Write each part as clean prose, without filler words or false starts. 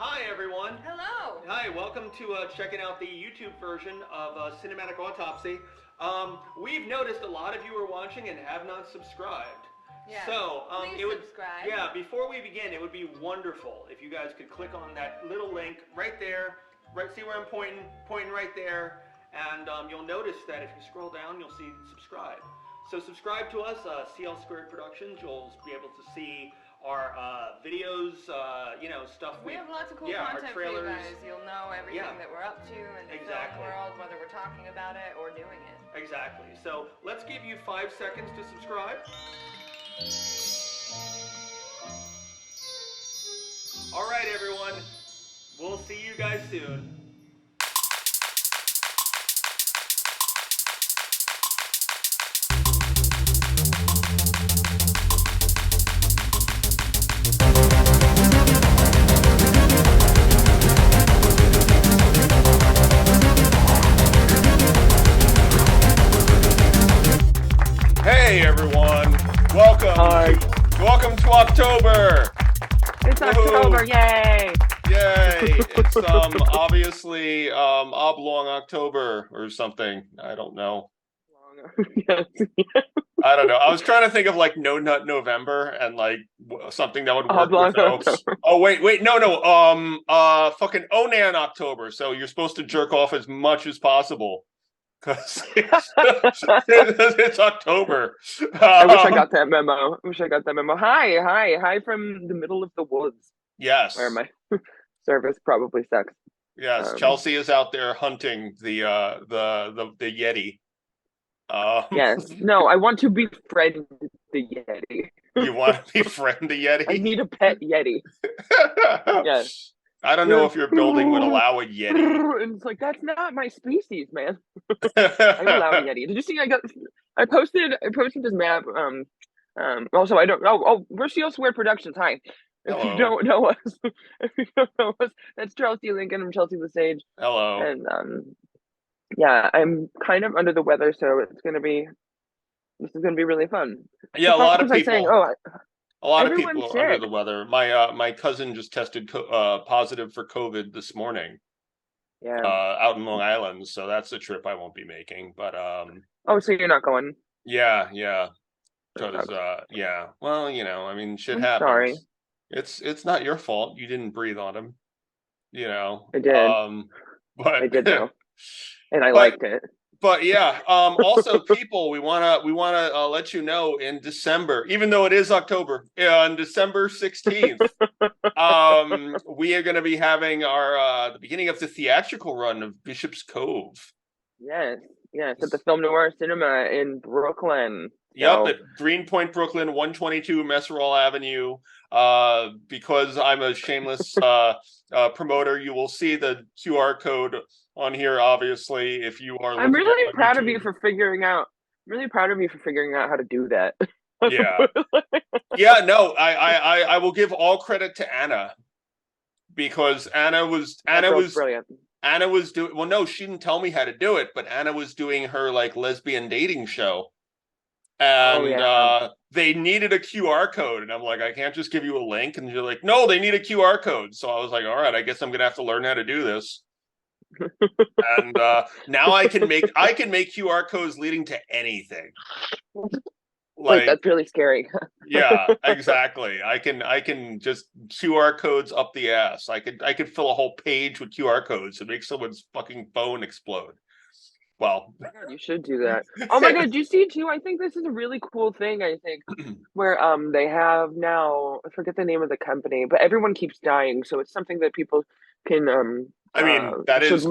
Hi, everyone. Hello. Hi, welcome to checking out the YouTube version of Cinematic Autopsy. We've noticed a lot of you are watching and have not subscribed. Yes. So, Please it would, subscribe. yeah, before we begin, it would be wonderful if you guys could click on that little link right there, right, see where I'm pointing right there, and you'll notice that if you scroll down, you'll see subscribe. So subscribe to us, CL Squared Productions. You'll be able to see our videos, stuff. We have lots of cool our content for you trailers. guys. You'll know everything that we're up to in the film world, whether we're talking about it or doing it. Exactly. So let's give you 5 seconds to subscribe. All right, everyone. We'll see you guys soon. Hey everyone, welcome. Hi. Welcome to October. It's October, yay! Yay! It's obviously oblong October or something. I don't know. Yes. I don't know. I was trying to think of like No Nut November and like something that would work Oblong with Oaks. October. Oh wait, no. Fucking Onan October. So you're supposed to jerk off as much as possible. Because it's October. I wish I got that memo. Hi from the middle of the woods. Yes. Where my service probably sucks. Yes, Chelsea is out there hunting the Yeti. Yes. No, I want to befriend the Yeti. You want to befriend the Yeti? I need a pet Yeti. Yes. I don't know if your building would allow a Yeti. And it's like, that's not my species, man. I allow a Yeti. Did you see? I posted this map. Also, I don't. We're CL Squared Productions. Hi. If you don't know us, that's Chelsea Lincoln from Chelsea LeSage. Hello. And yeah, I'm kind of under the weather, so this is gonna be really fun. Yeah, a lot of people. A lot of people sick. are under the weather. My cousin just tested positive for COVID this morning. Yeah. Out in Long Island, so that's a trip I won't be making. But oh, so you're not going? Yeah. Because yeah. Well, I mean, shit happens. Sorry. It's not your fault. You didn't breathe on him. I did. But I did though, and I liked it. But yeah, also people, we wanna let you know in December, even though it is October, on December 16th, we are gonna be having our the beginning of the theatrical run of Bishop's Cove. Yes, at the Film Noir Cinema in Brooklyn. Yep, at Greenpoint, Brooklyn, 122 Messerall Avenue. Because I'm a shameless promoter, you will see the QR code on here, obviously, if you are. I'm really proud of you for figuring out. How to do that. Yeah. Yeah. No, I will give all credit to Anna, because Anna was brilliant. Anna was doing. Well, no, she didn't tell me how to do it, but Anna was doing her like lesbian dating show, and they needed a QR code, and I'm like, I can't just give you a link, and you're like, no, they need a QR code. So I was like, all right, I guess I'm gonna have to learn how to do this. And now I can make QR codes leading to anything. Like that's really scary. Yeah, exactly. I can just QR codes up the ass. I could fill a whole page with QR codes and make someone's fucking phone explode. Well, you should do that. Oh my god, do you see too? I think this is a really cool thing. I think where they have now, I forget the name of the company, but everyone keeps dying, so it's something that people can I mean, that has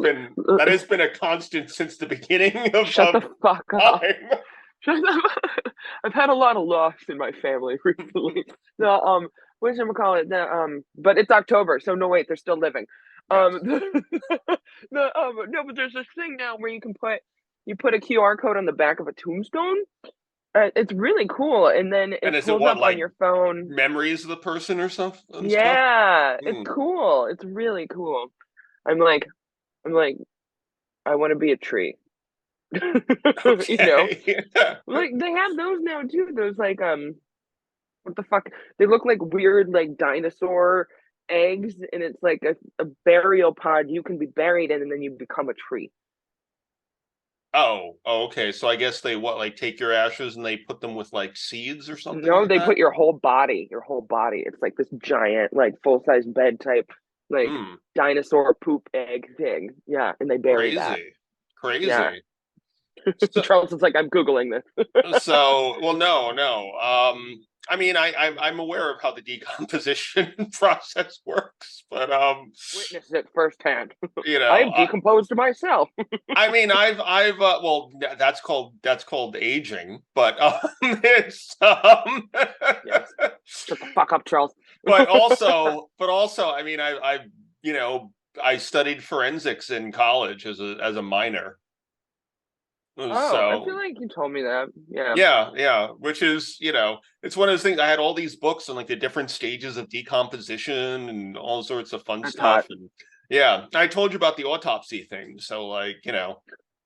been a constant since the beginning of shut the fuck up. Time. Shut up. I've had a lot of loss in my family recently. Whatchamacallit? But it's October, so no wait, they're still living. Yes. No, but there's this thing now where you put a QR code on the back of a tombstone. It's really cool, and then it pulls up on your phone. Memories of the person or something. Yeah, it's cool. It's really cool. I'm like, I want to be a tree. Okay. Like they have those now too. Those like what the fuck? They look like weird like dinosaur eggs, and it's like a burial pod you can be buried in, and then you become a tree. Oh, okay. So I guess they take your ashes and they put them with like seeds or something No, like they that? put your whole body, It's like this giant, like full-size bed type, like Hmm. dinosaur poop egg thing. Yeah, and they bury that. Crazy. Yeah. Crazy. So, Charleston's like, I'm Googling this. well, no. I mean, I'm aware of how the decomposition process works, but Witness it firsthand. you I know, have decomposed myself. I mean, well, that's called aging, but it's Yes. Shut the fuck up, Charles. but also, I mean, I studied forensics in college as a minor. Oh, I feel So like you told me that. Yeah. yeah, which is, it's one of those things. I had all these books on like the different stages of decomposition and all sorts of fun That's stuff. hot. And yeah, I told you about the autopsy thing. So like,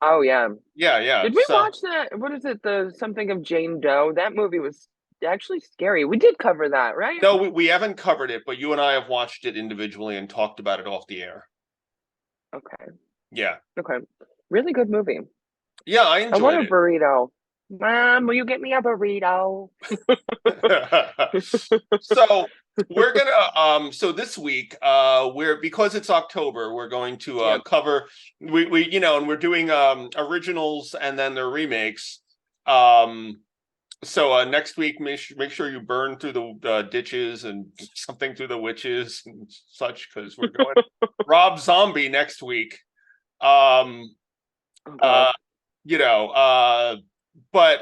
Oh yeah. yeah. Did we So watch that? What is it? The something of Jane Doe? That movie was actually scary. We did cover that, right? no, we haven't covered it, but you and I have watched it individually and talked about it off the air. Okay. Yeah. Okay. Really good movie. Yeah, I I want enjoyed a burrito. Mom, will you get me a burrito? it. So we're gonna so this week because it's October, we're going to Yep. cover we and we're doing originals and then their remakes. So next week make sure you burn through the ditches and something through the witches and such, because we're going Rob Zombie next week. Oh, But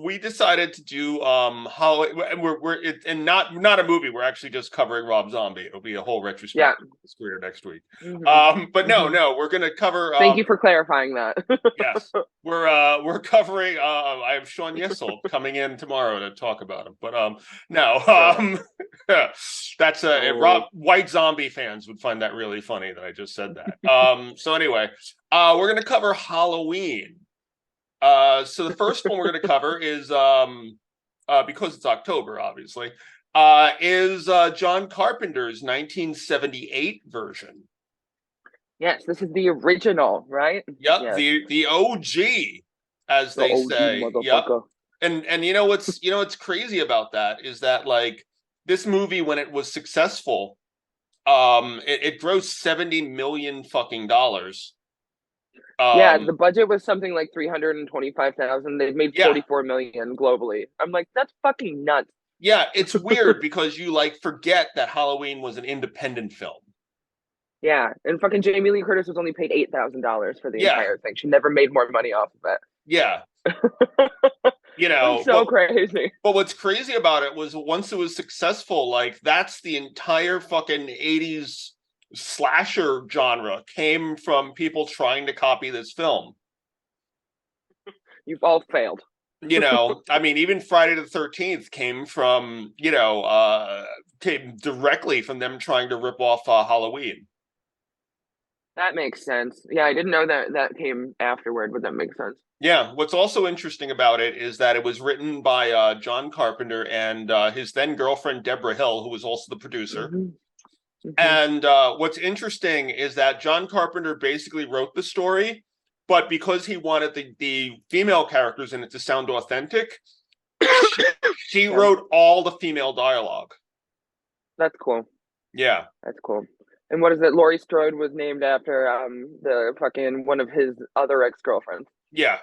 we decided to do how and not a movie. We're actually just covering Rob Zombie. It'll be a whole retrospective of his career next week. But no, we're gonna cover. Thank you for clarifying that. Yes, we're covering. I have Sean Yesel coming in tomorrow to talk about him. But no, that's white zombie fans would find that really funny that I just said that. So anyway, we're gonna cover Halloween. So the first one we're going to cover is because it's October, obviously, is John Carpenter's 1978 version. Yes, this is the original, right? Yep, Yes. the OG, as they say. Yep. And what's crazy about that is that like this movie, when it was successful, it grossed $70 million fucking dollars. Yeah, the budget was something like 325,000. They've made 44 million globally. I'm like, that's fucking nuts. Yeah, it's weird because you like forget that Halloween was an independent film. Yeah, and fucking Jamie Lee Curtis was only paid $8,000 for the entire thing. She never made more money off of it. Yeah. So crazy. But what's crazy about it was once it was successful, like that's the entire fucking 80s slasher genre came from people trying to copy this film. You've all failed. I mean, even Friday the 13th came from, came directly from them trying to rip off Halloween. That makes sense. Yeah, I didn't know that came afterward, but that makes sense. Yeah, what's also interesting about it is that it was written by John Carpenter and his then girlfriend Deborah Hill, who was also the producer. And what's interesting is that John Carpenter basically wrote the story, but because he wanted the female characters in it to sound authentic, she wrote all the female dialogue. That's cool. Yeah. That's cool. And what is it? Laurie Strode was named after the fucking one of his other ex-girlfriends. Yeah.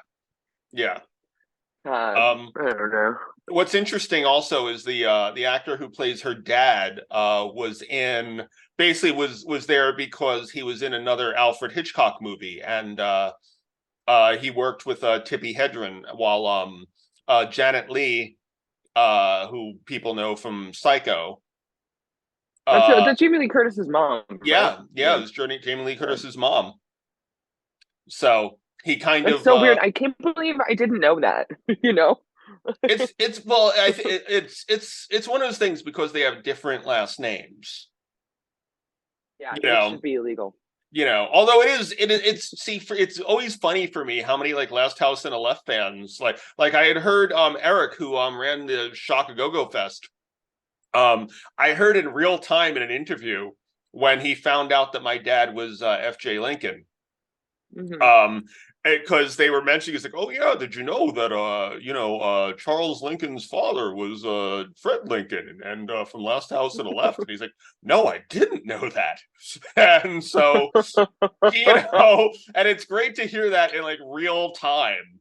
I don't know. What's interesting also is the actor who plays her dad was there because he was in another Alfred Hitchcock movie, and he worked with Tippi Hedren while Janet Leigh, who people know from Psycho. That's Jamie Lee Curtis's mom. Right? Yeah, it was Jamie Lee Curtis's mom. So he That's so weird. I can't believe I didn't know that. It's one of those things because they have different last names. Yeah, it should be illegal. Although it's always funny for me how many like Last House on the Left fans like I had heard Eric, who ran the Shock-A-Go-Go Fest, I heard in real time in an interview when he found out that my dad was F.J. Lincoln. Because they were mentioning, it's like, oh yeah, did you know that Charles Lincoln's father was Fred Lincoln and from Last House on the Left? And he's like, no, I didn't know that. And so and it's great to hear that in like real time.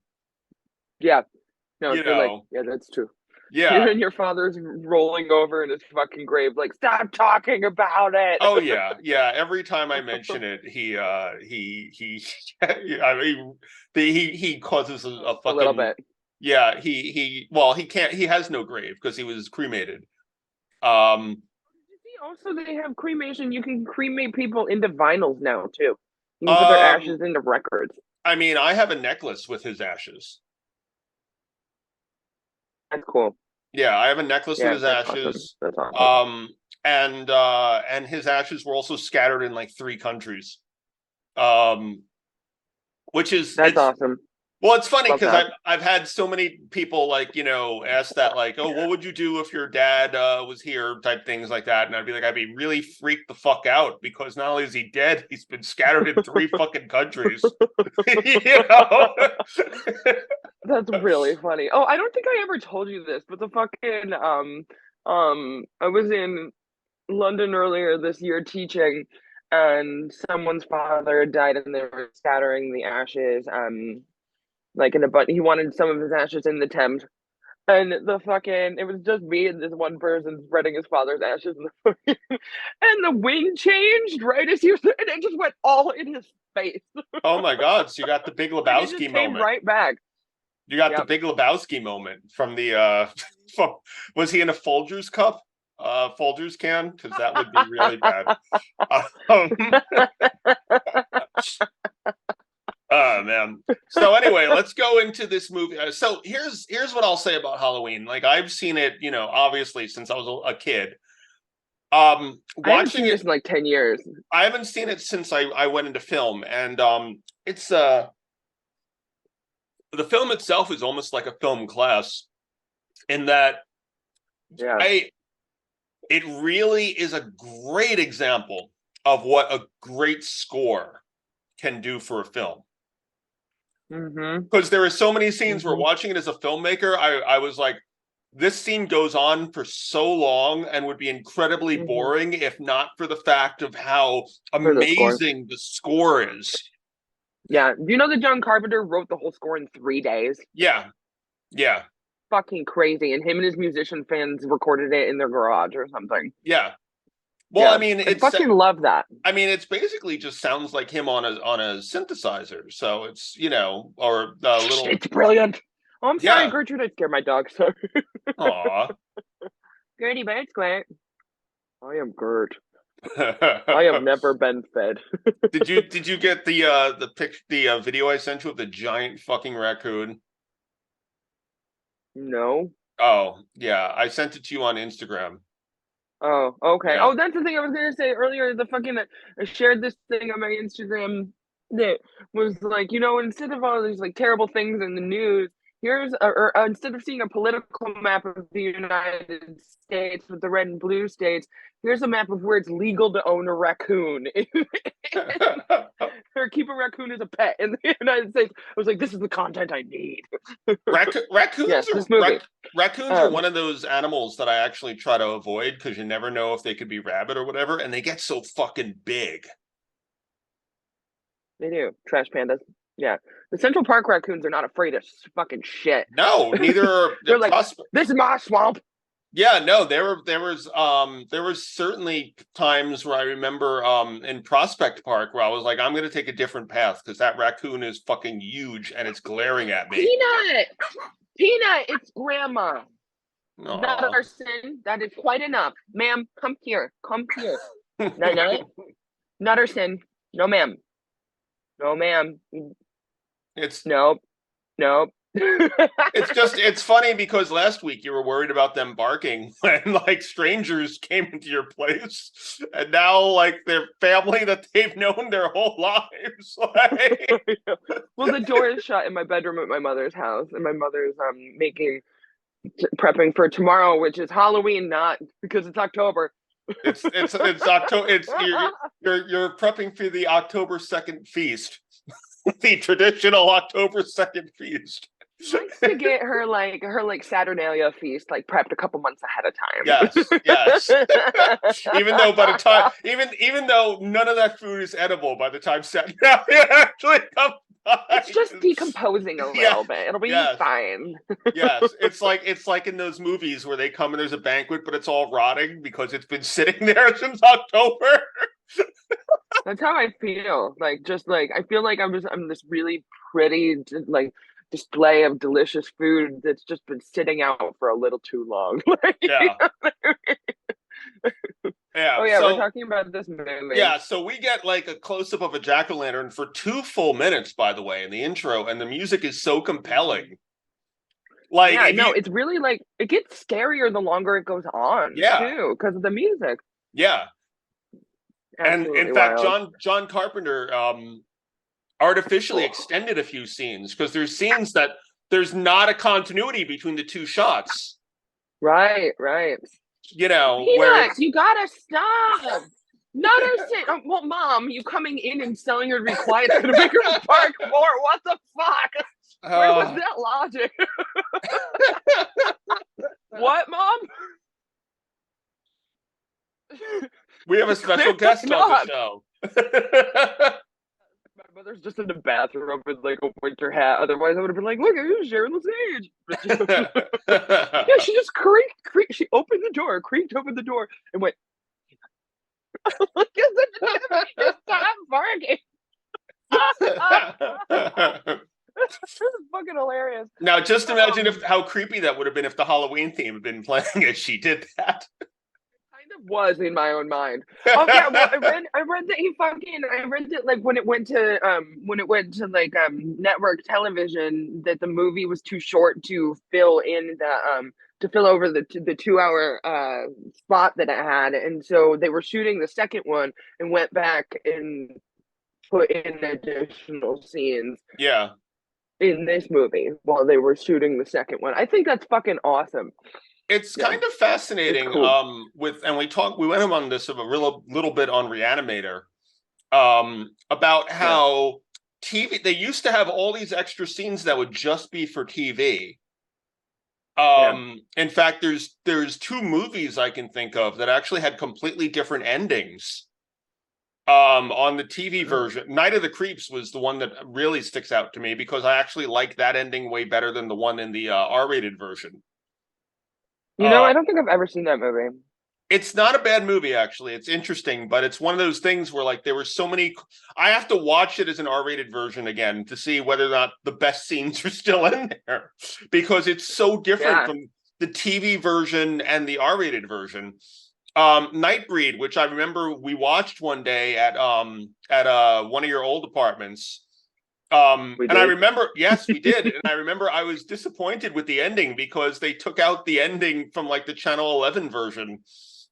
Yeah. No, like, yeah, that's true. Yeah. And your father's rolling over in his fucking grave, like, stop talking about it. Oh yeah, yeah. Every time I mention it, he I mean, he causes a fucking a little bit. Yeah, he can't. He has no grave because he was cremated. Also, they have cremation. You can cremate people into vinyls now too. You can put their ashes into records. I mean, I have a necklace with his ashes. That's cool. Yeah, I have a necklace with his ashes. Awesome. That's awesome. And his ashes were also scattered in like 3 countries. Which is that's awesome. Well, it's funny because I've had so many people like, ask that, like, oh, what would you do if your dad was here, type things like that. And I'd be like, I'd be really freaked the fuck out because not only is he dead, he's been scattered in 3 fucking countries. That's really funny. Oh, I don't think I ever told you this, but the fucking I was in London earlier this year teaching, and someone's father died, and they were scattering the ashes, like in a butt. He wanted some of his ashes in the Thames, and it was just me and this one person spreading his father's ashes, and the wind changed right as he was, and it just went all in his face. Oh my God! So you got the Big Lebowski moment. Came right back. You got the Big Lebowski moment from the was he in a Folgers cup? Folgers can? Because that would be really bad. Oh man. So anyway, let's go into this movie. So here's what I'll say about Halloween. Like, I've seen it, obviously since I was a kid. Watching it in like 10 years. I haven't seen it since I went into film, and it's the film itself is almost like a film class in that it really is a great example of what a great score can do for a film. Because there are so many scenes where watching it as a filmmaker, I was like, this scene goes on for so long and would be incredibly boring if not for the fact of how amazing the score is. Yeah. Do you know that John Carpenter wrote the whole score in 3 days? Yeah. Yeah. Fucking crazy. And him and his musician fans recorded it in their garage or something. Yeah. Well, I mean, I fucking love that. I mean, it's basically just sounds like him on a synthesizer. So it's, or a little. It's brilliant. Oh, I'm sorry, Gertrude. I scared my dog. Sorry. Aw. Gertie, but it's great. I am Gert. I have never been fed. Did you get the video I sent you of the giant fucking raccoon? No. Oh yeah, I sent it to you on Instagram. Oh, okay. Yeah. Oh, that's the thing I was gonna say earlier. I shared this thing on my Instagram that was like, instead of all these like terrible things in the news, instead of seeing a political map of the United States with the red and blue states, here's a map of where it's legal to own a raccoon or keep a raccoon as a pet in the United States. I was like, this is the content I need. Raccoons are one of those animals that I actually try to avoid because you never know if they could be rabid or whatever, and they get so fucking big. They do. Trash pandas. Yeah. The Central Park raccoons are not afraid of fucking shit. No, neither are they're like, this is my swamp. Yeah, no, there was certainly times where I remember in Prospect Park where I was like, I'm gonna take a different path because that raccoon is fucking huge and it's glaring at me. Peanut, it's grandma. Aww. Not our sin. That is quite enough. Ma'am, come here. No. Not our sin. No, ma'am. No, ma'am. It's nope. It's funny because last week you were worried about them barking when like strangers came into your place, and now like their family that they've known their whole lives. Well, the door is shut in my bedroom at my mother's house, and my mother's making prepping for tomorrow, which is Halloween, not because it's October. It's October. You're prepping for the October 2nd feast, the traditional October 2nd feast. She likes to get her Saturnalia feast like prepped a couple months ahead of time. Yes. Even though none of that food is edible by the time Saturnalia actually comes. It's just decomposing a little bit. It'll be fine. Yes, it's like in those movies where they come and there's a banquet, but it's all rotting because it's been sitting there since October. That's how I feel. I feel like I'm this really pretty display of delicious food that's just been sitting out for a little too long. Yeah. Oh yeah, we're talking about this movie. Yeah, so we get like a close-up of a jack-o'-lantern for 2 full minutes, by the way, in the intro, and the music is so compelling. It's really it gets scarier the longer it goes on. Too, because of the music. Yeah. Absolutely and in fact, wild. John Carpenter artificially extended a few scenes because there's scenes that there's not a continuity between the 2 shots. Right. Peanuts, you gotta stop. Well, Mom, you coming in and selling her to be quiet is gonna make her bark more. What the fuck? Where was that logic? What, Mom? We have a special guest on the show. My mother's just in the bathroom with a winter hat. Otherwise, I would have been like, "Look, it's Sharon LeSage." Yeah, she just creaked. She opened the door, creaked open the door, and went. Stop barking. This is fucking hilarious. Now, just imagine how creepy that would have been if the Halloween theme had been playing as she did that. Was in my own mind. Oh yeah, well, I read that when it went to network television that the movie was too short to fill over the 2-hour spot that it had, and so they were shooting the second one and went back and put in additional scenes. Yeah. In this movie while they were shooting the second one. I think that's fucking awesome. It's kind of fascinating. Cool. We went on this a little bit on Reanimator, about how TV, they used to have all these extra scenes that would just be for TV. In fact, there's 2 movies I can think of that actually had completely different endings. On the TV version, Night of the Creeps was the one that really sticks out to me because I actually like that ending way better than the one in the R-rated version. I don't think I've ever seen that movie. It's not a bad movie, actually. It's interesting, but it's one of those things where there were so many. I have to watch it as an R-rated version again to see whether or not the best scenes are still in there because it's so different from the TV version and the R-rated version. Nightbreed, which I remember we watched one day at one of your old apartments. And I remember, yes, we did. And I remember I was disappointed with the ending because they took out the ending from the Channel 11 version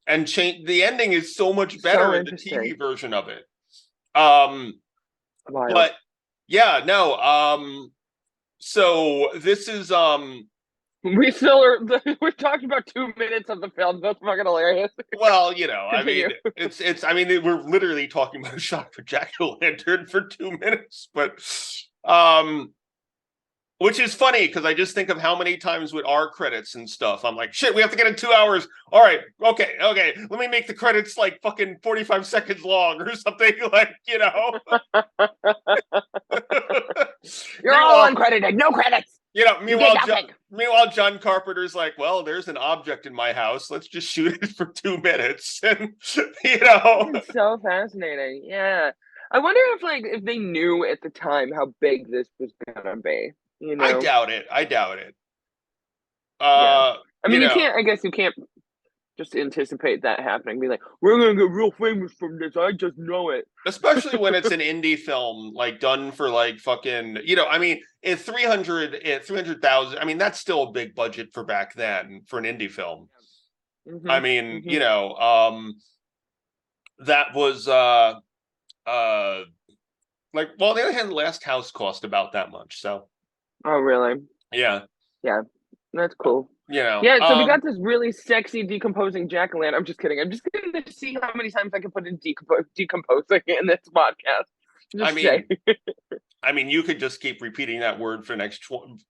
and changed. The ending is so much better in the TV version of it. But yeah, no. So this is, we still are. We're talking about 2 minutes of the film. That's fucking hilarious. Well, I mean, it's. I mean, we're literally talking about a shot for Jack-o'-lantern for 2 minutes, but which is funny because I just think of how many times with our credits and stuff, I'm like, shit, we have to get in 2 hours. All right, okay, let me make the credits fucking 45 seconds long or something, You're all uncredited, no credits. Meanwhile, John Carpenter's like, well, there's an object in my house. Let's just shoot it for 2 minutes. And, It's so fascinating. Yeah. I wonder if they knew at the time how big this was going to be. I doubt it. I mean, I guess you can't just anticipate that happening. Be like, we're going to get real famous from this. I just know it. Especially when it's an indie film, done for fucking, I mean, at 300,000, I mean, that's still a big budget for back then for an indie film. Mm-hmm. I mean, that was, on the other hand, Last House cost about that much. So. Oh, really? Yeah. Yeah. That's cool. Yeah, so we got this really sexy decomposing Jack-o'-lantern. I'm just kidding. I'm just going to see how many times I can put in decomposing in this podcast. I mean, you could just keep repeating that word for the next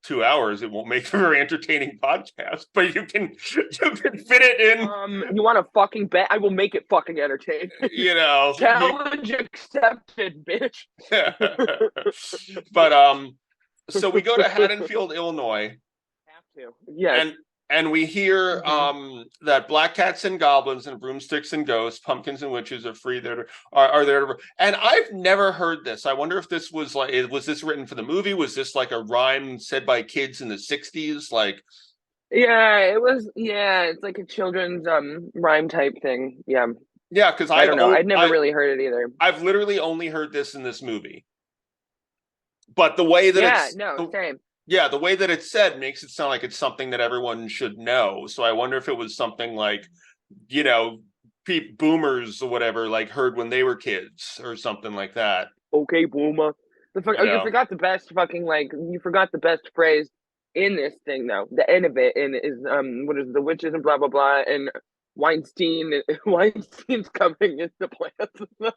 2 hours. It won't make a very entertaining podcast, but you can fit it in. You want to fucking bet? I will make it fucking entertaining. Challenge accepted, bitch. But so we go to Haddonfield, Illinois. Have to, yes. And we hear that black cats and goblins and broomsticks and ghosts, pumpkins and witches are free there are there. And I've never heard this. I wonder if this was this written for the movie? Was this like a rhyme said by kids in the 60s? Like, yeah, it was. Yeah, it's like a children's rhyme type thing. Yeah. Yeah, because I don't know. I'd never really heard it either. I've literally only heard this in this movie. But the way that same. Yeah, the way that it's said makes it sound like it's something that everyone should know. So I wonder if it was something like, boomers or whatever, like heard when they were kids or something like that. Okay, boomer. You forgot the best you forgot the best phrase in this thing though. The end of it is what is the witches and blah blah blah and Weinstein's coming into plans.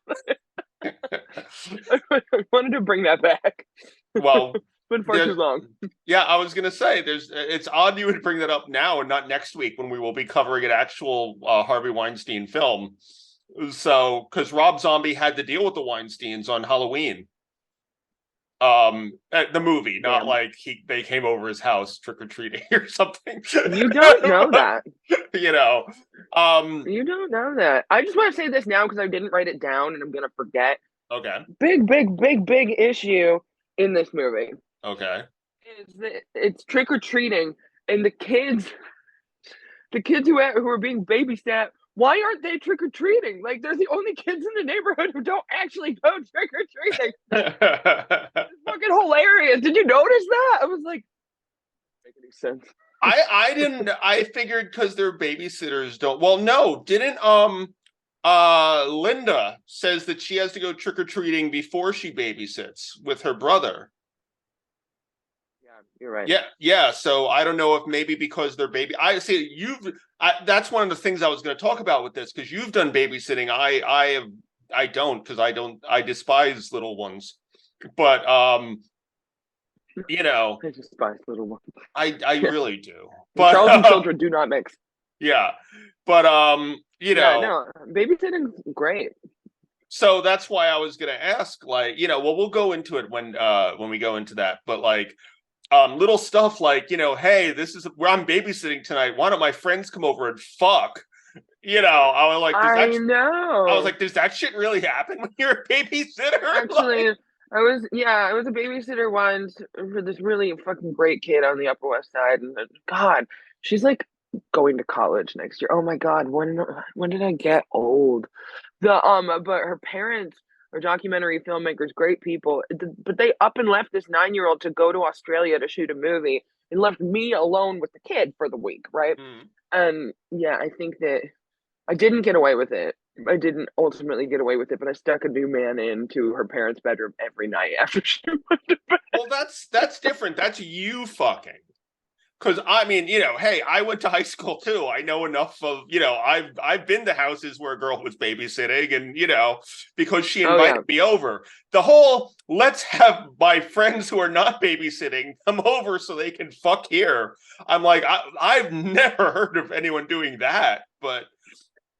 I wanted to bring that back. Well, been far too long. Yeah, I was gonna say it's odd you would bring that up now and not next week when we will be covering an actual Harvey Weinstein film. So because Rob Zombie had to deal with the Weinsteins on Halloween. At the movie, not like they came over his house trick-or-treating or something. You don't know that. You don't know that. I just want to say this now because I didn't write it down and I'm gonna forget. Okay. Big issue in this movie. Okay. It's trick-or-treating and the kids who are being babysat, why aren't they trick-or-treating? Like, they're the only kids in the neighborhood who don't actually go trick-or-treating. It's fucking hilarious. Did you notice that? I was like, make any sense. I didn't. I figured because their babysitters don't. Well, no, didn't Linda says that she has to go trick-or-treating before she babysits with her brother. You're right. Yeah. So I don't know if maybe because they're baby. I see that's one of the things I was going to talk about with this because you've done babysitting. I don't because I despise little ones. But I despise little ones. I really do. But Charles and children do not mix. Yeah, but babysitting's great. So that's why I was going to ask, we'll go into it when we go into that, but little stuff like, hey, this is where I'm babysitting tonight. Why don't my friends come over and fuck? I was like, I was like, does that shit really happen when you're a babysitter? Actually, I was a babysitter once for this really fucking great kid on the Upper West Side, and God, she's like going to college next year. Oh my God, when did I get old? But her parents are documentary filmmakers, great people, but they up and left this 9-year-old to go to Australia to shoot a movie and left me alone with the kid for the week, right? And I think that I didn't get away with it. I didn't ultimately get away with it, but I stuck a new man into her parents' bedroom every night after she went to bed. Well, that's different. That's you fucking. Because I mean, hey, I went to high school too. I know enough of, I've been to houses where a girl was babysitting, and because she invited me over. The whole let's have my friends who are not babysitting come over so they can fuck here. I'm like, I've never heard of anyone doing that, but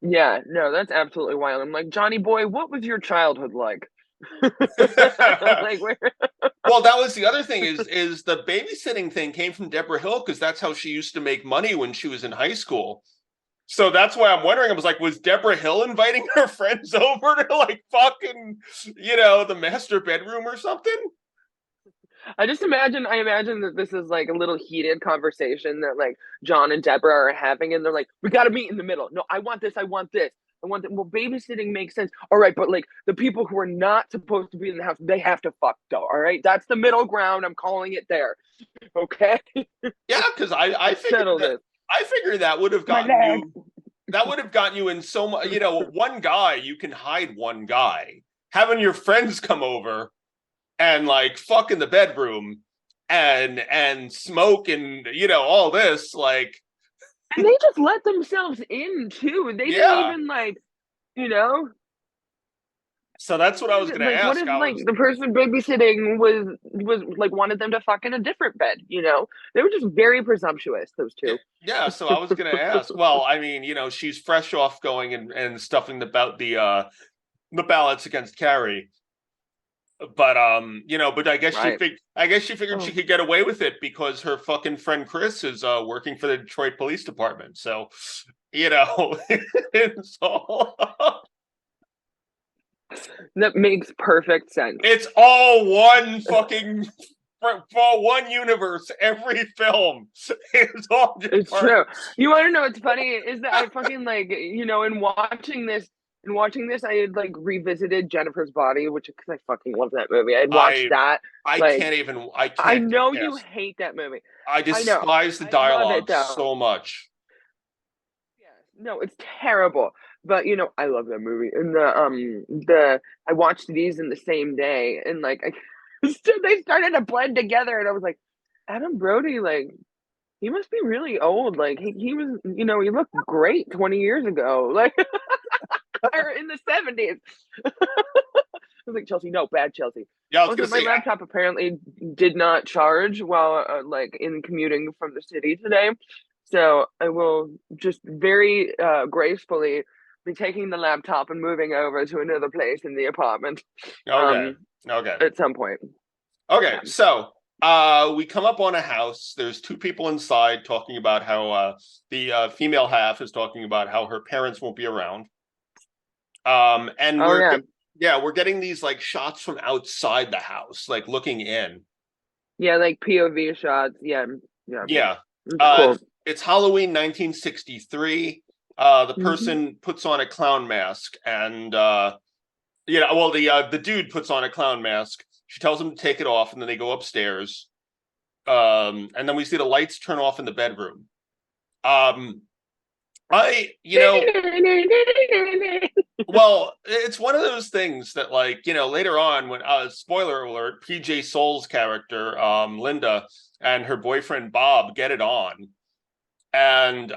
yeah, no, that's absolutely wild. I'm like, Johnny boy, what was your childhood like? Well, that was the other thing is the babysitting thing came from Deborah Hill because that's how she used to make money when she was in high school. So that's why I'm wondering. I was like, was Deborah Hill inviting her friends over to fucking the master bedroom or something? I imagine that this is like a little heated conversation that John and Deborah are having, and they're like, we got to meet in the middle. No, I want this. Well, babysitting makes sense. All right, but the people who are not supposed to be in the house, they have to fuck though. All right, that's the middle ground. I'm calling it there. Okay. Yeah, because I figured that would have gotten you. That would have gotten you in so much. One guy, you can hide one guy. Having your friends come over and fuck in the bedroom and smoke and all this And they just let themselves in too. They didn't Yeah. even like, you know. So that's what I was gonna Like, what ask. if I like was the person babysitting was like wanted them to fuck in a different bed? You know, they were just very presumptuous. Those yeah, two. yeah, so I was gonna ask. Well, I mean, she's fresh off going and stuffing about the ballots against Carrie. But but Right. I guess she figured she Oh. could get away with it because her fucking friend Chris is working for the Detroit Police Department. So, it's all That makes perfect sense. it's all one fucking for one universe. Every film is all just It's part. true. You want to know what's funny is that I fucking like, in watching this, I had like revisited Jennifer's Body, which because I fucking love that movie. I'd watched I that. Like, I I can't get know you past. hate that movie. I I know. despise the I love it dialogue though. so much. Yeah, no, it's terrible. But I love that movie. And I watched these in the same day, and like so they started to blend together, and I was like, Adam Brody, like he must be really old. Like he was, he looked great 20 years ago, like or in the 70s. I was like, Chelsea, no, bad Chelsea. Yeah, I was Also, gonna my say, laptop apparently did not charge while like in commuting from the city today. So I will just very gracefully be taking the laptop and moving over to another place in the apartment okay, okay. at some point. Okay, Yeah. so we come up on a house. There's two people inside talking about how the female half is talking about how her parents won't be around. And Oh yeah. we're getting these like shots from outside the house, like looking in. Yeah, like POV shots. Yeah. Yeah. Yeah. It's cool. It's Halloween 1963. The Hmm. person puts on a clown mask, and the dude puts on a clown mask. She tells him to take it off, and then they go upstairs. And then we see the lights turn off in the bedroom. Um, I, well, it's one of those things that, like, later on when, spoiler alert, PJ Soul's character, Linda, and her boyfriend Bob get it on, and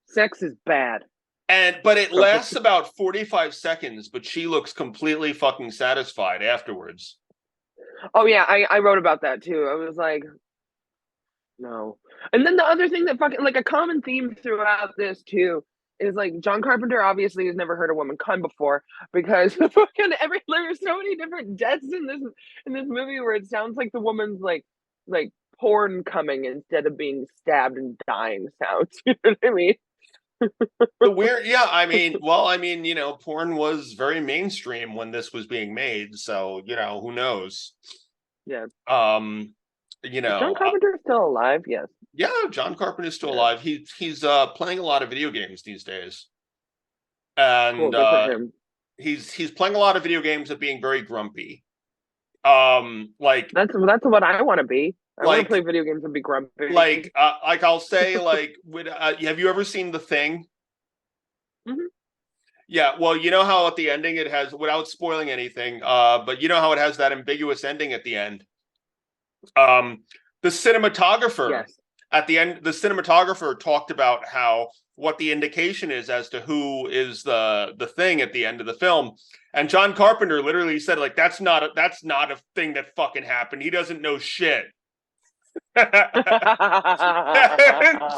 Sex is bad. but it lasts about 45 seconds, but she looks completely fucking satisfied afterwards. Oh yeah, I wrote about that too. I was like, no. And then the other thing that fucking like a common theme throughout this too is like John Carpenter obviously has never heard a woman come before because fucking there's so many different deaths in this movie where it sounds like the woman's like porn coming instead of being stabbed and dying sounds. You know what I mean? The weird, yeah, porn was very mainstream when this was being made, so who knows? Yeah. Um, Is John Carpenter still alive? Yes. Yeah, John Carpenter's still Yeah. alive. He's playing a lot of video games these days, Cool, and good for him. he's playing a lot of video games at being very grumpy. That's what I want to be. I want to like play video games and be grumpy. like I'll say like, have you ever seen The Thing? Mm-hmm. Yeah, well, you know how at the ending it has, without spoiling anything, but you know how it has that ambiguous ending at the end. The cinematographer Yes. at the end, the cinematographer talked about how what the indication is as to who is the thing at the end of the film, and John Carpenter literally said like that's not a thing that fucking happened. He doesn't know shit. and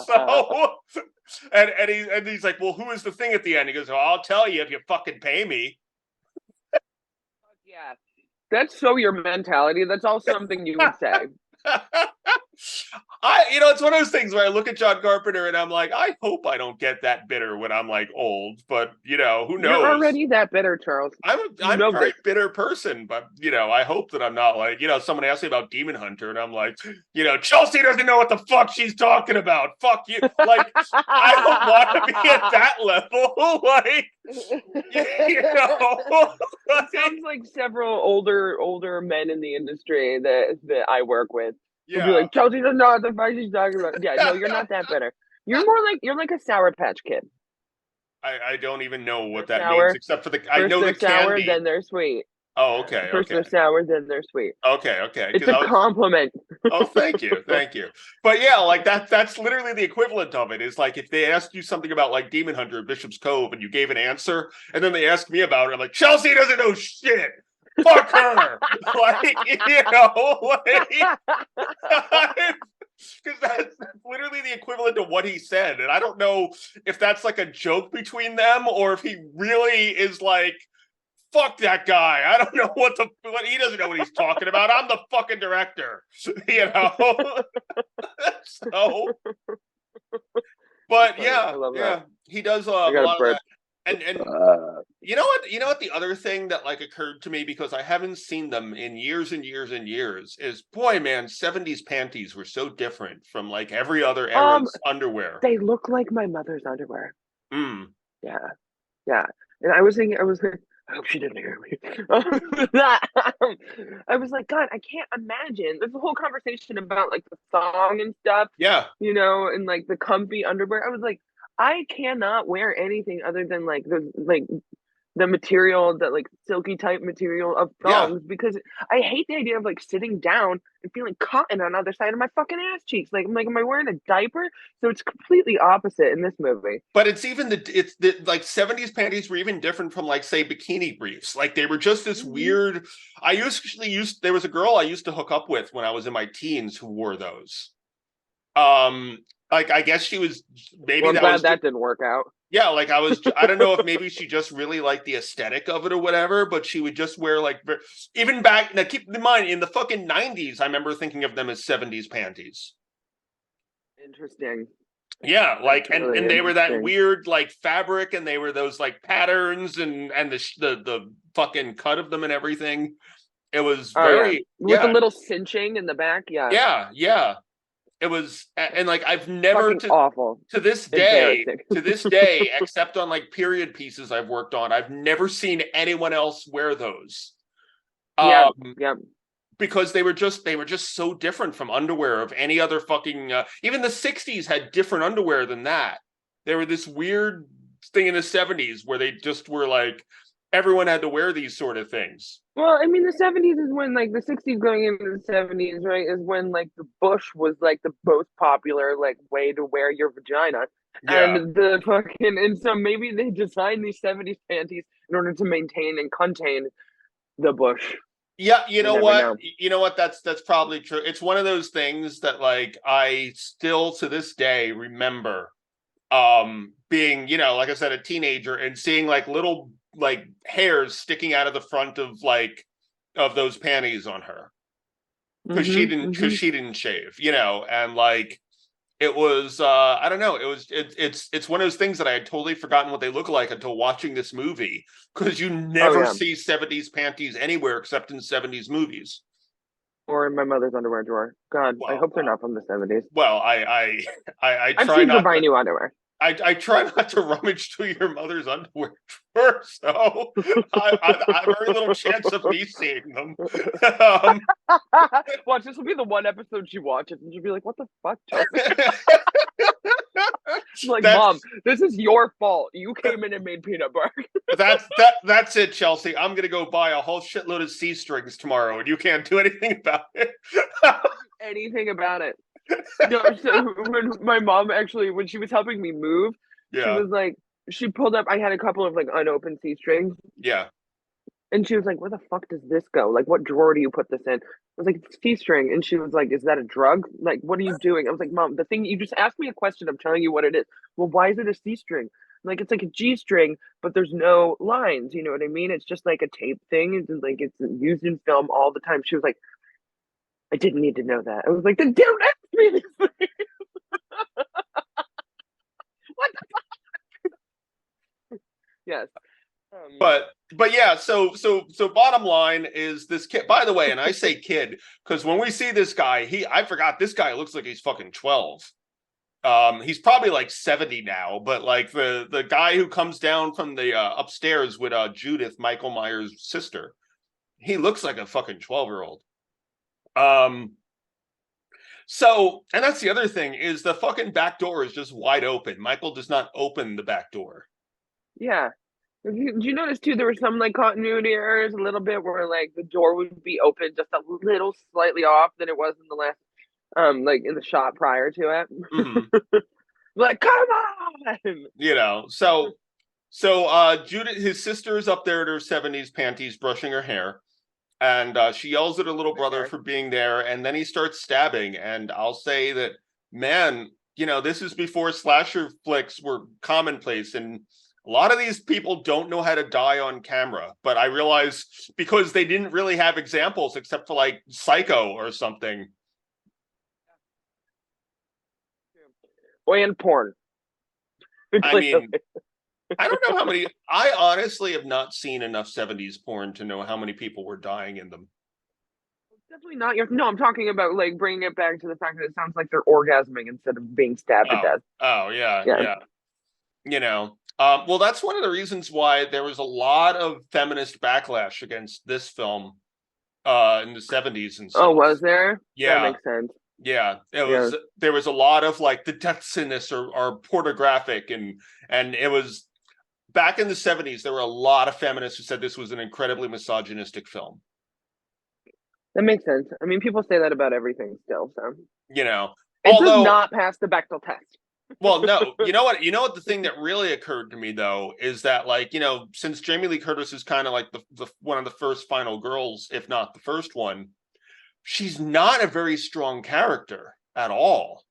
so and he's like, well, who is the thing at the end? He goes, well, I'll tell you if you fucking pay me. Yeah, that's so your mentality. That's all something you would say. It's one of those things where I look at John Carpenter and I'm like, I hope I don't get that bitter when I'm like old, but who knows? You're already that bitter, Charles. I'm a very bitter person, but I hope that I'm not like, someone asked me about Demon Hunter and I'm like, Chelsea doesn't know what the fuck she's talking about. Fuck you. Like, I don't want to be at that level. Like, It sounds like several older men in the industry that I work with. Yeah. Be like, Chelsea doesn't know what the fuck she's talking about. Yeah, no, you're not that bitter. You're like a Sour Patch Kid. I don't even know what They're that sour. means except for I know they're sour, then they're sweet. Oh, okay, First okay. they're sour, then they're sweet. Okay. It's a compliment. Oh, thank you. But yeah, like that's literally the equivalent of it. Is like if they asked you something about like Demon Hunter at Bishop's Cove and you gave an answer, and then they asked me about it, I'm like, Chelsea doesn't know shit. Fuck her. Like, because that's literally the equivalent of what he said. And I don't know if that's like a joke between them or if he really is like, fuck that guy. I don't know what he doesn't know what he's talking about. I'm the fucking director, So, but yeah, he does a lot of that. And you know what the other thing that like occurred to me, because I haven't seen them in years and years and years, is boy, man, 70s panties were so different from like every other era's underwear. They look like my mother's underwear. Mm. Yeah. And I was thinking, I hope she didn't hear me. I was like, God, I can't imagine. There's a whole conversation about like the song and stuff. Yeah. And like the comfy underwear. I was like, I cannot wear anything other than like the material, that like silky type material of thongs, because I hate the idea of like sitting down and feeling cotton on the other side of my fucking ass cheeks. Like, I'm like, am I wearing a diaper? So it's completely opposite in this movie. But it's the like 70s panties were even different from like say bikini briefs. Like they were just this weird. There was a girl I used to hook up with when I was in my teens who wore those. Like I guess she was maybe well, I'm glad that didn't work out. Yeah, like I don't know if maybe she just really liked the aesthetic of it or whatever, but she would just wear like, even back, now keep in mind, in the fucking 90s, I remember thinking of them as 70s panties. Interesting. Yeah, like, and they were that weird like fabric, and they were those like patterns and the fucking cut of them and everything. It was very with a little cinching in the back. Yeah. It was, and like I've never awful to this day, except on like period pieces I've worked on, I've never seen anyone else wear those. Because they were just so different from underwear of any other fucking. Even the 60s had different underwear than that. They were this weird thing in the 70s where they just were like everyone had to wear these sort of things. Well, I mean, the 70s is when, like, the 60s going into the 70s, right, is when, like, the bush was, like, the most popular, like, way to wear your vagina. Yeah. And so maybe they designed these 70s panties in order to maintain and contain the bush. Yeah, you know what? That's probably true. It's one of those things that, like, I still, to this day, remember being, like I said, a teenager and seeing, like, little like hairs sticking out of the front of those panties on her because she didn't shave, and like it was I don't know, it's one of those things that I had totally forgotten what they look like until watching this movie, because you never see 70s panties anywhere except in 70s movies or in my mother's underwear drawer. God, I hope they're not from the 70s. Well, I try not to buy new underwear. I try not to rummage through your mother's underwear drawer, so I very little chance of me seeing them. Watch, this will be the one episode she watches, and she'll be like, "What the fuck, Chelsea?" Like, Mom, this is your fault. You came in and made peanut butter. That's it, Chelsea. I'm gonna go buy a whole shitload of C strings tomorrow, and you can't do anything about it. Anything about it. No, so when my mom actually, when she was helping me move, she was like, she pulled up, I had a couple of like unopened C strings. Yeah. And she was like, where the fuck does this go? Like, what drawer do you put this in? I was like, it's C string. And she was like, is that a drug? Like, what are you doing? I was like, Mom, the thing, you just asked me a question. I'm telling you what it is. Well, why is it a C string? Like, it's like a G string, but there's no lines. You know what I mean? It's just like a tape thing. It's like, it's used in film all the time. She was like, I didn't need to know that. I was like, then don't ask me these things. What the fuck? Yes. But yeah, so bottom line is this kid, by the way, and I say kid, because when we see this guy, I forgot this guy looks like he's fucking 12. He's probably like 70 now, but like the guy who comes down from the upstairs with Judith, Michael Myers' sister, he looks like a fucking 12-year-old. So, and that's the other thing, is the fucking back door is just wide open. Michael does not open the back door. Yeah. Did you notice too? There were some like continuity errors a little bit where like the door would be open just a little slightly off than it was in the last, like in the shot prior to it. Mhm. Like, come on! You know, so Judith, his sister is up there at her 70s panties, brushing her hair, and she yells at her little brother for being there, and then he starts stabbing. And I'll say that, man, you know, this is before slasher flicks were commonplace, and a lot of these people don't know how to die on camera. But I realize because they didn't really have examples except for like Psycho or something. And porn. I mean, I don't know how many. I honestly have not seen enough 70s porn to know how many people were dying in them. Definitely not your. No, I'm talking about like bringing it back to the fact that it sounds like they're orgasming instead of being stabbed to death. Oh, yeah. You know, well, that's one of the reasons why there was a lot of feminist backlash against this film in the 70s and stuff. Oh, was there? Yeah. That makes sense. Yeah, it was. Yeah. There was a lot of like the deaths in this are pornographic, and it was back in the 70s. There were a lot of feminists who said this was an incredibly misogynistic film. That makes sense. I mean, people say that about everything still. So you know, it does not pass the Bechdel test. Well, no, you know what? The thing that really occurred to me though is that, like, you know, since Jamie Lee Curtis is kind of like the one of the first final girls, if not the first one. She's not a very strong character at all.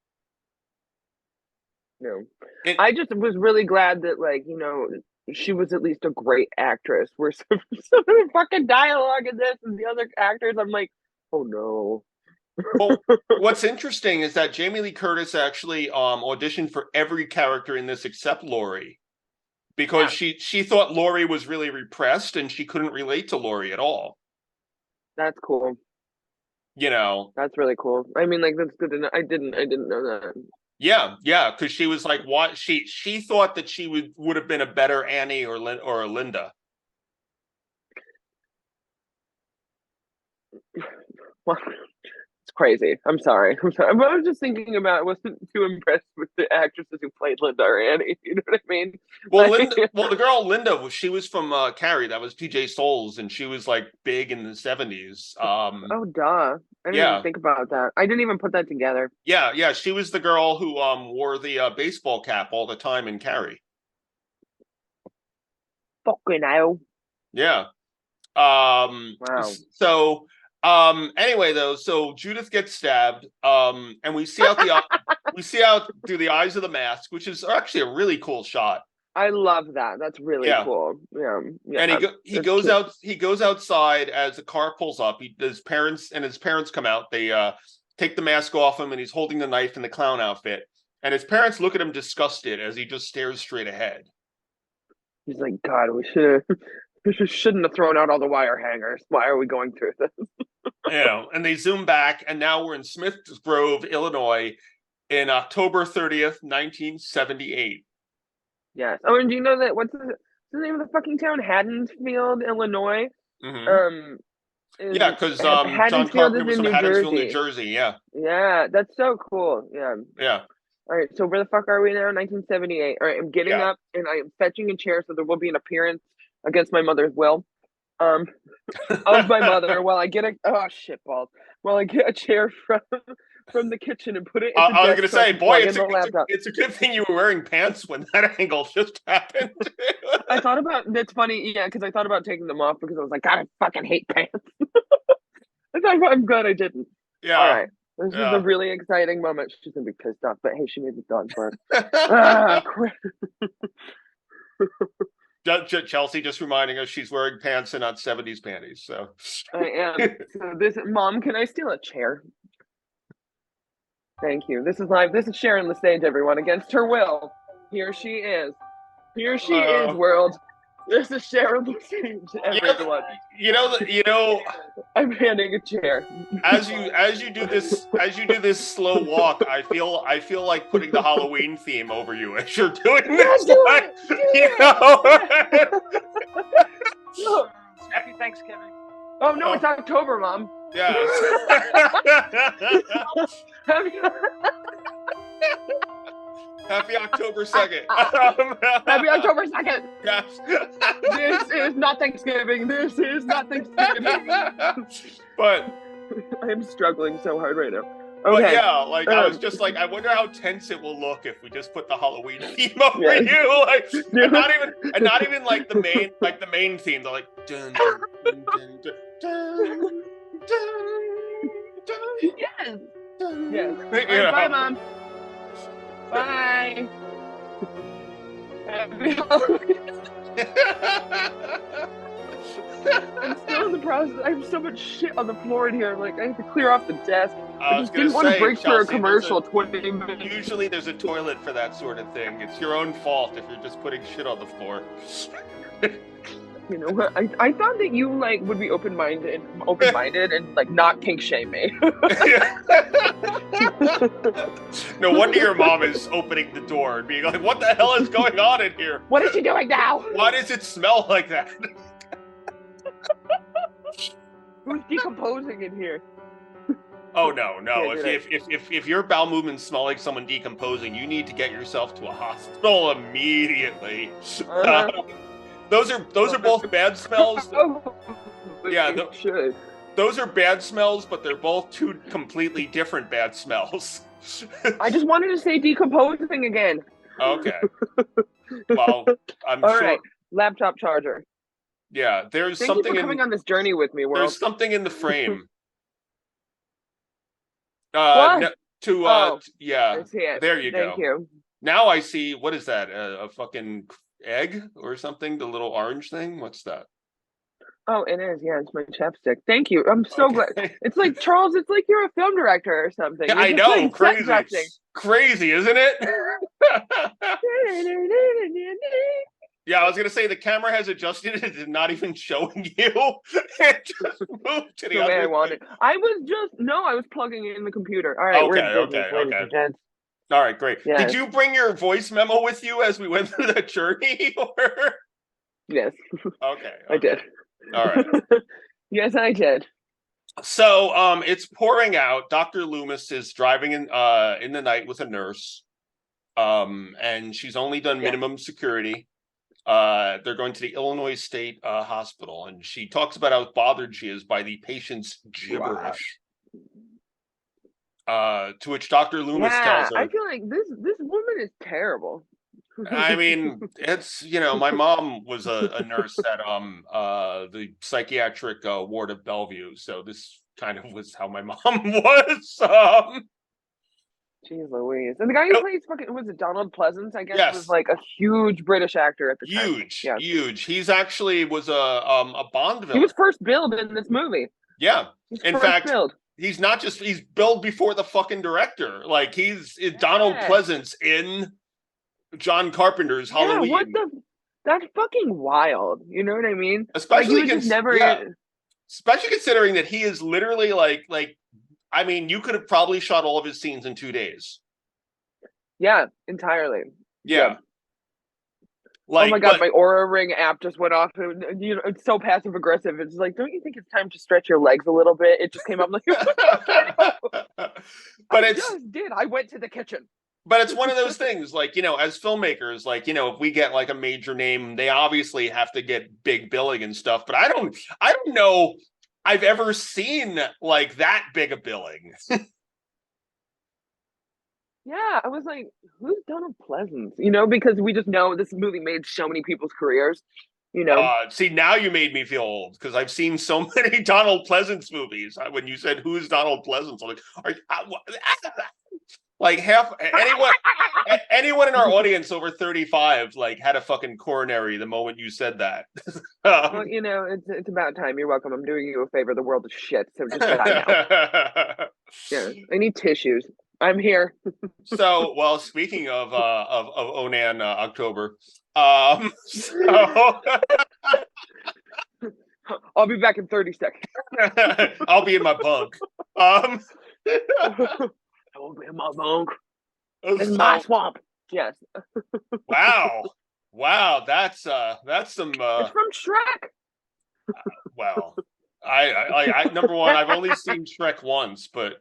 No. I just was really glad that, like, you know, she was at least a great actress. Where some of the fucking dialogue in this and the other actors, I'm like, oh no. Well, what's interesting is that Jamie Lee Curtis actually auditioned for every character in this except Laurie. Because she thought Laurie was really repressed and she couldn't relate to Laurie at all. That's cool. You know, that's really cool. I mean, like, that's good to know. I didn't know that. Yeah, because she was like, what she thought that she would have been a better Annie or a Linda. Well, it's crazy. I'm sorry. I was just thinking about. I wasn't too impressed with the actresses who played Linda or Annie. You know what I mean? Well, the girl Linda, she was from Carrie. That was PJ Souls, and she was like big in the 70s. Oh, duh! I didn't even think about that. I didn't even put that together. Yeah. She was the girl who wore the baseball cap all the time in Carrie. Fucking hell! Yeah. Wow. So. Anyway, though, so Judith gets stabbed, and we see out through the eyes of the mask, which is actually a really cool shot. I love that. That's really cool. Yeah. And he goes out. He goes outside as the car pulls up. His parents come out. They take the mask off him, and he's holding the knife in the clown outfit. And his parents look at him disgusted as he just stares straight ahead. He's like, God, we shouldn't have thrown out all the wire hangers. Why are we going through this? You know, and they zoom back, and now we're in Smith Grove, Illinois, in October 30th, 1978. Yes. Oh, and do you know that what's the name of the fucking town? Haddonfield, Illinois. Mm-hmm. Yeah, because John Carpenter was from Haddonfield, New Jersey. Yeah. Yeah, that's so cool. Yeah. Yeah. All right, so where the fuck are we now? 1978. All right, I'm getting up and I am fetching a chair so there will be an appearance against my mother's will. Of my mother while I get a chair from the kitchen and put it in I was gonna say, boy, it's a good thing you were wearing pants when that angle just happened. I thought about that's funny, yeah, because I thought about taking them off because I was like, God, I fucking hate pants. I'm glad I didn't. Yeah. All right. This is a really exciting moment. She's gonna be pissed off, but hey, she made the dog bark. Chelsea just reminding us she's wearing pants and not 70s panties. So I am. So Mom, can I steal a chair? Thank you. This is live. This is Sharon LeSage, everyone, against her will. Here she is. Here she is, world. This is Sharon LeSage, everyone. You know. I'm handing a chair. As you do this slow walk, I feel like putting the Halloween theme over you as you're doing this. Happy Thanksgiving. Oh no, it's October, Mom. Yes. Happy October 2nd. Happy October 2nd. Yes. This is not Thanksgiving. This is not Thanksgiving. But I am struggling so hard right now. But Okay. yeah, like I was just like, I wonder how tense it will look if we just put the Halloween theme over you, like, and not even like the main theme. They're like, dun, dun, dun, dun, dun, dun, dun, Yes. dun. Yes. Yeah. Bye, Mom. Bye. Happy Halloween. I'm still in the process. I have so much shit on the floor in here. Like, I have to clear off the desk. I just didn't want to break through a commercial 20 minutes. Usually there's a toilet for that sort of thing. It's your own fault if you're just putting shit on the floor. You know what? I thought that you like would be open-minded and like not kink shame me. No wonder your mom is opening the door and being like, "What the hell is going on in here? What is she doing now? Why does it smell like that?" Who's decomposing in here? Oh no! Yeah, If your bowel movements smell like someone decomposing, you need to get yourself to a hospital immediately. Those are both bad smells. Yeah, should. Those are bad smells, but they're both two completely different bad smells. I just wanted to say decomposing again. Okay. Well, I'm All sure. Right. Laptop charger. Yeah, there's Thank something you for coming on this journey with me, world. There's something in the frame. What? Yeah. I see it. There you go. Thank you. Now I see. What is that? A fucking egg or something? The little orange thing. What's that? Oh, it is. Yeah, it's my chapstick. Thank you. I'm so glad. It's like, Charles, it's like you're a film director or something. I know. Crazy. Crazy, isn't it? Yeah, I was going to say the camera has adjusted. It's not even showing you. It just moved to the way other I wanted. I was plugging it in the computer. All right. Okay. All right, great. Yes. Did you bring your voice memo with you as we went through the journey? Or? Yes. Okay. I did. All right. Yes, I did. So, it's pouring out. Dr. Loomis is driving in the night with a nurse. And she's only done minimum security. They're going to the Illinois State Hospital, and she talks about how bothered she is by the patient's gibberish. Wow. To which Dr. Loomis tells her, I feel like this woman is terrible. I mean, it's, my mom was a nurse at the psychiatric ward of Bellevue, so this kind of was how my mom was. Jeez Louise. And the guy who plays was it Donald Pleasance, I guess, was like a huge British actor at the time. Huge. He's actually was a Bond villain. He was first billed in this movie. Yeah. In fact, he's billed before the fucking director. Like, he's Donald Pleasance in John Carpenter's Halloween. What that's fucking wild. You know what I mean? Especially especially considering that he is literally like I mean, you could have probably shot all of his scenes in 2 days. Yeah, entirely. Yeah. Like, oh my God, my Aura Ring app just went off. It's so passive aggressive. It's like, don't you think it's time to stretch your legs a little bit? It just came up like, I went to the kitchen. But it's one of those things, like, as filmmakers, like, if we get like a major name, they obviously have to get big billing and stuff. But I don't know I've ever seen like that big a billing. Yeah, I was like, who's Donald Pleasance? Because we just know this movie made so many people's careers. See, now you made me feel old because I've seen so many Donald Pleasance movies. When you said who's Donald Pleasance, I'm like, anyone in our audience over 35 like had a fucking coronary the moment you said that. Well, it's about time. You're welcome. I'm doing you a favor. The world is shit, so just die now. Yeah, I need tissues. I'm here. So, well, speaking of Onan October, I'll be back in 30 seconds. I'll be in my bunk. I will be in my bunk. This is my swamp. Yes. Wow. That's some. It's from Shrek. Well, I number one, I've only seen Shrek once, but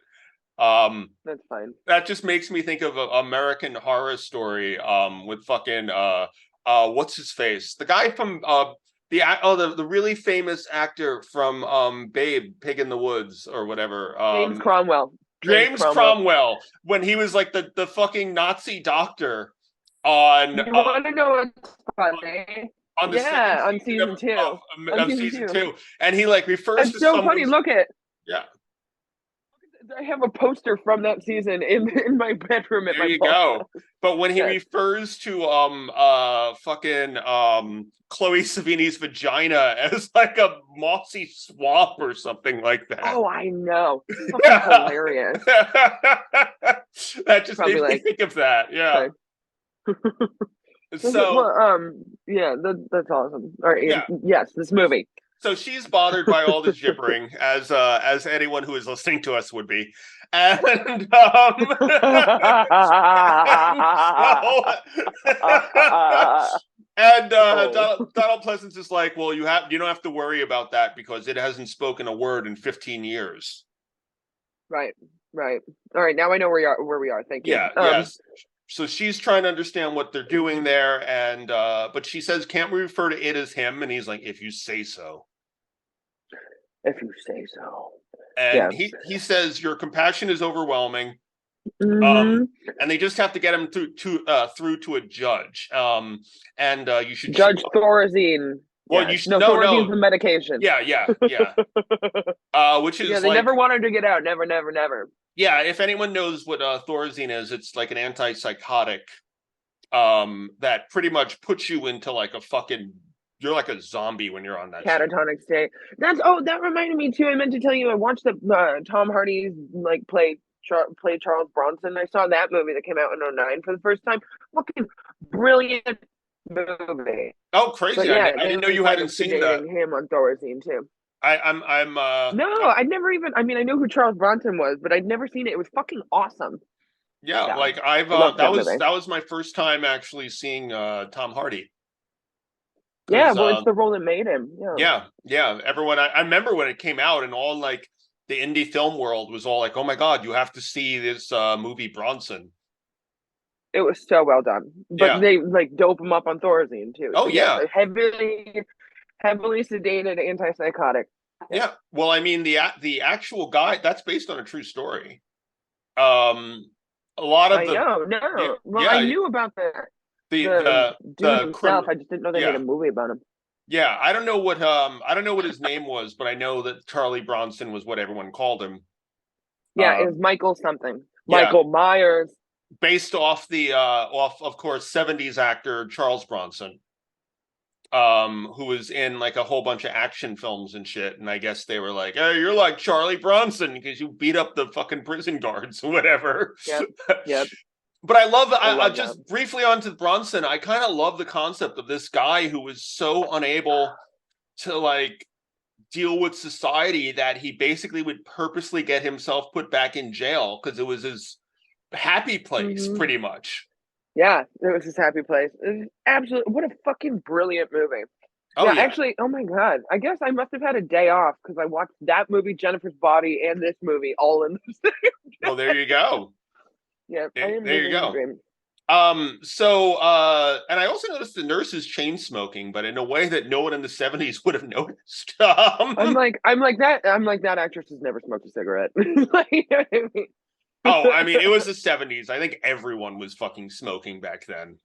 That's fine. That just makes me think of American Horror Story with fucking what's his face? The guy from the really famous actor from Babe, Pig in the Woods or whatever. James Cromwell. James Cromwell, when he was like the fucking Nazi doctor on You want to know what's funny? on the on season two. Of season two. And he like refers to so funny. Look at yeah. I have a poster from that season in my bedroom at there my you go. But when he refers to fucking Chloe Savini's vagina as like a mossy swamp or something like that. Oh, I know. Hilarious. That just made me think of that. Yeah. So that's awesome. All right, yes, this movie. So she's bothered by all the gibbering, as anyone who is listening to us would be, and Donald Pleasance is like, well, you don't have to worry about that because it hasn't spoken a word in 15 years. Right. All right, now I know where we are. Thank you. Yeah. Yes. So she's trying to understand what they're doing there, and but she says, "Can't we refer to it as him?" And he's like, "If you say so." If you say so. And he says, "Your compassion is overwhelming." Mm-hmm. And they just have to get him through to a judge. And you should Judge Thorazine. Well, you should Thorazine's the medication. Yeah. Which is they never wanted to get out. Never. Yeah, if anyone knows what Thorazine is, it's like an antipsychotic that pretty much puts you into like a fucking. You're like a zombie when you're on that catatonic state. That reminded me too. I meant to tell you, I watched the Tom Hardy's like play Charles Bronson. I saw that movie that came out in 2009 for the first time. Fucking brilliant movie. Oh, crazy! I didn't know you hadn't seen that. Him on Thorazine too. No, I'd never even. I mean, I knew who Charles Bronson was, but I'd never seen it. It was fucking awesome. Yeah, like that was my first time actually seeing Tom Hardy. Yeah, well, it's the role that made him. Yeah. Everyone, I remember when it came out, and all like the indie film world was all like, "Oh my god, you have to see this movie Bronson." It was so well done, but they like dope him up on Thorazine too. Oh yeah, heavily sedated antipsychotic. Yeah, well, I mean the actual guy that's based on a true story. A lot of I knew about that. The dude himself. I just didn't know they made a movie about him. Yeah, I don't know what his name was, but I know that Charlie Bronson was what everyone called him. Yeah, it was Michael something. Michael Myers. Based off of course 70s actor Charles Bronson. Who was in like a whole bunch of action films and shit, and I guess they were like, "Hey, you're like Charlie Bronson because you beat up the fucking prison guards or whatever." Yep. But I love just briefly onto Bronson. I kind of love the concept of this guy who was so unable to like deal with society that he basically would purposely get himself put back in jail because it was his happy place, pretty much. Yeah, it was his happy place. It was absolutely, what a fucking brilliant movie. Actually, oh my god, I guess I must have had a day off because I watched that movie, Jennifer's Body, and this movie all in the same day. Well, there you go. Yeah, there you go. So and I also noticed the nurse is chain smoking, but in a way that no one in the 70s would have noticed. I'm like that actress has never smoked a cigarette. Like, you know what I mean? Oh, I mean, it was the 70s. I think everyone was fucking smoking back then.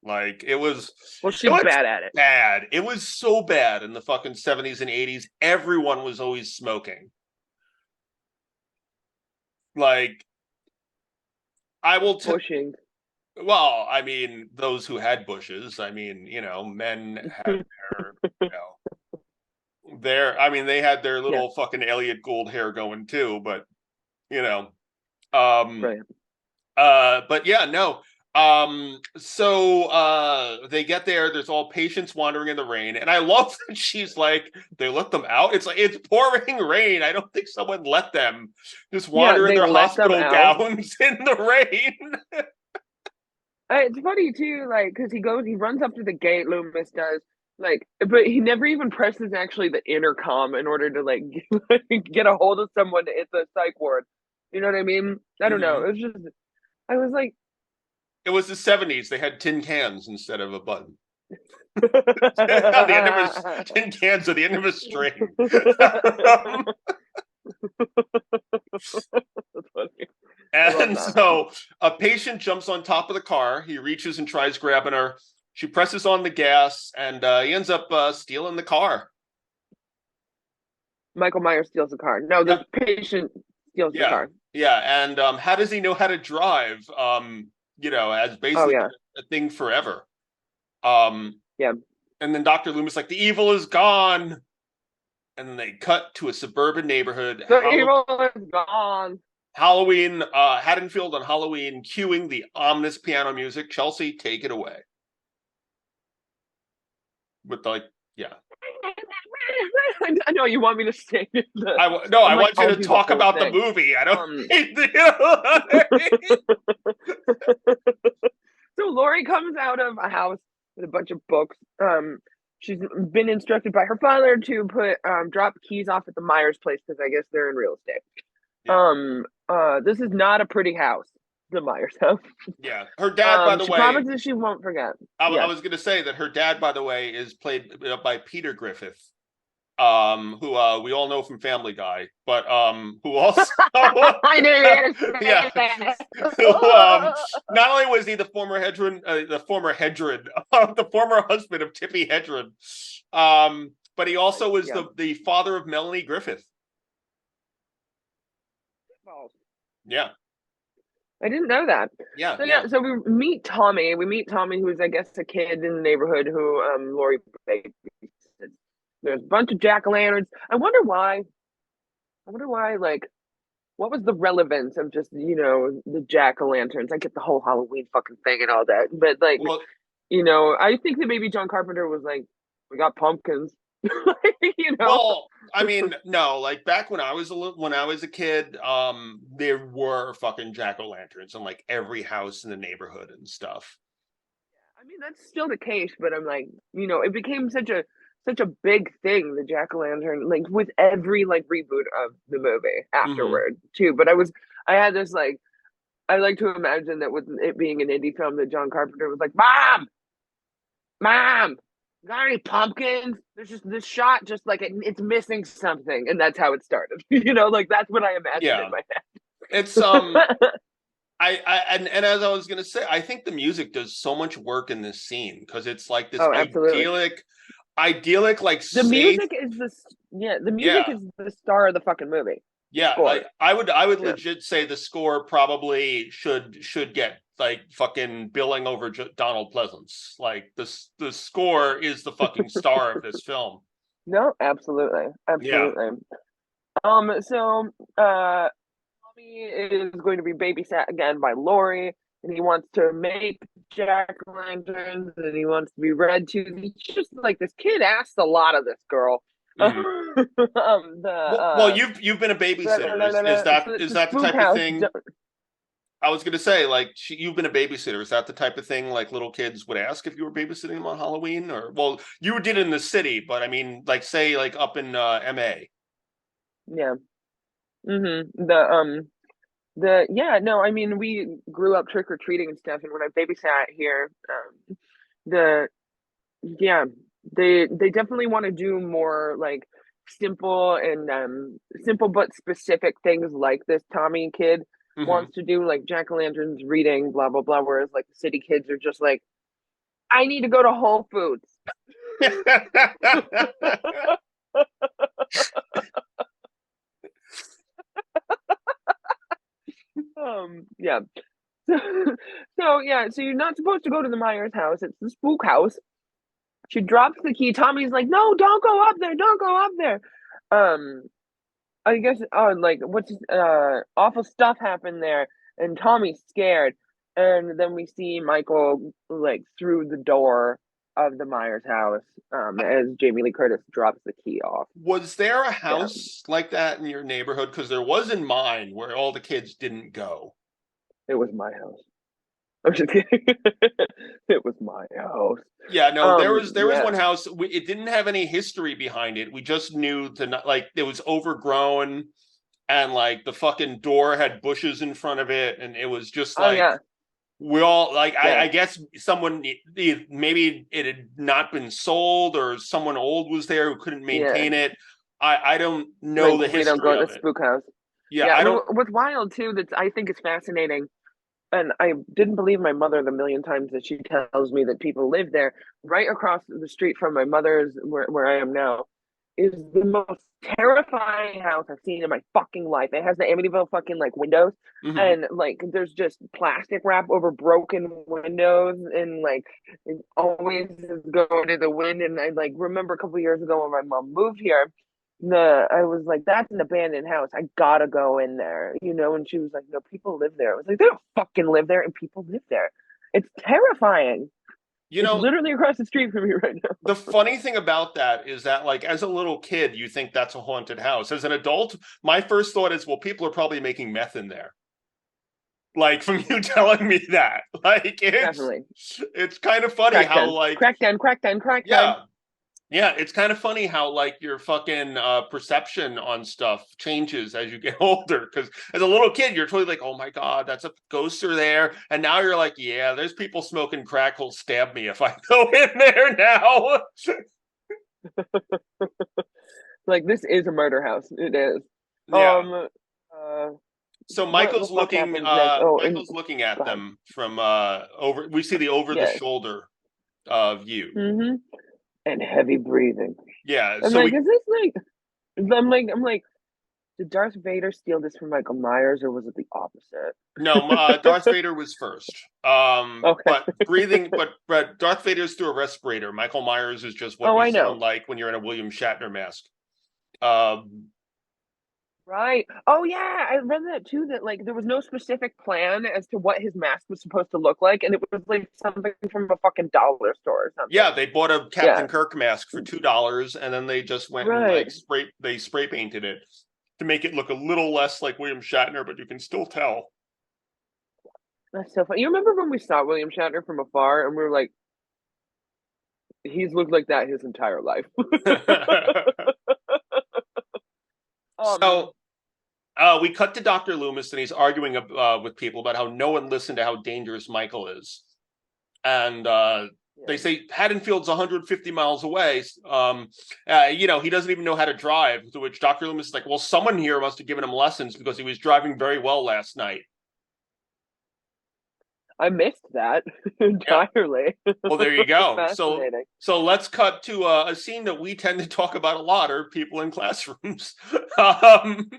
Like, it was... Well, she's bad at it. Bad. It was so bad in the fucking 70s and 80s. Everyone was always smoking. Like, I will... Pushing. Well, I mean, those who had bushes. I mean, you know, men had they had their little fucking Elliot Gould hair going too, but, you know... Right. But yeah, no. So they get there's all patients wandering in the rain, and I love that she's like, they let them out. It's like, it's pouring rain. I don't think someone let them just wander in their hospital gowns in the rain. It's funny too, like, because he runs up to the gate, Loomis does, like, but he never even presses actually the intercom in order to like get a hold of someone at the psych ward. You know what I mean? I don't know. Mm-hmm. It was just, I was like, It was the 70s. They had tin cans instead of a button. On the end of his tin cans at the end of a string. That's funny. And so a patient jumps on top of the car. He reaches and tries grabbing her. She presses on the gas, and he ends up stealing the car. Michael Myers steals the car. No, the patient steals the car. Yeah. And how does he know how to drive? As basically a thing forever. Yeah. And then Dr. Loomis like, the evil is gone. And then they cut to a suburban neighborhood. The evil is gone. Halloween, Haddonfield on Halloween, cueing the ominous piano music. Chelsea, take it away. With I know you want me to sing. I want you to talk about the movie. I don't. So Laurie comes out of a house with a bunch of books. She's been instructed by her father to drop keys off at the Myers place because I guess they're in real estate. Yeah. This is not a pretty house, the Myers house. Yeah, her dad, by the way, promises she won't forget. I was going to say that her dad, by the way, is played by Peter Griffith, who we all know from Family Guy, but who also I knew you not only was he the former husband of Tippi Hedren, but he also was the father of Melanie Griffith. Yeah. I didn't know that. Yeah. So we meet Tommy. Who's, I guess, a kid in the neighborhood who Laurie babysits. There's a bunch of jack-o'-lanterns. I wonder why, like, what was the relevance of just, the jack-o'-lanterns? I get the whole Halloween fucking thing and all that. But, like, I think that maybe John Carpenter was like, we got pumpkins. Well, I mean, no, like back when I was a kid, there were fucking jack-o'-lanterns in like every house in the neighborhood and stuff. I mean, that's still the case, but I'm like, it became such a big thing, the jack-o'-lantern, like with every like reboot of the movie afterward too. But I had this like, I like to imagine that with it being an indie film that John Carpenter was like, Mom, got any pumpkins? There's just this shot, just like it's missing something, and that's how it started. Like that's what I imagined in my head. It's and as I was gonna say, I think the music does so much work in this scene because it's like this idyllic, like the music is is the star of the fucking movie. Yeah, like I would legit say the score probably should get like fucking billing over Donald Pleasance. Like the score is the fucking star of this film. No, absolutely. Yeah. So Tommy is going to be babysat again by Laurie, and he wants to make jack-o'-lanterns, and he wants to be read to. He's just like, this kid asks a lot of this girl. Well, you've been a babysitter. Is that the type of thing? I was gonna say, like, you've been a babysitter. Is that the type of thing like little kids would ask if you were babysitting them on Halloween? Or, well, you did in the city, but I mean, like, say, like up in MA. Yeah. No, I mean, we grew up trick or treating and stuff, and when I babysat here, they definitely want to do more like simple but specific things like this Tommy kid wants to do, like jack-o'-lanterns, reading, blah blah blah, whereas like the city kids are just like, I need to go to Whole Foods. Yeah. So you're not supposed to go to the Myers house. It's the spook house. She drops the key. Tommy's like, no, don't go up there. Don't go up there. I guess, like, what's awful stuff happened there, and Tommy's scared. And then we see Michael, like, through the door of the Myers house as Jamie Lee Curtis drops the key off. Was there a house like that in your neighborhood? Because there was in mine where all the kids didn't go. It was my house. I'm just kidding. It was my house. Yeah, no, there was one house. It didn't have any history behind it. We just knew it was overgrown. and like the fucking door had bushes in front of it, and it was just Oh like yeah, we all like yeah, I guess someone maybe it had not been sold or someone old was there who couldn't yeah. maintain it. I don't know Like the we don't go history to of the it. spook house. Yeah, Yeah, I don't. what's wild too that I think is fascinating, and I didn't believe my mother the million times that she tells me that people live there. Right across the street from my mother's, where I am now, is the most terrifying house I've seen in my fucking life. It has the Amityville fucking like windows, Mhm. and like there's just plastic wrap over broken windows, and like it always is going to the wind. And I like remember a couple years ago when my mom moved here, the I was like, that's an abandoned house. I gotta go in there, you know. And she was like, no, people live there. I was like, they don't fucking live there, and people live there. It's terrifying. You It's know, literally across the street from me right now. the funny thing about that is that, like, as a little kid, you think that's a haunted house. As an adult, my first thought is, well, people are probably making meth in there. Like from you telling me that, like Definitely. it's kind of funny how Crackdown. like Crackdown, crackdown, crackdown. yeah, yeah, it's kind of funny how like your fucking perception on stuff changes as you get older. Because as a little kid, you're totally like, oh my god, that's a ghosts are there, and now you're like, yeah, there's people smoking crack who'll stab me if I go in there now. Like this is a murder house. It is. Yeah. Uh So what the fuck happens next? Oh, and Michael's looking at God. them from over. We see the over the Yes. shoulder view. Mm-hmm. And heavy breathing. Yeah. I'm So like, we is this like I'm like, did Darth Vader steal this from Michael Myers or was it the opposite? no, Darth Vader was first. Okay. But breathing, but Darth Vader's through a respirator. Michael Myers is just what Oh, you I know. sound like when you're in a William Shatner mask. Um, Right. Oh yeah, I read that too. That like there was no specific plan as to what his mask was supposed to look like, and it was like something from a fucking dollar store or yeah, something. they bought a Yeah. Captain Kirk mask for $2, and then they just went and Right. like spray painted it to make it look a little less like William Shatner, but you can still tell. That's so funny. You remember when we saw William Shatner from afar, and we were like, he's looked like that his entire life. um. So we cut to Dr. Loomis, and he's arguing with people about how no one listened to how dangerous Michael is. And they Yeah. say Haddonfield's 150 miles away. He doesn't even know how to drive. To which Dr. Loomis is like, well, someone here must have given him lessons because he was driving very well last night. I missed that Yeah. entirely. Well, there you go. Fascinating. So let's cut to a scene that we tend to talk about a lot, are people in classrooms. um,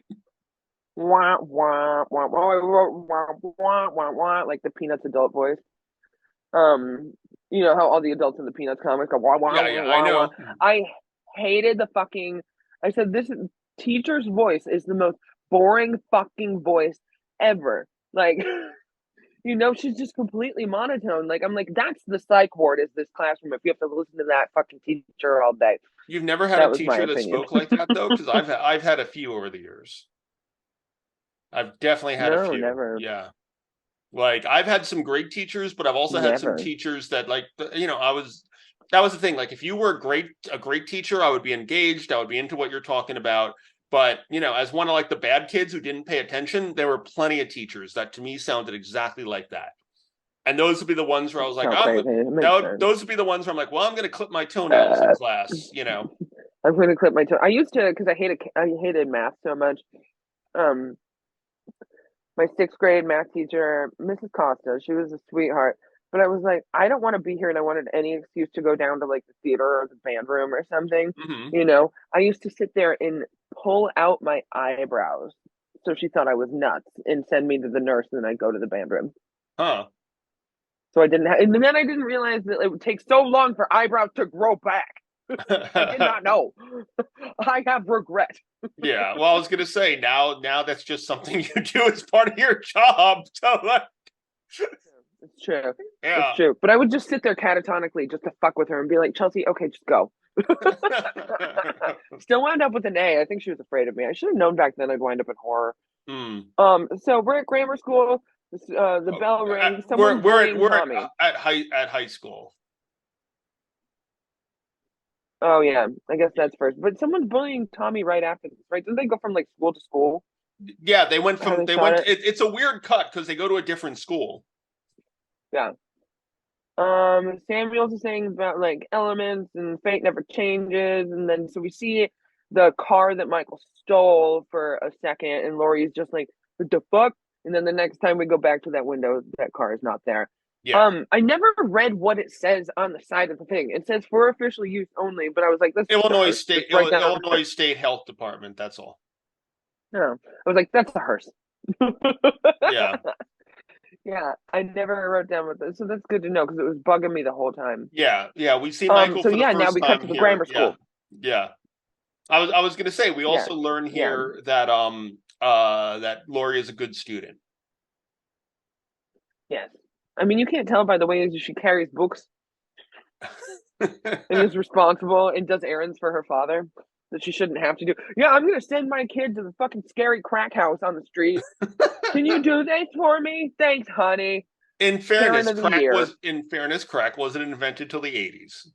Wah, wah, wah, wah, wah, wah, wah, wah, wah, like the Peanuts adult voice. Um, you know how all the adults in the Peanuts comics go wah wah yeah, wah yeah, I wah wah. know. I hated the fucking. I said this teacher's voice is the most boring fucking voice ever. Like, she's just completely monotone. Like I'm like, that's the psych ward is this classroom. If you have to listen to that fucking teacher all day, You've never had a that was my teacher that opinion. spoke like that though, because I've had a few over the years. I've definitely had a No, few. never, Yeah. Like I've had some great teachers, but I've also had some never. teachers that like that was the thing. Like if you were a great teacher, I would be engaged, I would be into what you're talking about. But as one of like the bad kids who didn't pay attention, there were plenty of teachers that to me sounded exactly like that. And those would be the ones where I was like, So crazy. It makes sense. those would be the ones where I'm like, well, I'm gonna clip my toenails in class. I'm going to clip my toe. I used to because I hated math so much. Um, my sixth grade math teacher, Mrs. Costa, she was a sweetheart. But I was like, I don't want to be here, and I wanted any excuse to go down to like the theater or the band room or something. Hmm. I used to sit there and pull out my eyebrows, so she thought I was nuts, and send me to the nurse, and then I'd go to the band room. Huh. So I didn't, and then I didn't realize that it would take so long for eyebrows to grow back. I did not know. I have regret. Yeah, well, I was gonna say now that's just something you do as part of your job. So like, It's true. yeah. It's true. But I would just sit there catatonically just to fuck with her and be like, Chelsea, okay, just go. Still wound up with an A. I think she was afraid of me. I should have known back then I'd wind up in horror. Hmm. So we're at grammar school. The bell rings. Someone's bullying Tommy. At high school. Oh yeah, I guess that's first. But someone's bullying Tommy right after this, right? Didn't they go from like school to school? Yeah, they went How from they they shot went. it. It's a weird cut because they go to a different school. Yeah. Samuel's is saying about like elements and fate never changes, and then so we see the car that Michael stole for a second, and Laurie's just like, "What the fuck?" And then the next time we go back to that window, that car is not there. Yeah, I never read what it says on the side of the thing. It says for official use only, but I was like, "That's just a hearse." Just write down. Illinois State Health Department. That's all. No, I was like, "That's a hearse." Yeah, Yeah, I never wrote down what this, so that's good to know because it was bugging me the whole time. yeah. We see Michael So for the yeah, now first we cut time to the here. grammar Yeah, school. yeah. I was gonna say we Yeah, also learn yeah. here that that Lori is a good student. Yes. I mean, you can't tell by the way she carries books and is responsible and does errands for her father that she shouldn't have to do. Yeah, I'm going to send my kid to the fucking scary crack house on the street. Can you do this for me? Thanks, honey. In Parent fairness, of the year. crack wasn't invented till the 80s.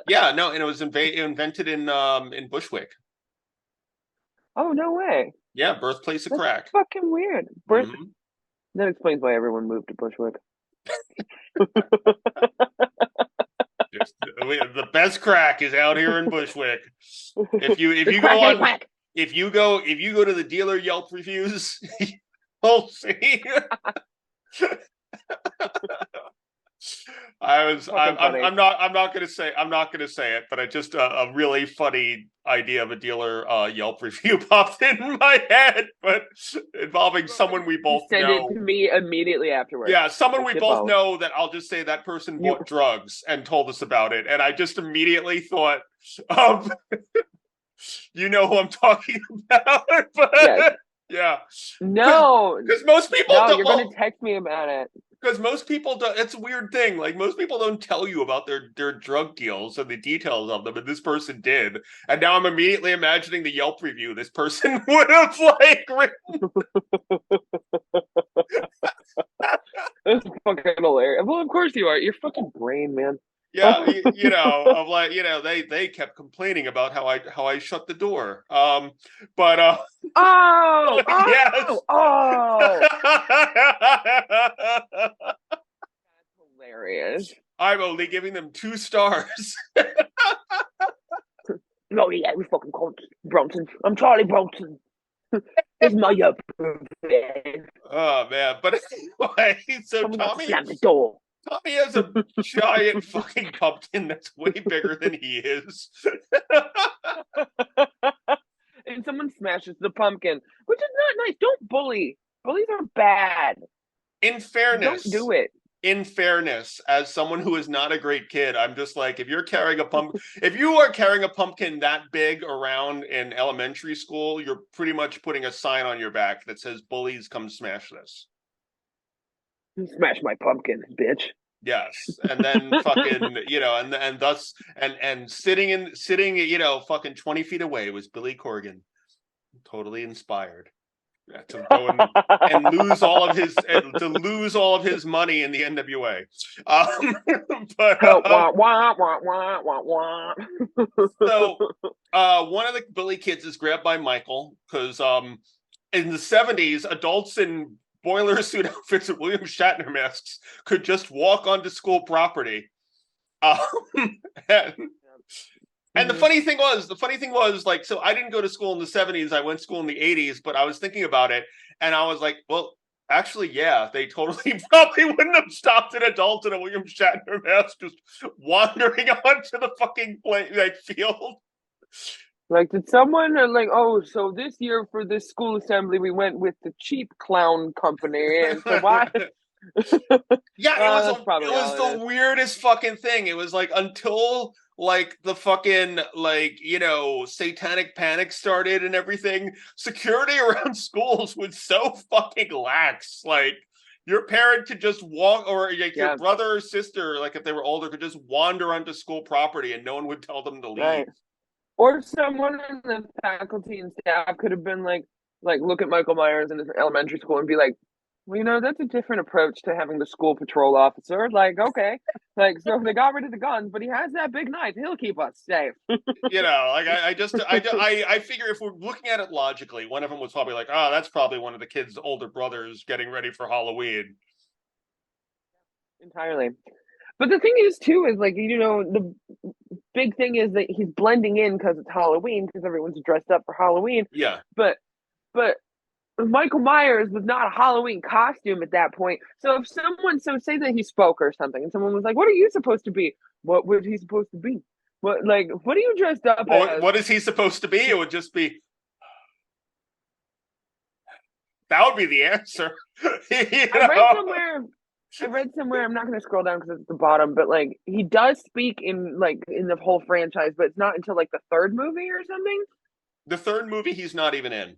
Yeah, no, and it was invented in Bushwick. Oh, no way. Yeah, birthplace of That's crack. fucking weird. Mhm. That explains why everyone moved to Bushwick. The best crack is out here in Bushwick. If you go to the dealer Yelp reviews, you'll see. I'm not gonna say it, but I just a really funny idea of a dealer Yelp review popped in my head, but involving someone we both Send know. it to me immediately afterwards. Yeah, someone we both know that I'll just say that person bought drugs and told us about it, and I just immediately thought, you know who I'm talking about, but yes. Yeah. No, because most people no, don't. you're gonna text me about it. Because most people don't. It's a weird thing. Like most people don't tell you about their drug deals and the details of them, and this person did. And now I'm immediately imagining the Yelp review this person would have like written. That's fucking hilarious. Well, of course you are. Your fucking brain, man. Yeah, you know, of like, you know, they kept complaining about how I shut the door. But oh, yes. oh. That's hilarious. I'm only giving them 2 stars. Oh yeah, we fucking called Bronson. I'm Charlie Bronson. It's my Oh man, but anyway, so Tommy slammed the door. Tommy has a giant fucking pumpkin that's way bigger than he is. And someone smashes the pumpkin, which is not nice. Don't bully. Bullies are bad. In fairness, don't do it. In fairness, as someone who is not a great kid, I'm just like, if you are carrying a pumpkin that big around in elementary school, you're pretty much putting a sign on your back that says "Bullies, come smash this." Smash my pumpkin, bitch. Yes, and then fucking, you know, and sitting, you know, fucking 20 feet away was Billy Corgan, totally inspired to go and lose all of his money in the NWA. But so one of the Billy kids is grabbed by Michael because in the 70s, adults in boiler suit outfits and William Shatner masks could just walk onto school property. And the funny thing was, like, so I didn't go to school in the 70s. I went to school in the 80s, but I was thinking about it, and I was like, well, actually, yeah, they totally probably wouldn't have stopped an adult in a William Shatner mask just wandering onto the fucking field. Like, did someone like, oh, so this year for this school assembly, we went with the cheap clown company, and so why? Yeah, it was the weirdest fucking thing. It was like until like the fucking like, you know, satanic panic started and everything, security around schools was so fucking lax. Like your parent could just walk, or like your brother or sister, like if they were older, could just wander onto school property and no one would tell them to leave. Right. Or someone in the faculty and staff could have been like look at Michael Myers in his elementary school and be like, Well, that's a different approach to having the school patrol officer. Like, okay, like, so they got rid of the guns, but he has that big knife. He'll keep us safe. Like I figure if we're looking at it logically, one of them was probably like, oh, that's probably one of the kids' older brothers getting ready for Halloween. Entirely. But the thing is, too, is like, the big thing is that he's blending in because it's Halloween, because everyone's dressed up for Halloween. Yeah. But Michael Myers was not a Halloween costume at that point. So if say that he spoke or something, and someone was like, "What are you supposed to be? What was he supposed to be? What are you dressed up as? What is he supposed to be?" It would just be, that would be the answer. I read somewhere. I'm not going to scroll down because it's at the bottom, but like he does speak in the whole franchise, but it's not until like the third movie or something. The third movie, he's not even in.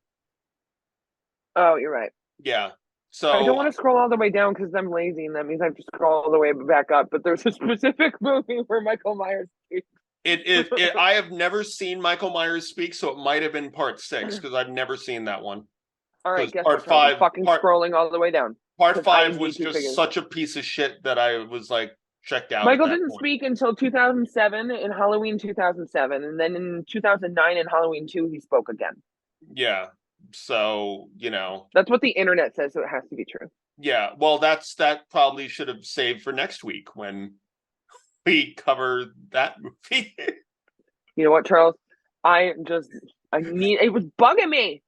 Oh, you're right. Yeah. So I don't want to scroll all the way down because I'm lazy, and that means I have to scroll all the way back up. But there's a specific movie where Michael Myers speaks. I have never seen Michael Myers speak, so it might have been part 6 because I've never seen that one. All right, guess part 5, scrolling all the way down. Part 5 was just such a piece of shit that I was like checked out. Michael didn't speak until 2007 in Halloween 2007, and then in 2009 in Halloween 2 he spoke again. Yeah. So, that's what the internet says, so it has to be true. Yeah, well, that probably should have saved for next week when we cover that movie. You know what, Charles? It was bugging me.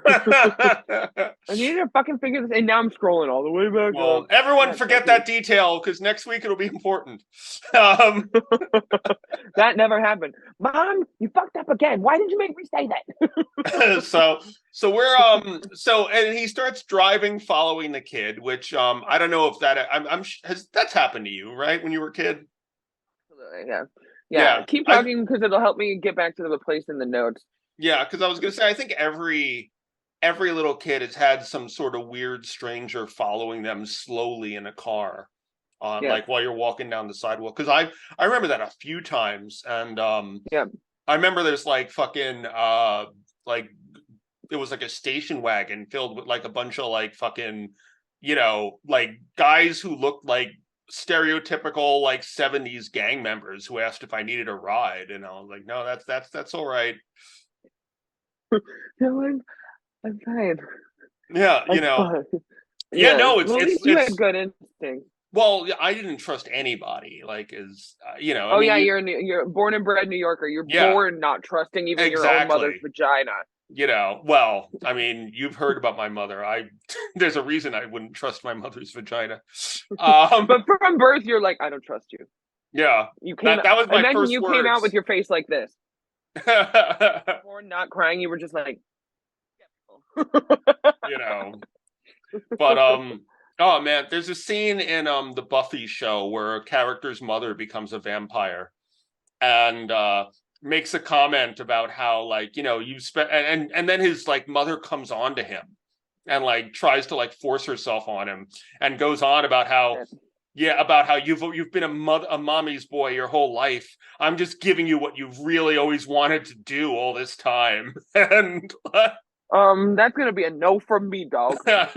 I needed to fucking figure this, and now I'm scrolling all the way back. Well, everyone forget that detail because next week it'll be important. That never happened. Mom, you fucked up again. Why did you make me say that? so we're and he starts driving, following the kid, which I don't know if that's happened to you, right, when you were a kid? Absolutely, yeah. Keep talking because it'll help me get back to the place in the notes. Yeah, because I was going to say, I think every little kid has had some sort of weird stranger following them slowly in a car, like while you're walking down the sidewalk. Because I remember that a few times, and I remember there's like fucking like it was like a station wagon filled with like a bunch of like fucking like guys who looked like stereotypical like 70s gang members who asked if I needed a ride, and I was like, no, that's all right. No, I'm fine. Yeah, fine. No, it's you had good instinct. Well, I didn't trust anybody. Like, you're born and bred New Yorker. You're born not trusting even your own mother's vagina. Well, I mean, you've heard about my mother. There's a reason I wouldn't trust my mother's vagina. But from birth, you're like, I don't trust you. Yeah, that was my first you words. Came out with your face like this. Born not crying, you were just like, But oh man, there's a scene in the Buffy show where a character's mother becomes a vampire, and makes a comment about how like you've spent and then his like mother comes on to him and like tries to like force herself on him and goes on about how. Yeah, about how you've been a mommy's boy your whole life. I'm just giving you what you've really always wanted to do all this time. And that's gonna be a no from me, dog. But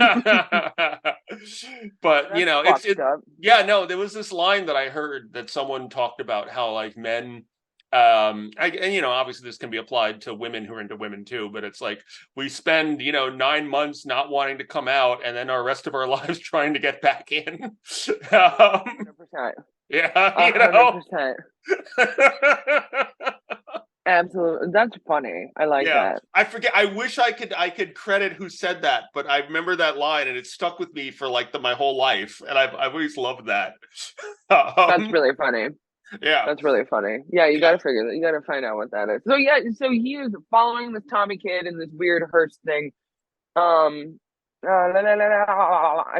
there was this line that I heard that someone talked about how like men obviously this can be applied to women who are into women too, but it's like we spend 9 months not wanting to come out and then our rest of our lives trying to get back in. 100%. Yeah, 100%. Absolutely, that's funny. I like that. I forget. I wish I could credit who said that, but I remember that line and it stuck with me for like my whole life, and I've always loved that. That's really funny. Yeah, that's really funny. Yeah, you gotta figure that. You gotta find out what that is. So he is following this Tommy kid in this weird hearse thing. I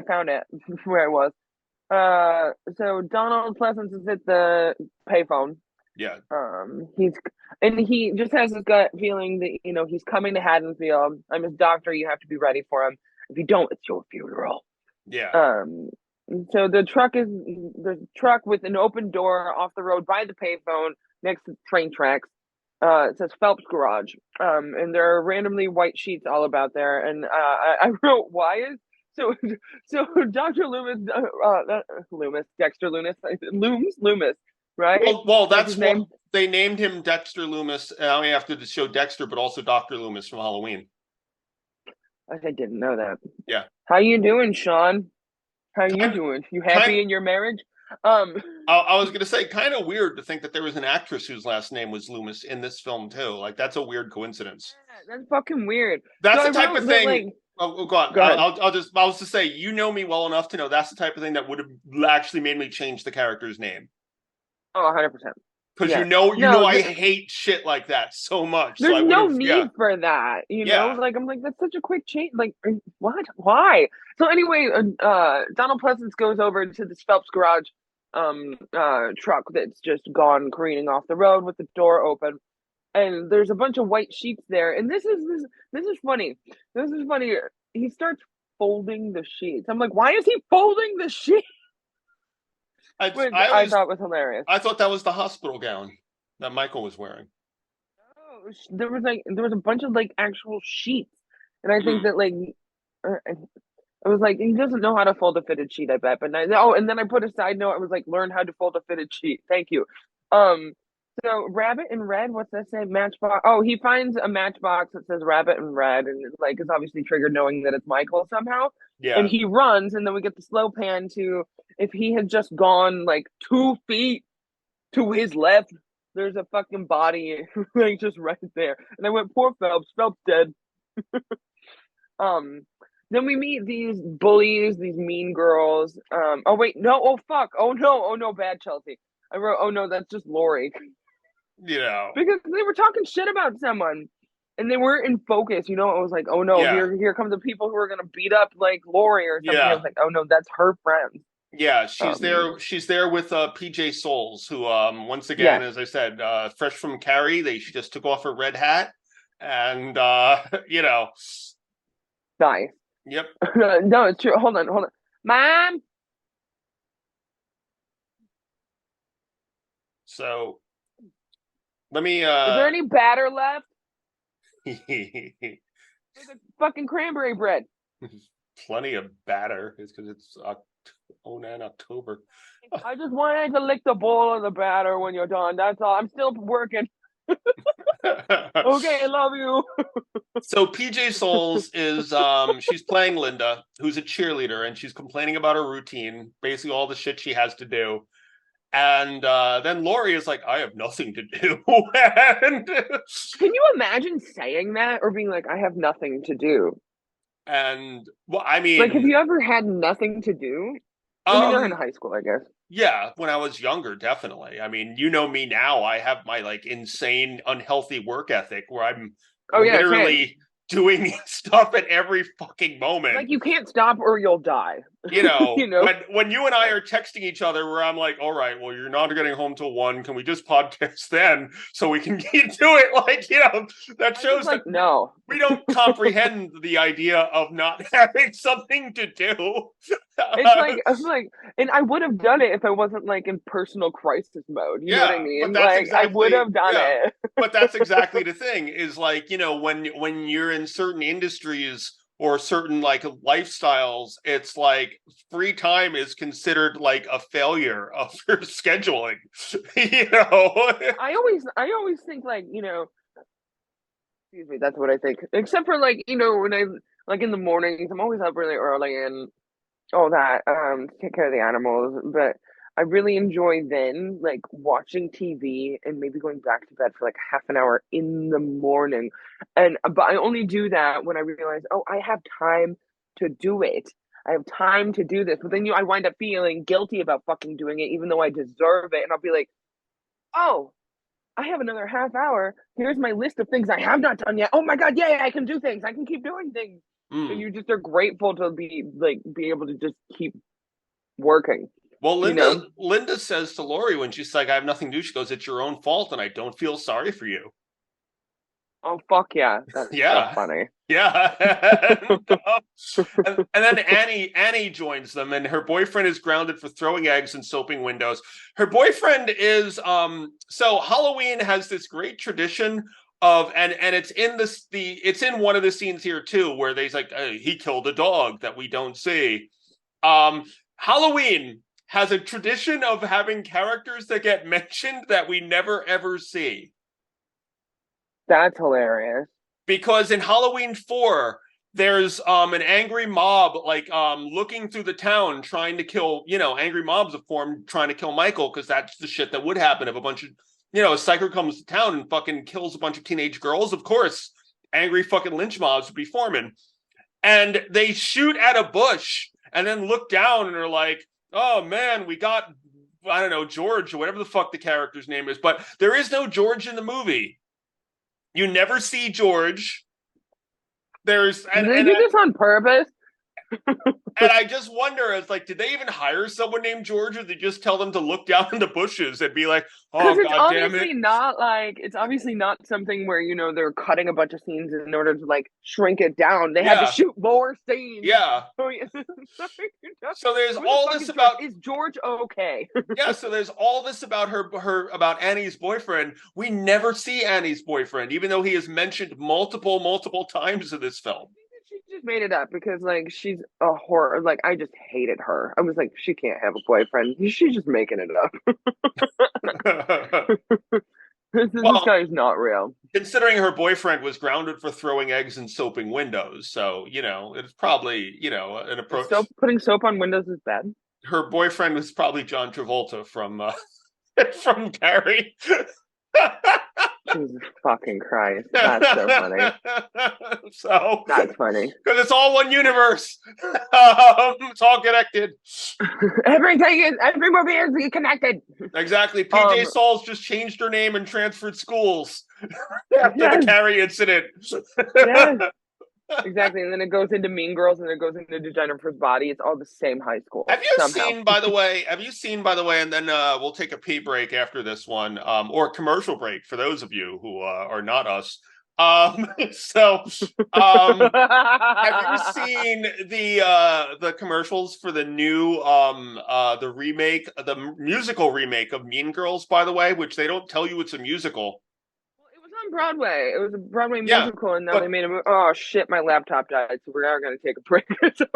found it where I was. So Donald Pleasance is at the payphone. Yeah. He just has this gut feeling that he's coming to Haddonfield. I'm his doctor. You have to be ready for him. If you don't, it's your funeral. Yeah. So the truck with an open door off the road by the payphone next to train tracks. It says Phelps Garage. And there are randomly white sheets all about there. And I wrote, why is So, so Dr. Dexter Loomis, right? Well, That's that's his what name. they named him, Dexter Loomis. Now we have to show Dexter, but also Dr. Loomis from Halloween. I didn't know that. Yeah. How you doing, Sean? How you Kind, doing? You kind. happy in your marriage? I was gonna say, kind of weird to think that there was an actress whose last name was Loomis in this film too. Like that's a weird coincidence. That's fucking weird. That's So the type of that, thing. like, Go on. go ahead. I was to say, you know me well enough to know that's the type of thing that would have actually made me change the character's name. Oh, 100%. Because Yeah. you know, I hate shit like that so much. There's so no need for that, you know. Like I'm like, that's such a quick change. Like, what? Why? So anyway, Donald Pleasance goes over to this Phelps garage truck that's just gone careening off the road with the door open, and there's a bunch of white sheets there. And this is funny. This is funny. He starts folding the sheets. I'm like, why is he folding the sheets? Which I thought was hilarious. I thought that was the hospital gown that Michael was wearing. Oh, there was a bunch of like actual sheets, and I think that like I was like, he doesn't know how to fold a fitted sheet, I bet. But and then I put a side note. I was like, learn how to fold a fitted sheet. Thank you. So Rabbit in Red, what's that say? Matchbox. Oh, he finds a matchbox that says Rabbit in Red, and like is obviously triggered knowing that it's Michael somehow. Yeah. And he runs, and then we get the slow pan to if he had just gone like 2 feet to his left, there's a fucking body like just right there. And I went, poor Phelps. Phelps dead. Then we meet these bullies, these mean girls. Oh wait, no, oh fuck, oh no, bad Chelsea. I wrote, oh no, that's just Lori. You know, because they were talking shit about someone, and they weren't in focus. You know, I was like, oh no, here come the people who are gonna beat up like Lori or something. Yeah. I was like, oh no, that's her friend. Yeah, she's there. She's there with PJ Souls, who once again, as I said, fresh from Carrie, she just took off her red hat, and you know, nice. Yep. No, it's true. Hold on, Mom. So, let me. Is there any batter left? There's a fucking cranberry bread. Plenty of batter. It's because it's 09 October. I just wanted to lick the bowl of the batter when you're done. That's all. I'm still working. Okay, I love you. So PJ Souls is she's playing Linda, who's a cheerleader, and she's complaining about her routine, basically all the shit she has to do. And then Lori is like, I have nothing to do. And can you imagine saying that or being like, I have nothing to do? And well, I mean, like, have you ever had nothing to do? I mean, you're in high school, I guess. Yeah, when I was younger, definitely. I mean, you know me now. I have my like insane, unhealthy work ethic where I'm literally doing stuff at every fucking moment. Like you can't stop or you'll die. You know, when you and I are texting each other where I'm like, all right, well, you're not getting home till 1. Can we just podcast then so we can get to it? Like, you know, that shows like, that no, we don't comprehend the idea of not having something to do. It's like, and I would have done it if I wasn't like in personal crisis mode. You know what I mean? Like I would have done it. But that's exactly the thing is like, you know, when you're in certain industries or certain like lifestyles, it's like free time is considered like a failure of your scheduling. You know, I always think like, you know, excuse me, that's what I think. Except for like, you know, when I like in the mornings, I'm always up really early and all that to take care of the animals. But I really enjoy then like watching TV and maybe going back to bed for like half an hour in the morning. But I only do that when I realize, oh, I have time to do it. I have time to do this. But then I wind up feeling guilty about fucking doing it, even though I deserve it. And I'll be like, oh, I have another half hour. Here's my list of things I have not done yet. Oh my God, yay, I can do things. I can keep doing things. So you just are grateful to be able to just keep working. Well, Linda says to Lori when she's like, I have nothing to do, she goes, it's your own fault and I don't feel sorry for you. Oh, fuck yeah. That's so funny. Yeah. and then Annie joins them and her boyfriend is grounded for throwing eggs and soaping windows. Her boyfriend is, so Halloween has this great tradition and it's in it's in one of the scenes here too where they's like, hey, he killed a dog that we don't see. Halloween has a tradition of having characters that get mentioned that we never ever see. That's hilarious. Because in Halloween 4, there's an angry mob looking through the town trying to kill, angry mobs have formed trying to kill Michael, because that's the shit that would happen if a bunch of, a psycho comes to town and fucking kills a bunch of teenage girls. Of course, angry fucking lynch mobs would be forming. And they shoot at a bush and then look down and are like, oh man, we got, I don't know, George or whatever the fuck the character's name is. But there is no George in the movie. You never see George. Did they do this on purpose? And I just wonder, did they even hire someone named George, or did they just tell them to look down in the bushes and be like, oh, god damn it? It's obviously not something where, they're cutting a bunch of scenes in order to, shrink it down. They had to shoot more scenes. Yeah. So there's all this about... Is George okay? Yeah, so there's all this about about Annie's boyfriend. We never see Annie's boyfriend, even though he is mentioned multiple times in this film. She just made it up because, she's a horror. I just hated her. I was like, she can't have a boyfriend. She's just making it up. This guy's not real. Considering her boyfriend was grounded for throwing eggs and soaping windows, so, it's probably, an approach. Putting soap on windows is bad? Her boyfriend was probably John Travolta from Carrie. Jesus fucking Christ. That's so funny. So that's funny. Because it's all one universe. It's all connected. Every movie is connected. Exactly. PJ Souls just changed her name and transferred schools after the Carrie incident. Yes. Exactly, and then it goes into Mean Girls, and it goes into Jennifer's Body. It's all the same high school. Have you seen, by the way, and then we'll take a pee break after this one, or a commercial break for those of you who are not us. Have you seen the commercials for the new the musical remake of Mean Girls, by the way, which they don't tell you it's a musical. On Broadway. It was a Broadway musical, and now they made a movie. Oh shit, my laptop died, so we are going to take a break soon.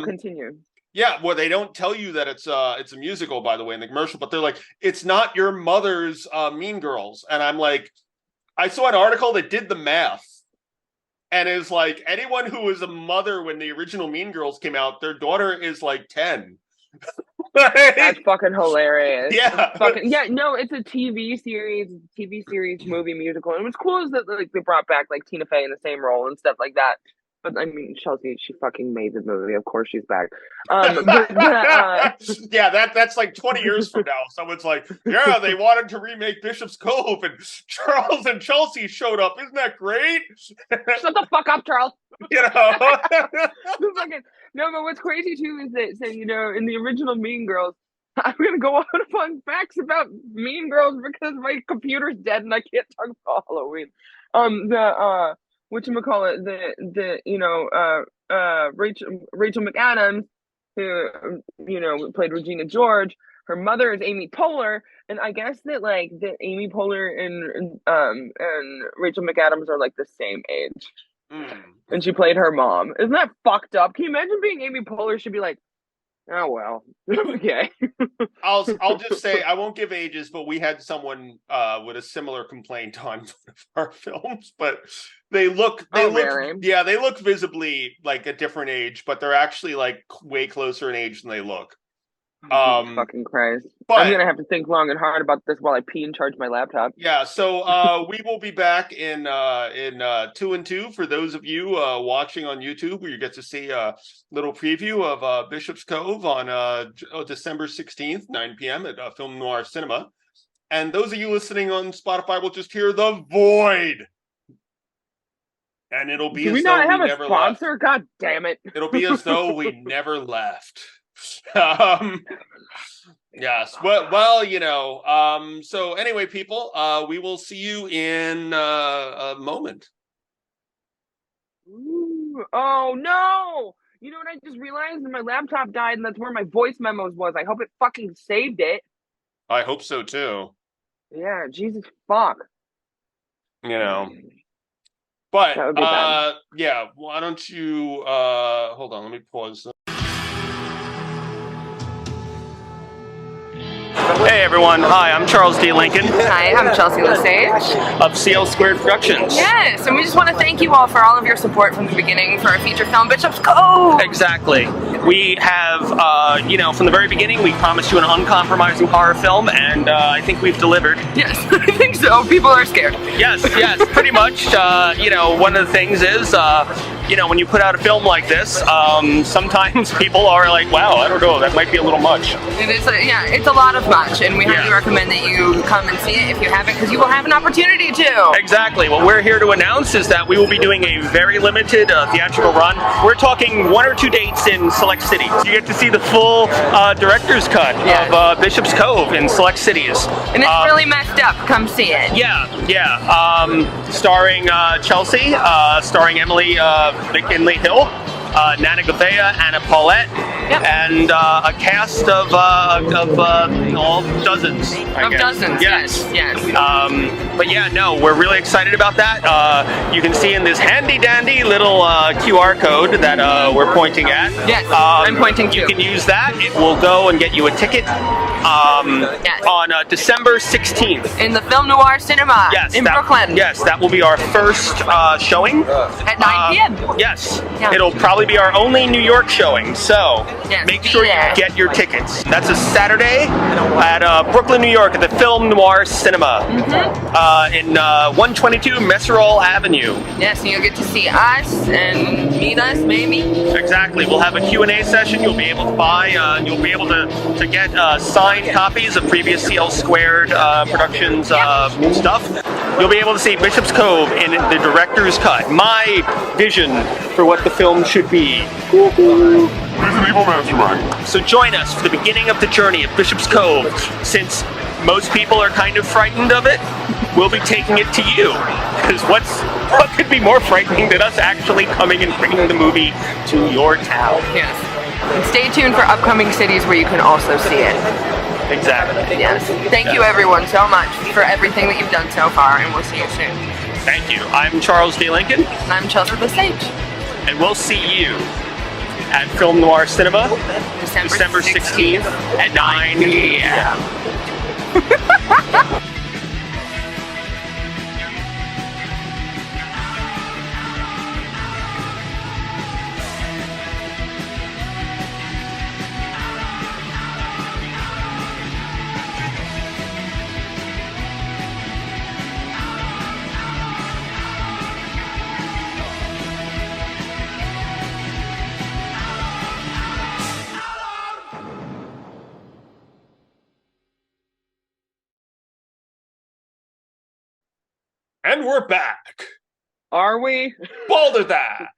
Continue. Yeah, well, they don't tell you that it's a musical, by the way, in the commercial, but they're like, it's not your mother's Mean Girls, and I'm like, I saw an article that did the math, and is like, anyone who was a mother when the original Mean Girls came out, their daughter is 10. That's fucking hilarious. Yeah. It's a TV series, movie, musical. And what's cool is that they brought back Tina Fey in the same role and stuff like that. But I mean, Chelsea, she fucking made the movie. Of course she's back. That's 20 years from now. Someone's like, yeah, they wanted to remake Bishop's Cove, and Charles and Chelsea showed up. Isn't that great? Shut the fuck up, Charles. No, but what's crazy too is that in the original Mean Girls, I'm gonna go on fun facts about Mean Girls because my computer's dead and I can't talk about Halloween. Whatchamacallit, Rachel McAdams, who played Regina George. Her mother is Amy Poehler, and I guess that that Amy Poehler and Rachel McAdams are the same age. And she played her mom. Isn't that fucked up? Can you imagine being Amy Poehler? She'd be like, oh well, okay. I'll just say, I won't give ages, but we had someone with a similar complaint on one of our films. But they look visibly like a different age, but they're actually way closer in age than they look. Fucking Christ. But I'm gonna have to think long and hard about this while I pee and charge my laptop. Yeah, so we will be back in 2 and 2 for those of you watching on YouTube, where you get to see a little preview of Bishop's Cove on December 16th, 9 p.m. at Film Noir Cinema. And those of you listening on Spotify will just hear the void. And it'll be as though we never left. Do we not have a sponsor? God damn it. It'll be as though we never left. Yes. Well, so anyway, people, we will see you in a moment. Ooh, oh no! You know what I just realized? My laptop died, and that's where my voice memos was. I hope it fucking saved it. I hope so too. Yeah, Jesus fuck. You know. But That would be bad. yeah, why don't you hold on, let me pause. Hey everyone, hi, I'm Charles D. Lincoln. Hi, I'm Chelsea LeSage of CL Squared Productions. Yes, and we just want to thank you all for all of your support from the beginning for our feature film, Bishop's Cove! Exactly. We have, from the very beginning, we promised you an uncompromising horror film, and I think we've delivered. Yes, I think so. People are scared. Yes, pretty much. One of the things is, when you put out a film like this, sometimes people are like, wow, I don't know, that might be a little much. It is, it's a lot of much, and we highly recommend that you come and see it if you haven't, because you will have an opportunity to. Exactly. What we're here to announce is that we will be doing a very limited theatrical run. We're talking 1 or 2 dates in select cities. You get to see the full director's cut of Bishop's Cove in select cities. And it's really messed up. Come see it. Yeah. Starring Chelsea, starring Emily McKinley Hill, Nana Gouveia, Anna Paulette, and a cast of all dozens. I guess. Dozens, yes. But yeah, no, we're really excited about that. You can see in this handy dandy little QR code that we're pointing at. Yes, I'm pointing to. You can use that. It will go and get you a ticket on December 16th. In the Film Noir Cinema in Brooklyn. Yes, that will be our first showing. At 9 p.m. Yes. It'll probably be our only New York showing, so make sure you get your tickets. That's a Saturday at Brooklyn, New York at the Film Noir Cinema in 122 Messerol Avenue. Yes, and you'll get to see us and meet us, maybe. Exactly. We'll have a Q&A session. You'll be able to buy, you'll be able to get signed copies of previous CL Squared Productions stuff. You'll be able to see Bishop's Cove in the director's cut. My vision for what the film should be. So join us for the beginning of the journey of Bishop's Cove. Since most people are kind of frightened of it, we'll be taking it to you. Because what could be more frightening than us actually coming and bringing the movie to your town? Yes. And stay tuned for upcoming cities where you can also see it. Exactly. Yes. Thank you everyone so much for everything that you've done so far, and we'll see you soon. Thank you. I'm Charles D. Lincoln. And I'm Chelsea LeSage. And we'll see you at Film Noir Cinema December 16th at 9 p.m. And we're back. Are we? Balderdash.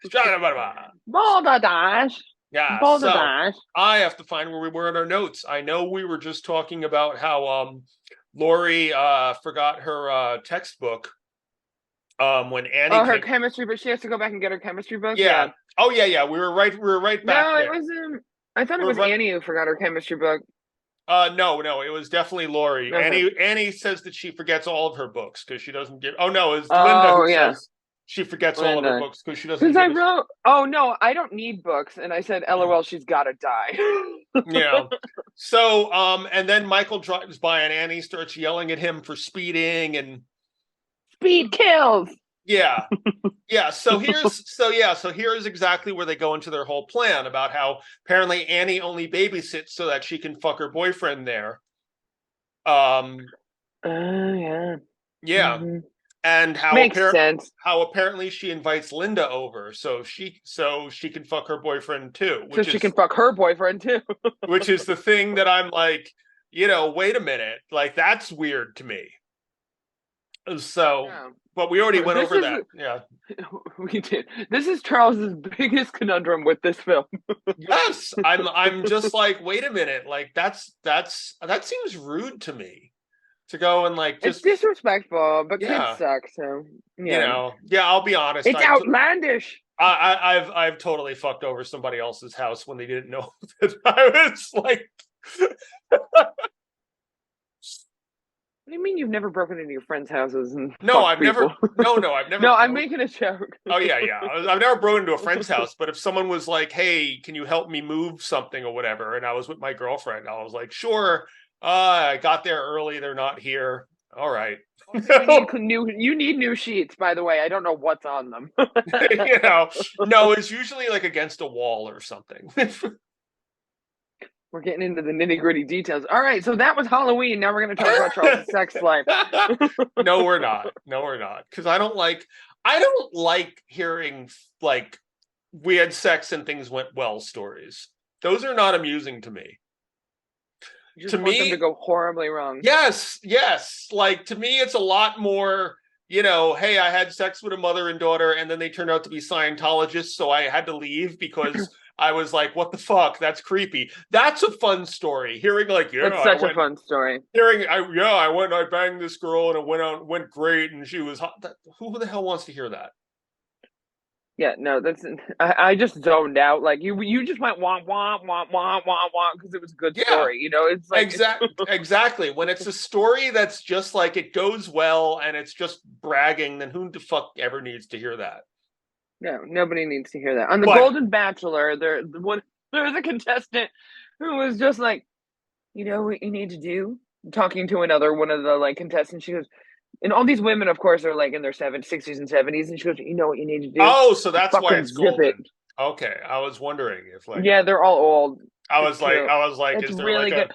Balderdash. Yeah. Balderdash. So I have to find where we were in our notes. I know we were just talking about how Lori forgot her textbook when Annie. Oh, her chemistry, but she has to go back and get her chemistry book. Yeah. Oh yeah. We were right back. No, there. it was. I thought it was Annie who forgot her chemistry book. No, it was definitely Lori. Okay. Annie says that she forgets all of her books because she doesn't give. Oh no, it's Linda who says she forgets all of her books because she doesn't. Because I wrote, oh no, I don't need books, and I said, LOL, she's gotta die. Yeah. So, and then Michael drives by and Annie starts yelling at him for speeding and speed kills. Yeah. Yeah. So here's exactly where they go into their whole plan about how apparently Annie only babysits so that she can fuck her boyfriend there. Yeah. Yeah. Mm-hmm. And how makes sense. How apparently she invites Linda over so she can fuck her boyfriend too. She can fuck her boyfriend too. Which is the thing that I'm like, wait a minute, like that's weird to me. So. Yeah. But we already went over that. Yeah, we did. This is Charles's biggest conundrum with this film. Yes, I'm just like, wait a minute, like that seems rude to me to go and like just it's disrespectful, but kids suck. So yeah, I'll be honest, it's outlandish. I've totally fucked over somebody else's house when they didn't know that I was like. What do you mean you've never broken into your friends' houses and No, fucked I've people? never. No, I've never. No, I'm making a joke. Oh yeah, yeah. I've never broken into a friend's house, but if someone was like, "Hey, can you help me move something or whatever," and I was with my girlfriend, I was like, "Sure." I got there early. They're not here. All right. You need new sheets, by the way. I don't know what's on them. No, it's usually like against a wall or something. We're getting into the nitty-gritty details. All right, so that was Halloween. Now we're going to talk about Charles' sex life. No, we're not. No, we're not. Because I don't like hearing like we had sex and things went well stories. Those are not amusing to me. You just want them to go horribly wrong. Yes. Like, to me, it's a lot more, hey, I had sex with a mother and daughter, and then they turned out to be Scientologists, so I had to leave because I was like, what the fuck? That's creepy. That's a fun story. Hearing like, that's such a fun story. I banged this girl and it went great, and she was hot. Who the hell wants to hear that? Yeah, no, I just zoned out. Like you just went wah wah wah wah wah wah because it was a good story. It's like exactly. When it's a story that's just like it goes well and it's just bragging, then who the fuck ever needs to hear that? No, nobody needs to hear that. On the Golden Bachelor, there's a contestant who was just like, you know what you need to do? Talking to one of the like contestants, she goes. And all these women, of course, are like in their 60s and 70s, and she goes, "You know what you need to do? Oh, so that's why it's golden." Okay, I was wondering if like they're all old. I was like, it's is there really like good.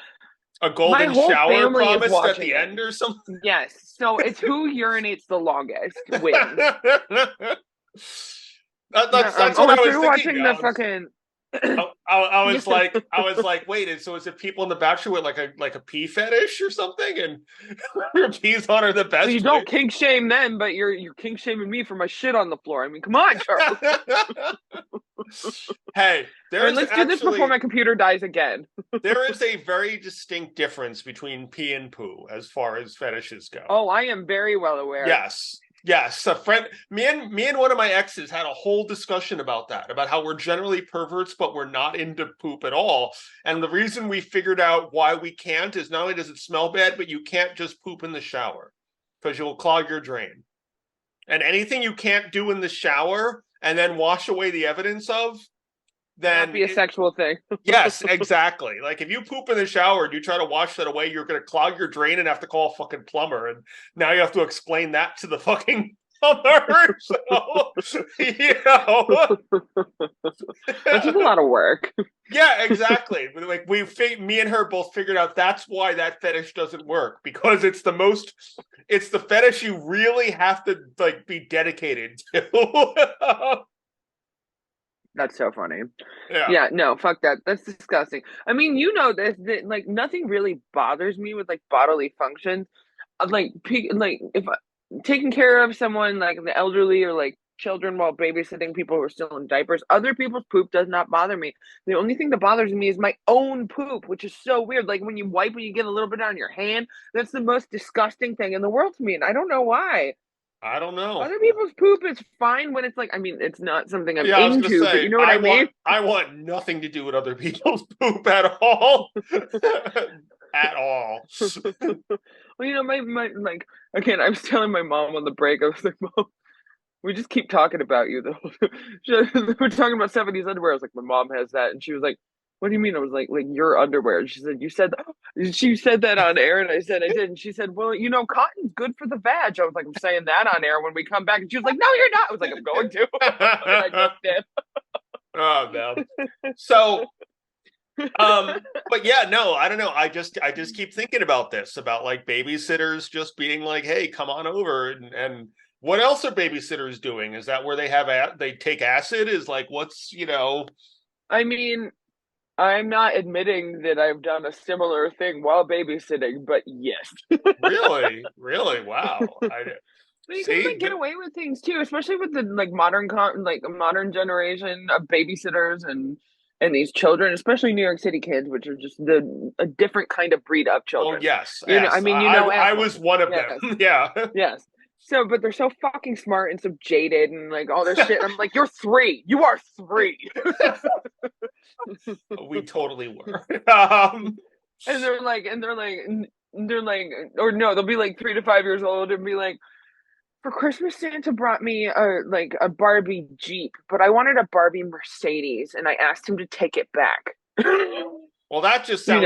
a golden shower promised at the end or something? Yes. So it's who urinates the longest wins. That's what I was watching thinking. The fucking. I was like, wait, so is it people in the Bachelor with like a pee fetish or something, and your pees on are the best? So you don't kink shame them, but you're kink shaming me for my shit on the floor. I mean, come on, Charles. Hey, let's do this before my computer dies again. There is a very distinct difference between pee and poo as far as fetishes go. Oh, I am very well aware. Yes, a friend, me and one of my exes had a whole discussion about that, about how we're generally perverts, but we're not into poop at all. And the reason we figured out why we can't is not only does it smell bad, but you can't just poop in the shower because you'll clog your drain. And anything you can't do in the shower and then wash away the evidence of, then not be a sexual thing. Yes, exactly. Like if you poop in the shower and you try to wash that away, you're going to clog your drain and have to call a fucking plumber. And now you have to explain that to the fucking plumber. So, Which is a lot of work. Yeah, exactly. Like me and her both figured out that's why that fetish doesn't work, because it's the fetish you really have to like be dedicated to. That's so funny. Yeah, no, fuck that. That's disgusting. I mean, this, like nothing really bothers me with like bodily functions. Like if taking care of someone like the elderly or like children while babysitting people who are still in diapers, other people's poop does not bother me. The only thing that bothers me is my own poop, which is so weird. Like when you wipe and you get a little bit on your hand, that's the most disgusting thing in the world to me, and I don't know why. I don't know. Other people's poop is fine when it's like, I mean, it's not something I'm into, but you know what I mean? I want nothing to do with other people's poop at all. At all. Well, my like, again, I was telling my mom on the break, I was like, Mom, we just keep talking about you though. We're talking about 70s underwear. I was like, my mom has that, and she was like, what do you mean? I was like your underwear. And she said that on air, and I said I did. And she said, well, cotton's good for the vag. I was like, I'm saying that on air when we come back. And she was like, no, you're not. I was like, I'm going to. And I just did. Oh no. So but yeah, no, I don't know. I just keep thinking about this, about like babysitters just being like, hey, come on over, and what else are babysitters doing? Is that where they take acid? Is like, what's I mean, I'm not admitting that I've done a similar thing while babysitting, but yes. Really? Wow. You can like get away with things too, especially with the like modern generation of babysitters and these children, especially New York City kids, which are just a different kind of breed of children. Oh yes, I was one of them. Yeah. Yes. So, but they're so fucking smart and so jaded and like all this shit. I'm like, you're 3. You are 3. We totally were. And they're like, they're like, or no, they'll be like 3 to 5 years old and be like, for Christmas, Santa brought me a Barbie Jeep, but I wanted a Barbie Mercedes, and I asked him to take it back. Well, that just sounds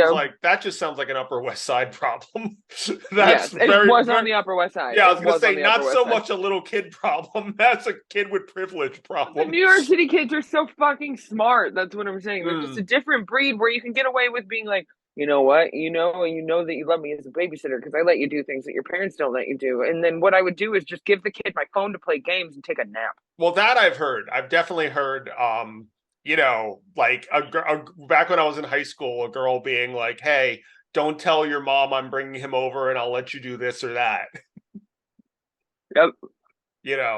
like an Upper West Side problem. Yes, it was on the Upper West Side. Yeah, I was gonna say not so much a little kid problem. That's a kid with privilege problem. The New York City kids are so fucking smart. That's what I'm saying. They're just a different breed where you can get away with being like, you know what, you know that you love me as a babysitter because I let you do things that your parents don't let you do. And then what I would do is just give the kid my phone to play games and take a nap. Well, that I've heard. I've definitely heard. Like back when I was in high school, a girl being like, "Hey, don't tell your mom I'm bringing him over, and I'll let you do this or that." Yep.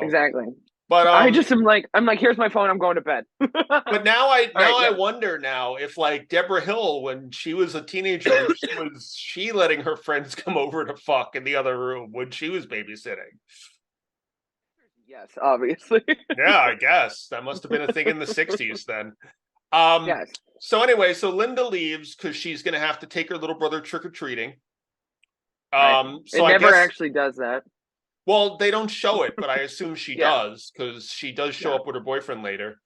Exactly. But I just am like, here's my phone. I'm going to bed. But now I wonder now if like Deborah Hill, when she was a teenager, was she letting her friends come over to fuck in the other room when she was babysitting? Yes, obviously. Yeah, I guess that must have been a thing in the 60s then. Yes. So anyway, Linda leaves because she's going to have to take her little brother trick-or-treating. Right. So it never actually does that. Well, they don't show it, but I assume she does because she does show up with her boyfriend later.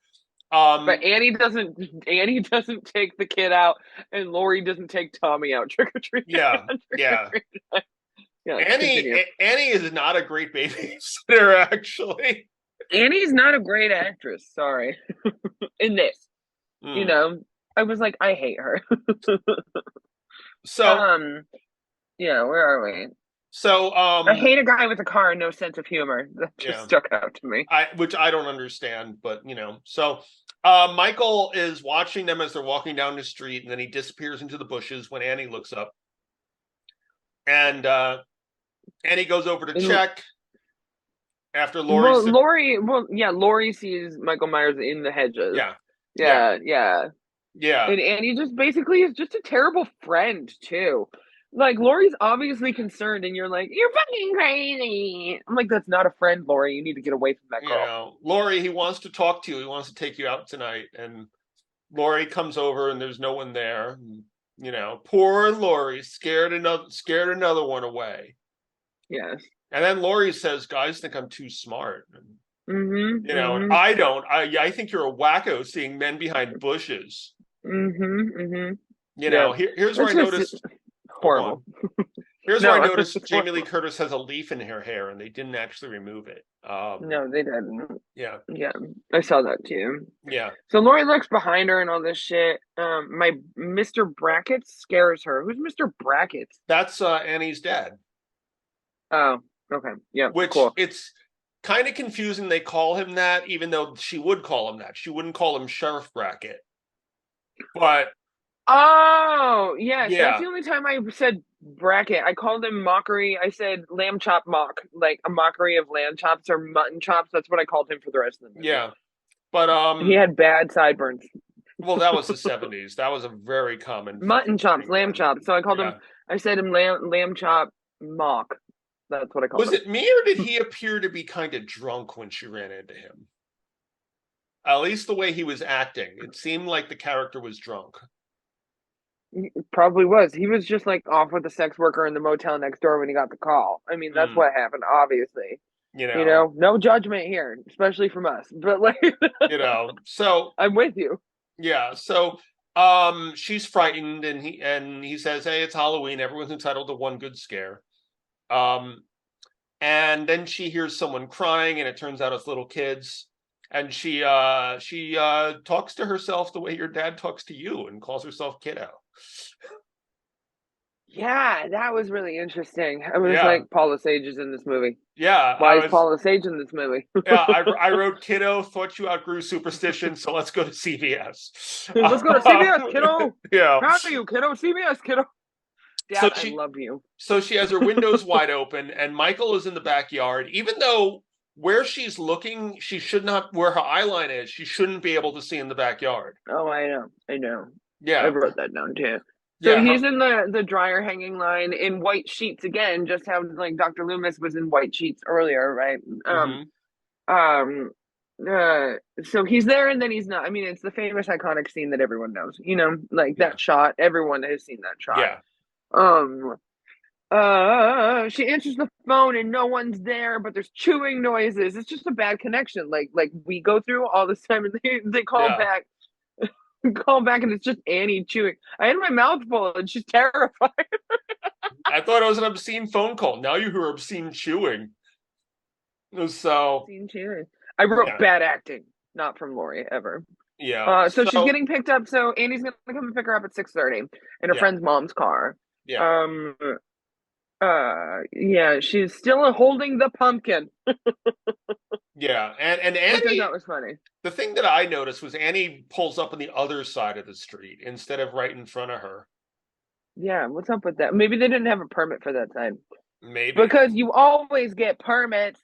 But Annie doesn't take the kid out, and Lori doesn't take Tommy out trick-or-treating. Yeah. Annie is not a great babysitter, actually. Annie's not a great actress. Sorry. In this, I was like, I hate her. So, yeah, where are we? So, I hate a guy with a car and no sense of humor. That just stuck out to me. Which I don't understand, but So, Michael is watching them as they're walking down the street, and then he disappears into the bushes when Annie looks up. And Annie goes over to check after Lori. Lori sees Michael Myers in the hedges. Yeah. And Annie just basically is just a terrible friend too. Like, Lori's obviously concerned, and you're like, you're fucking crazy. I'm like, that's not a friend, Lori. You need to get away from that girl. Lori, he wants to talk to you. He wants to take you out tonight. And Lori comes over, and there's no one there. And, poor Lori, scared another one away. Yes. And then Lori says, guys think I'm too smart. And, and I don't. I think you're a wacko seeing men behind bushes. Here's where I noticed... Horrible. Here's where I noticed Jamie Lee Curtis has a leaf in her hair, and they didn't actually remove it. No, they didn't. Yeah, I saw that too. Yeah. So Lori looks behind her and all this shit. My Mr. Brackets scares her. Who's Mr. Brackets? That's Annie's dad. Oh, okay. Yeah. Which cool. It's kind of confusing. They call him that, even though she would call him that. She wouldn't call him Sheriff Brackett. But. Oh, yes. That's the only time I said bracket. I called him mockery. I said lamb chop mock, like a mockery of lamb chops or mutton chops. That's what I called him for the rest of the movie. Yeah. But he had bad sideburns. Well, that was the 70s. That was a very common mutton chops, lamb chops. So I called him. I said him lamb chop mock. That's what I called him. Was it me, or did he appear to be kind of drunk when she ran into him? At least the way he was acting, it seemed like the character was drunk. He probably was. He was just like off with the sex worker in the motel next door when he got the call. I mean, that's what happened, obviously. No judgment here, especially from us. But like, so I'm with you. Yeah. So, she's frightened, and he says, "Hey, it's Halloween. Everyone's entitled to one good scare." And then she hears someone crying, and it turns out it's little kids. And she talks to herself the way your dad talks to you, and calls herself kiddo. Yeah, that was really interesting. I was like, Paul LeSage is in this movie. Yeah. Why is Paul LeSage in this movie? I wrote, kiddo, thought you outgrew superstition, so let's go to CVS. Let's go to CVS, kiddo. Yeah. Proud of you, kiddo. CVS, kiddo. Dad, I love you. So she has her windows wide open, and Michael is in the backyard, even though where she's looking, she should not, where her eye line is, she shouldn't be able to see in the backyard. Oh, I know. Yeah. I wrote that down too. So he's in the dryer hanging line in white sheets again, just how like Dr. Loomis was in white sheets earlier, right? So he's there and then he's not. I mean, it's the famous iconic scene that everyone knows, like that shot. Everyone has seen that shot. Yeah. She answers the phone and no one's there, but there's chewing noises. It's just a bad connection. Like we go through all this time and they call Yeah. back, call back, and it's just Annie chewing. I had my mouth full and she's terrified. I thought it was an obscene phone call. Now you hear obscene chewing. So Obscene chewing. I wrote bad acting, not from Lori ever. Yeah. So she's getting picked up. So Annie's gonna come and pick her up at 6:30 in her friend's mom's car. Yeah. Yeah, she's still holding the pumpkin. Yeah, and Annie, that was funny. The thing that I noticed was Annie pulls up on the other side of the street instead of right in front of her. Yeah, what's up with that? Maybe they didn't have a permit for that side. Maybe. Because you always get permits.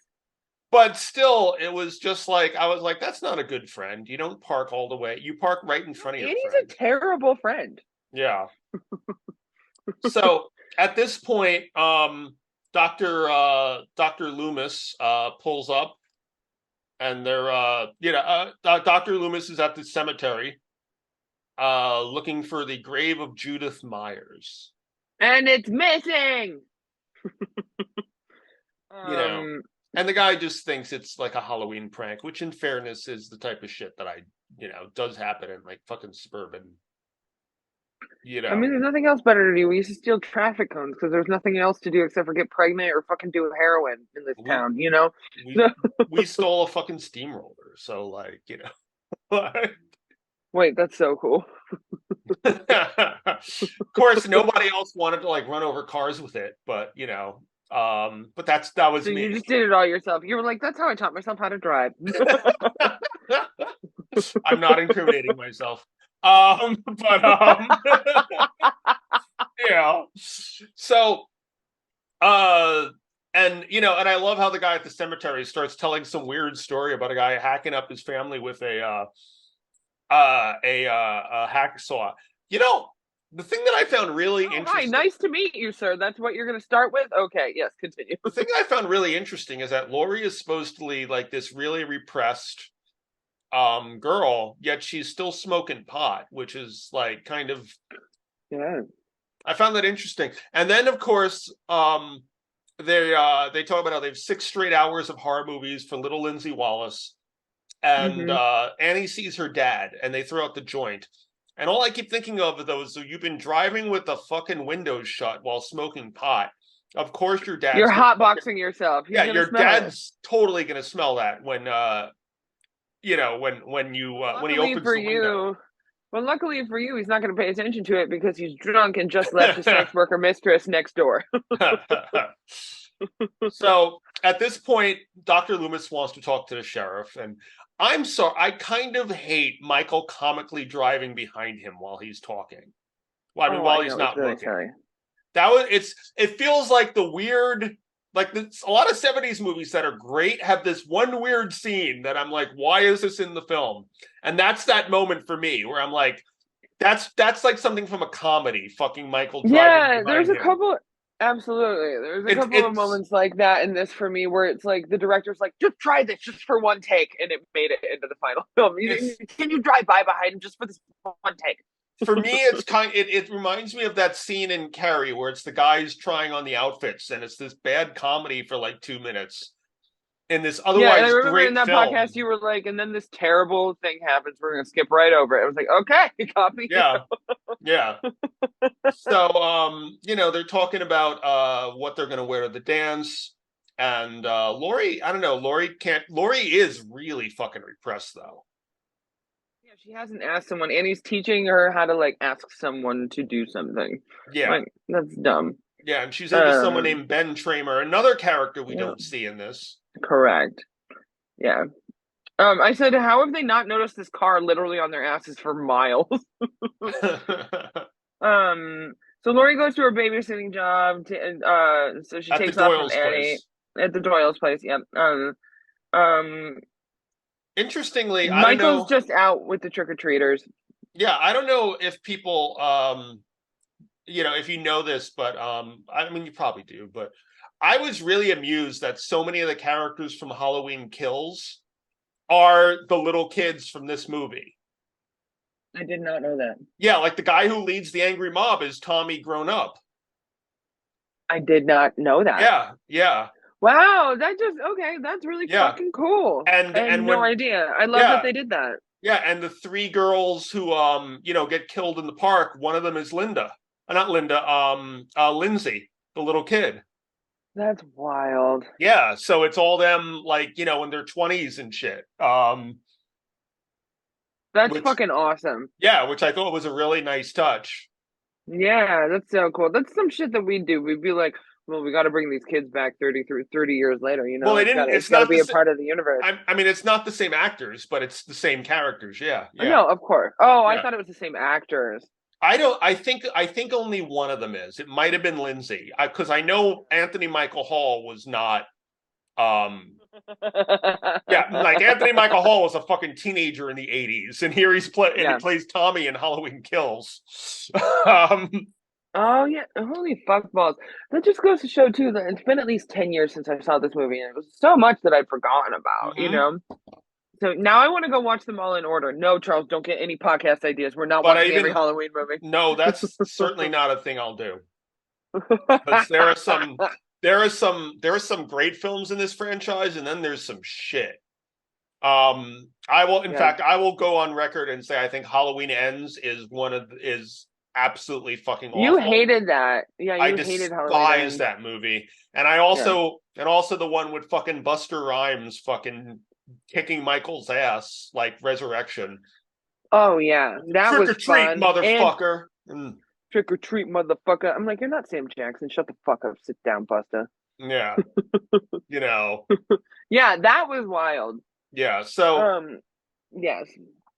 But still, it was just like, I was like, that's not a good friend. You don't park all the way. You park right in front of your friend. Annie's a terrible friend. Yeah. So at this point, Dr. Loomis pulls up, and they're Dr. Loomis is at the cemetery looking for the grave of Judith Myers. And it's missing. And the guy just thinks it's like a Halloween prank, which in fairness is the type of shit that does happen in like fucking suburban. I mean, there's nothing else better to do. We used to steal traffic cones because there's nothing else to do except for get pregnant or fucking do heroin in this town, We stole a fucking steamroller, so like, Wait, that's so cool. Of course, nobody else wanted to like run over cars with it, but but that was so me. You just did it all yourself. You were like, that's how I taught myself how to drive. I'm not incriminating myself. So and I love how the guy at the cemetery starts telling some weird story about a guy hacking up his family with a hacksaw. The thing that I found really interesting. Hi, nice to meet you, sir. That's what you're going to start with? Okay, yes, continue. The thing I found really interesting is that Lori is supposedly like this really repressed girl, yet she's still smoking pot, which is like kind of I found that interesting. And then of course they talk about how they have 6 straight hours of horror movies for little Lindsay Wallace, and Annie sees her dad and they throw out the joint. And all I keep thinking of though is, so you've been driving with the fucking windows shut while smoking pot. Of course your dad's You're hotboxing yourself. He's your dad's totally gonna smell that when when he opens the window. Well, luckily for you, he's not going to pay attention to it because he's drunk and just left his sex worker mistress next door. So at this point, Dr. Loomis wants to talk to the sheriff, and I'm sorry, I kind of hate Michael comically driving behind him while he's talking. Well, I mean, while he's not looking. It feels like the weird. Like a lot of 70s movies that are great have this one weird scene that I'm like, why is this in the film? And that's that moment for me where I'm like, that's like something from a comedy, fucking Michael driving. Yeah, there's a couple. Absolutely. There's a couple of moments like that in this for me where it's like the director's like, just try this just for one take. And it made it into the final film. Can you drive by behind him just for this one take? For me, it reminds me of that scene in Carrie where it's the guys trying on the outfits, and it's this bad comedy for like 2 minutes. In this otherwise I remember great in that film. podcast you were like, and then this terrible thing happens. We're gonna skip right over it. I was like, okay, you copy. Yeah. So they're talking about what they're gonna wear to the dance, and Lori, I don't know, Lori is really fucking repressed though. She hasn't asked someone, and he's teaching her how to like ask someone to do something. Yeah, like, that's dumb. Yeah, and she's into someone named Ben Tramer, another character we don't see in this. Correct. Yeah. I said, how have they not noticed this car literally on their asses for miles? So Lori goes to her babysitting job, so she takes off from Annie at the Doyle's place. Yeah. Interestingly, Michael's just out with the trick-or-treaters. Yeah, I don't know if people, if you know this, but I mean, you probably do. But I was really amused that so many of the characters from Halloween Kills are the little kids from this movie. I did not know that. Yeah, like the guy who leads the angry mob is Tommy grown up. I did not know that. Yeah. Wow, that's really Yeah. fucking cool. And I had no when idea. I love that yeah, they did that. yeah, and the three girls who get killed in the park, one of them is Linda. Not Linda, Lindsay, the little kid. That's wild. Yeah, so it's all them like, in their 20s and shit. That's Which fucking awesome. which I thought was a really nice touch. Yeah, that's so cool. That's some shit that we do. We'd be like, well, we got to bring these kids back 30 years later, Well, they It's didn't. it's It's got to not be the. a part of the universe. I mean, it's not the same actors, but it's the same characters. Yeah, yeah, No, of course. Oh, I yeah. thought it was the same actors. I don't. I think only one of them is. It might have been Lindsay, because I know Anthony Michael Hall was not. Yeah, like Anthony Michael Hall was a fucking teenager in the '80s, and here he plays Tommy in Halloween Kills. Oh yeah, holy fuck balls! That just goes to show too that it's been at least 10 years since I saw this movie, and it was so much that I'd forgotten about. So now I want to go watch them all in order. No, Charles, don't get any podcast ideas. We're not watching every Halloween movie. No, that's certainly not a thing I'll do. Because there are some great films in this franchise, and then there's some shit. I will, in fact, I will go on record and say I think Halloween Ends is absolutely fucking awful. You hated that. Yeah, I hated despise that movie. And I also the one with fucking Buster Rhymes fucking kicking Michael's ass, like Resurrection. Oh yeah. That was Trick or treat, fun. motherfucker. Trick or treat, motherfucker. I'm like, you're not Sam Jackson. Shut the fuck up. Sit down, Buster. Yeah. Yeah, that was wild. Yeah. So yes.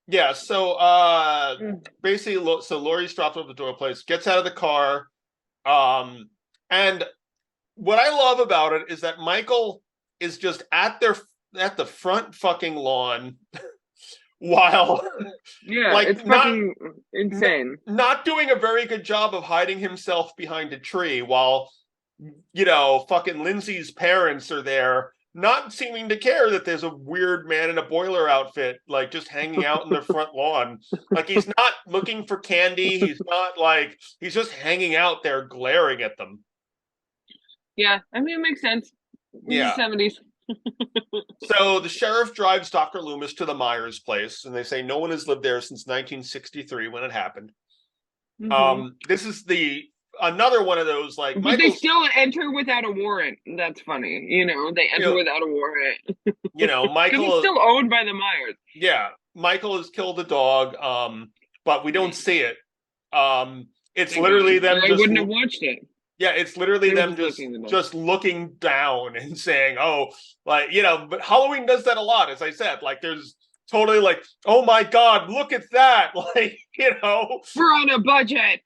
Yeah, so basically, so Laurie's dropped off the door place, gets out of the car, and what I love about it is that Michael is just at the front fucking lawn while it's fucking insane. Not doing a very good job of hiding himself behind a tree while fucking Lindsay's parents are there, not seeming to care that there's a weird man in a boiler outfit, like just hanging out in the front lawn. Like he's not looking for candy. He's not he's just hanging out there glaring at them. Yeah, I mean, it makes sense. Yeah. The 70s. So the sheriff drives Dr. Loomis to the Myers place, and they say no one has lived there since 1963 when it happened. Mm-hmm. This is another one of those but they still enter without a warrant. That's funny. They enter without a warrant. Michael he's still owned by the Myers. Yeah, Michael has killed a dog, but we don't see it. It's literally them. I wouldn't have watched it. Yeah, it's literally them just looking down and saying, "Oh, But Halloween does that a lot, as I said. Like, there's totally like, oh my god, look at that! We're on a budget.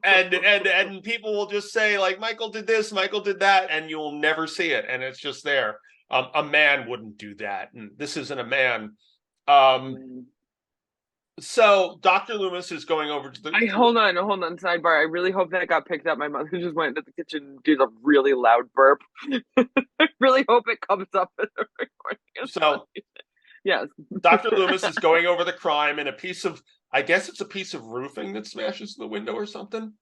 and people will just say like, Michael did this, Michael did that, and you'll never see it, and it's just there. A man wouldn't do that, and this isn't a man. So Dr. Loomis is going over to the. Hold on, sidebar. I really hope that got picked up. My mother just went into the kitchen and did a really loud burp. I really hope it comes up in the recording. So. Yes. Dr. Loomis is going over the crime, and I guess it's a piece of roofing that smashes the window or something.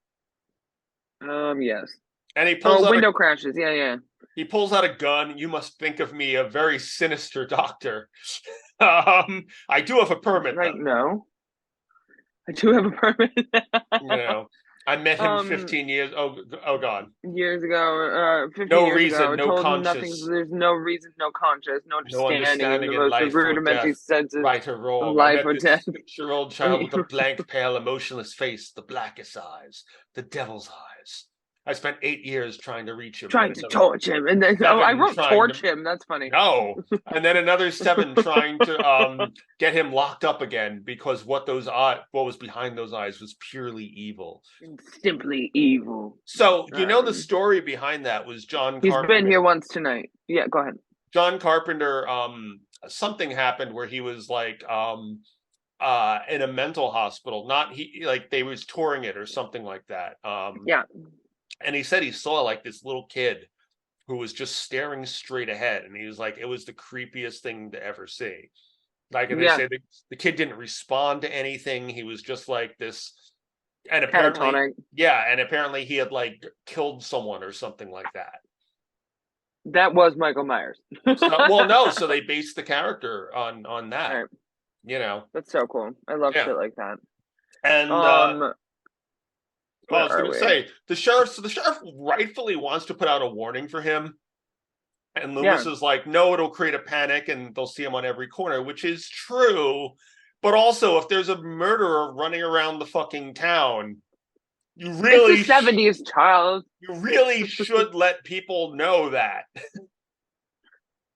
Yes. And he pulls window crashes. Yeah. He pulls out a gun. You must think of me a very sinister doctor. I do have a permit. Right? No. I do have a permit. I met him 15 years. Oh God. Years ago. 15 no years reason, ago, no conscience. There's no reason, no conscience, no understanding in life rudimentary senses. Right or wrong. Life or death. 6-year-old child with a blank, pale, emotionless face, the blackest eyes, the devil's eyes. I spent 8 years trying to reach him. Trying to torch him. And then I wrote torch him. That's funny. No. And then another 7 trying to get him locked up again because what was behind those eyes was purely evil. Simply evil. So, the story behind that was John Carpenter. He's been here once tonight. Yeah, go ahead. John Carpenter, something happened where he was like in a mental hospital. They was touring it or something like that. Yeah. And he said he saw like this little kid who was just staring straight ahead. And he was like, it was the creepiest thing to ever see. Like, and they say the kid didn't respond to anything. He was just like this. And apparently, and apparently he had like killed someone or something like that. That was Michael Myers. So they based the character on that. Right. You know, that's so cool. I love shit like that. And well, I was going to say the sheriff rightfully wants to put out a warning for him, and Loomis is like, no, it'll create a panic, and they'll see him on every corner, which is true. But also, if there's a murderer running around the fucking town, you really it's the 70s, child. You really should let people know that.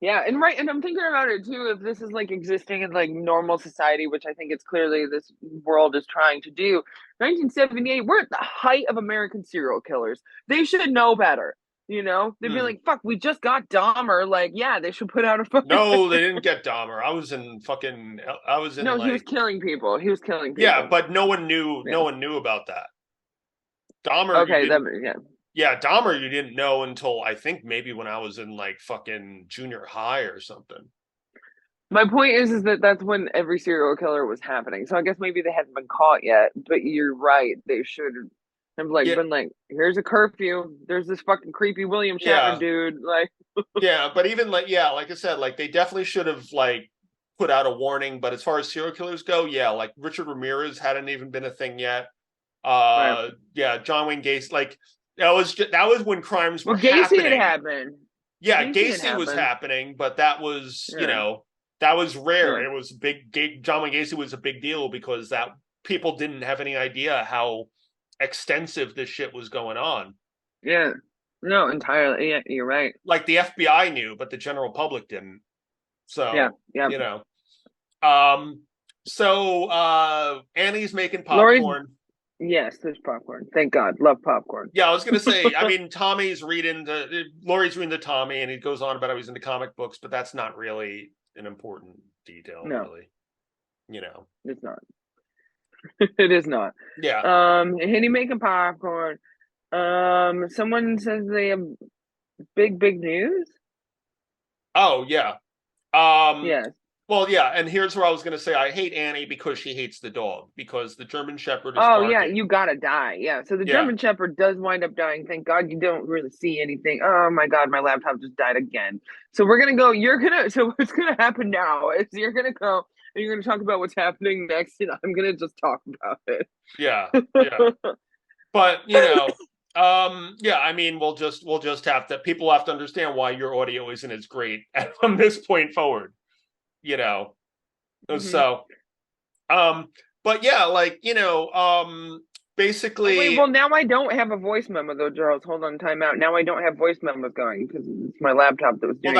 Yeah, and I'm thinking about it too. If this is like existing in like normal society, which I think it's clearly this world is trying to do. 1978, we're at the height of American serial killers. They should know better. You know, they'd be like, "Fuck, we just got Dahmer." Like, yeah, they should put out a fucking. No, they didn't get Dahmer. I was in. No, he was killing people. Yeah, but no one knew. Yeah. No one knew about that. Dahmer. Okay, Dahmer you didn't know until I think maybe when I was in like fucking junior high or something. My point is that that's when every serial killer was happening. So I guess maybe they hadn't been caught yet. But you're right; they should have been like, "Here's a curfew. There's this fucking creepy William Shatner dude." Like, but even like I said, like they definitely should have like put out a warning. But as far as serial killers go, like Richard Ramirez hadn't even been a thing yet. John Wayne Gacy, like that was when crimes were happening. Gacy had happened. Yeah, Gacy was happening, but that was that was rare. It was big. John Wayne Gacy was a big deal because that people didn't have any idea how extensive this shit was going on. Yeah, no, entirely. Yeah, you're right. Like the FBI knew, but the general public didn't. So you know, Annie's making popcorn. Yes, there's popcorn. Thank God. Love popcorn. Yeah, I was going to say, I mean, Laurie's reading to Tommy, and he goes on about how he's into comic books, but that's not really an important detail, really. You know. It's not. It is not. Yeah. Henny making popcorn. Someone says they have big news. Oh, yeah. Yes. Well, yeah, and here's where I was going to say I hate Annie because she hates the dog, because the German Shepherd is barking. You gotta die. Yeah, so the German Shepherd does wind up dying. Thank God you don't really see anything. Oh my God, my laptop just died again. So we're going to go, so what's going to happen now is you're going to go and you're going to talk about what's happening next, and I'm going to just talk about it. Yeah. But, you know, I mean, we'll just have to, people have to understand why your audio isn't as great from this point forward. You know, so, but yeah, like, you know, basically. Wait, well, now I don't have a voice memo though, Charles. Hold on, time out. Now I don't have voice memos going because it's my laptop that was doing it.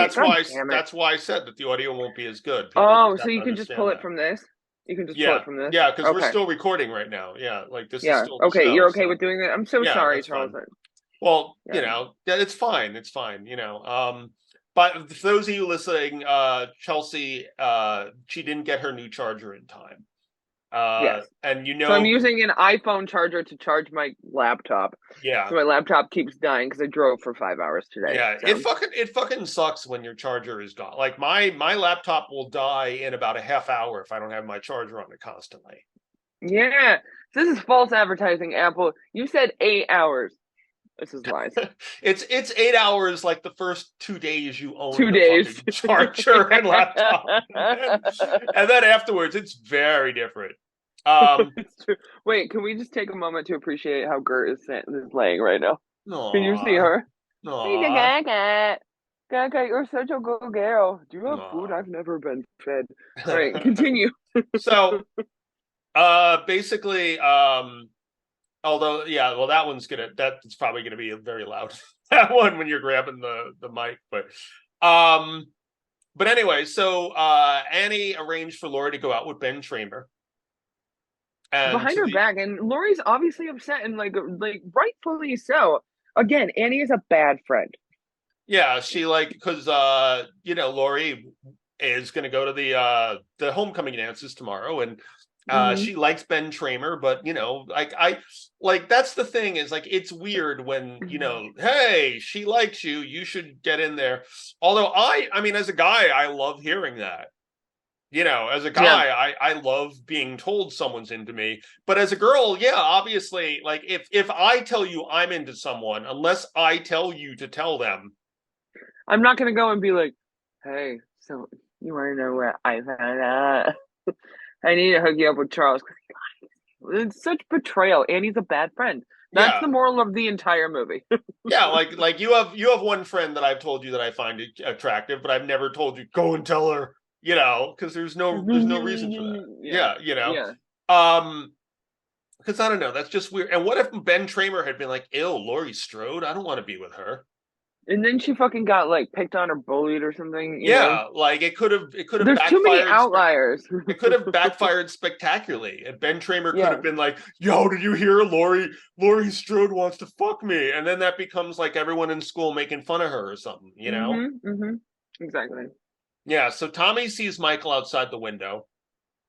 That's why I said that the audio won't be as good. People so you can just pull it from this. You can just pull it from this. Yeah, because we're still recording right now. Yeah, like this is still the okay. show, You're okay with doing that? I'm so sorry, Charles. Fine. Well, you know, it's fine. It's fine. You know, but for those of you listening, Chelsea, she didn't get her new charger in time. Yes. And you know, so I'm using an iPhone charger to charge my laptop. Yeah. So my laptop keeps dying because I drove for 5 hours today. Yeah. So. It fucking sucks when your charger is gone. Like my laptop will die in about a half hour if I don't have my charger on it constantly. Yeah. This is false advertising, Apple. You said 8 hours. This is lies. It's 8 hours like the first 2 days you own 2 days charger and laptop. And then afterwards it's very different. It's true. Wait, can we just take a moment to appreciate how Gert is laying right now? Aww. Can you see her? Aww. Gaga, you're such a good girl. Do you have food? I've never been fed. All right, continue. So basically although, that one's that's probably gonna be very loud. That one when you're grabbing the mic, but anyway, so Annie arranged for Laurie to go out with Ben Tramer. And behind her back, and Laurie's obviously upset and like rightfully so. Again, Annie is a bad friend. Yeah, she because you know, Laurie is gonna go to the homecoming dances tomorrow, and she likes Ben Tramer, but you know, like that's the thing is like it's weird when you know, hey, she likes you, you should get in there. Although I mean, as a guy, I love hearing that. You know, as a guy, I love being told someone's into me. But as a girl, yeah, obviously, like if I tell you I'm into someone, unless I tell you to tell them, I'm not gonna go and be like, hey, so you wanna know what I found out? I need to hook you up with Charles. It's such betrayal, and he's a bad friend. That's yeah, the moral of the entire movie. yeah, like you have one friend that I've told you that I find attractive, but I've never told you go and tell her, you know, because there's no reason for that. Yeah, you know, Yeah. Because I don't know, that's just weird. And what if Ben Tramer had been like, "Ew, Laurie Strode, I don't want to be with her." And then she fucking got like picked on or bullied or something, you know? Yeah, like it could have There's too many backfired. outliers. It could have backfired spectacularly. And Ben Tramer could Yeah. have been like, "Yo, did you hear Laurie Strode wants to fuck me?" And then that becomes like everyone in school making fun of her or something, you know? Exactly. Yeah, so Tommy sees Michael outside the window.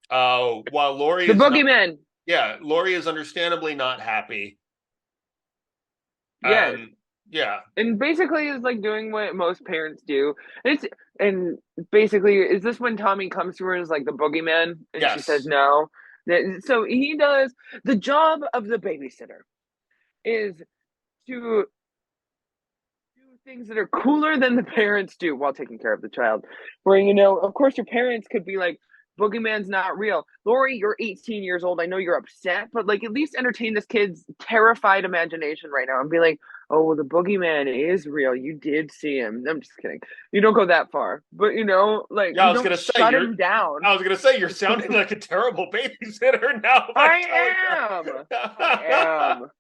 While Laurie The is not, boogeyman. yeah, Laurie is understandably not happy. Yes. Yeah. And basically is like doing what most parents do. And basically is this when Tommy comes to her as like the boogeyman and she says Yes. no? So he does the job of the babysitter is to do things that are cooler than the parents do while taking care of the child. Where, you know, of course your parents could be like, boogeyman's not real. Laurie, you're 18 years old. I know you're upset, but like at least entertain this kid's terrified imagination right now and be like, oh, well, the boogeyman is real. You did see him. I'm just kidding. You don't go that far, but you know, like Yeah, I you was don't gonna say shut him down. I was gonna say you're sounding like a terrible babysitter now. I am.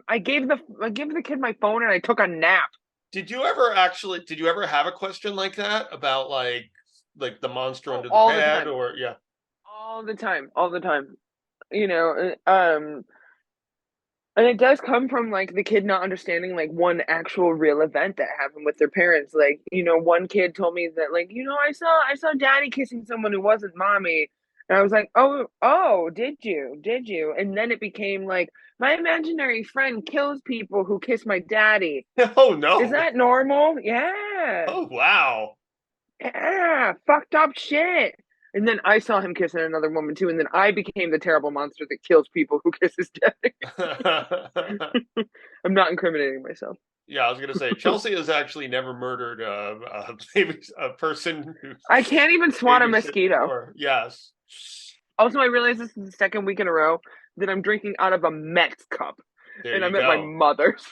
I gave the kid my phone and I took a nap. Did you ever have a question like that about like the monster under the all the bed time. or yeah? All the time. You know, and it does come from like the kid not understanding like one actual real event that happened with their parents. Like, you know, one kid told me that like, you know, I saw daddy kissing someone who wasn't mommy. And I was like, oh, did you? And then it became like my imaginary friend kills people who kiss my daddy. Oh no. Is that normal? Yeah. Oh wow. Yeah, fucked up shit. And then I saw him kissing another woman too, and then I became the terrible monster that kills people who kiss his daddy. I'm not incriminating myself. Yeah, I was gonna say Chelsea has actually never murdered a person who I can't even swat a mosquito. Before. Yes. Also, I realize this is the second week in a row that I'm drinking out of a Mets cup, and I'm at my mother's.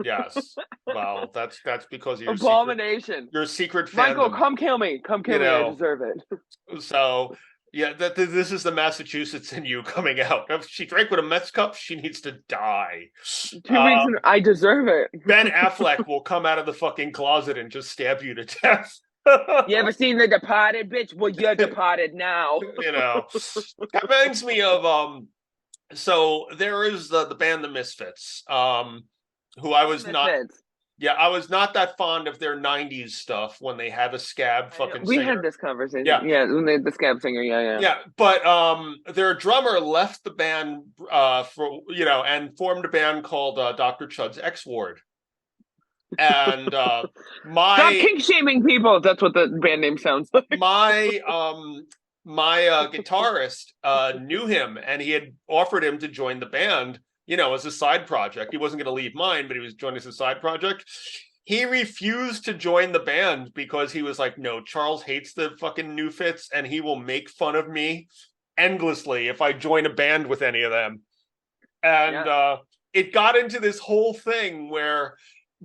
Yes. Well, that's because of your abomination. Your secret fandom. Michael, come kill me. Come kill me. I deserve it. So, yeah, this is the Massachusetts in you coming out. If she drank with a Mets cup, she needs to die. 2 weeks in, I deserve it. Ben Affleck will come out of the fucking closet and just stab you to death. You ever seen The Departed, bitch? Well, you're departed now. You know, that reminds me of so there is the band The Misfits, who I was not. Yeah, I was not that fond of their '90s stuff when they had a scab fucking. We singer. had this conversation. Yeah, when they had the scab singer. Yeah. But their drummer left the band for and formed a band called Dr. Chud's X Ward. And stop kink shaming people. That's what the band name sounds like. My guitarist knew him, and he had offered him to join the band. You know, as a side project. He wasn't going to leave mine, but he was joining as a side project. He refused to join the band because he was like, no, Charles hates the fucking New Fits, and he will make fun of me endlessly if I join a band with any of them. And it got into this whole thing where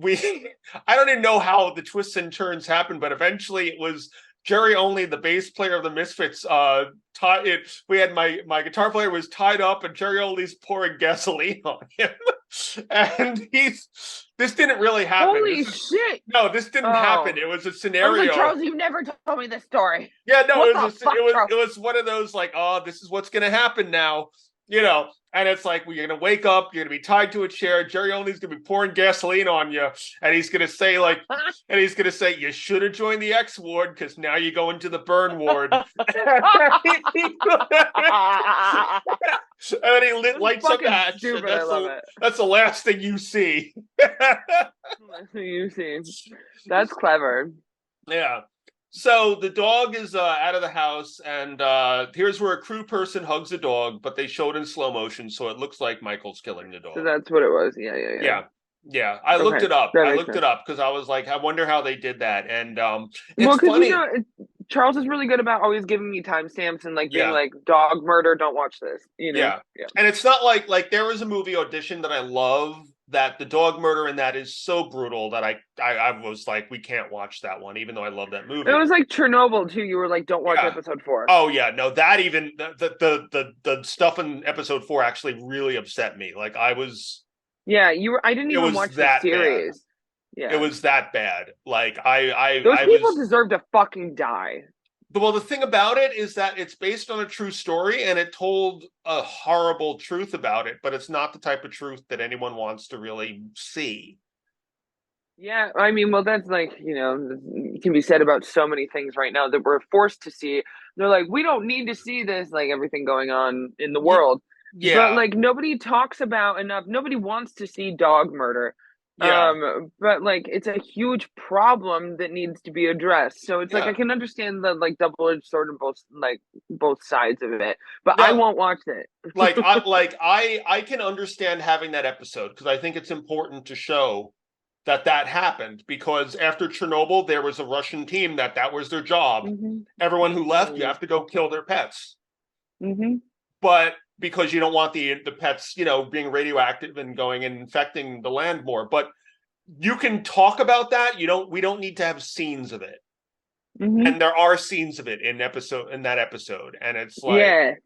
I don't even know how the twists and turns happened, but eventually it was Jerry Only, the bass player of the Misfits, we had my guitar player was tied up, and Jerry Only's pouring gasoline on him. And this didn't really happen. Holy shit! No, this didn't happen. It was a scenario. I was like, Charles, you've never told me this story. Yeah, no, it was one of those like, oh, this is what's gonna happen now. You know, and it's like, well, you're going to wake up, you're going to be tied to a chair, Jerry Only's going to be pouring gasoline on you, and he's going to say, you should have joined the X ward, because now you go into the burn ward. And then he lights a match, and that's the last thing you see. You see. That's clever. Yeah. So the dog is out of the house, and here's where a crew person hugs a dog, but they show it in slow motion, so it looks like Michael's killing the dog. So that's what it was. Yeah. Yeah. I looked it up. I looked it up because I was like, I wonder how they did that. And it's funny. Charles is really good about always giving me timestamps and like being like, dog murder, don't watch this. Yeah. And it's not like there was a movie Audition that I love, that the dog murder in that is so brutal that I was like, we can't watch that one, even though I love that movie. It was like Chernobyl too. You were like, don't watch episode 4. Oh yeah, no, that even the stuff in episode 4 actually really upset me. Like I was. Yeah, I didn't even watch the series. Bad. Yeah, it was that bad. Like those people deserve to fucking die. Well, the thing about it is that it's based on a true story, and it told a horrible truth about it, but it's not the type of truth that anyone wants to really see. Yeah, I mean, well, that's like, it can be said about so many things right now that we're forced to see. They're like, we don't need to see this, like everything going on in the world. Yeah. But like nobody talks about enough. Nobody wants to see dog murder. Yeah. But like it's a huge problem that needs to be addressed. So it's like I can understand the like double-edged sword of both sides of it, but I won't watch it. I can understand having that episode because I think it's important to show that happened, because after Chernobyl there was a Russian team that was their job. Mm-hmm. Everyone who left, you have to go kill their pets. Mm-hmm. But because you don't want the pets, being radioactive and going and infecting the land more. But you can talk about that. We don't need to have scenes of it. Mm-hmm. And there are scenes of it in that episode. And it's like,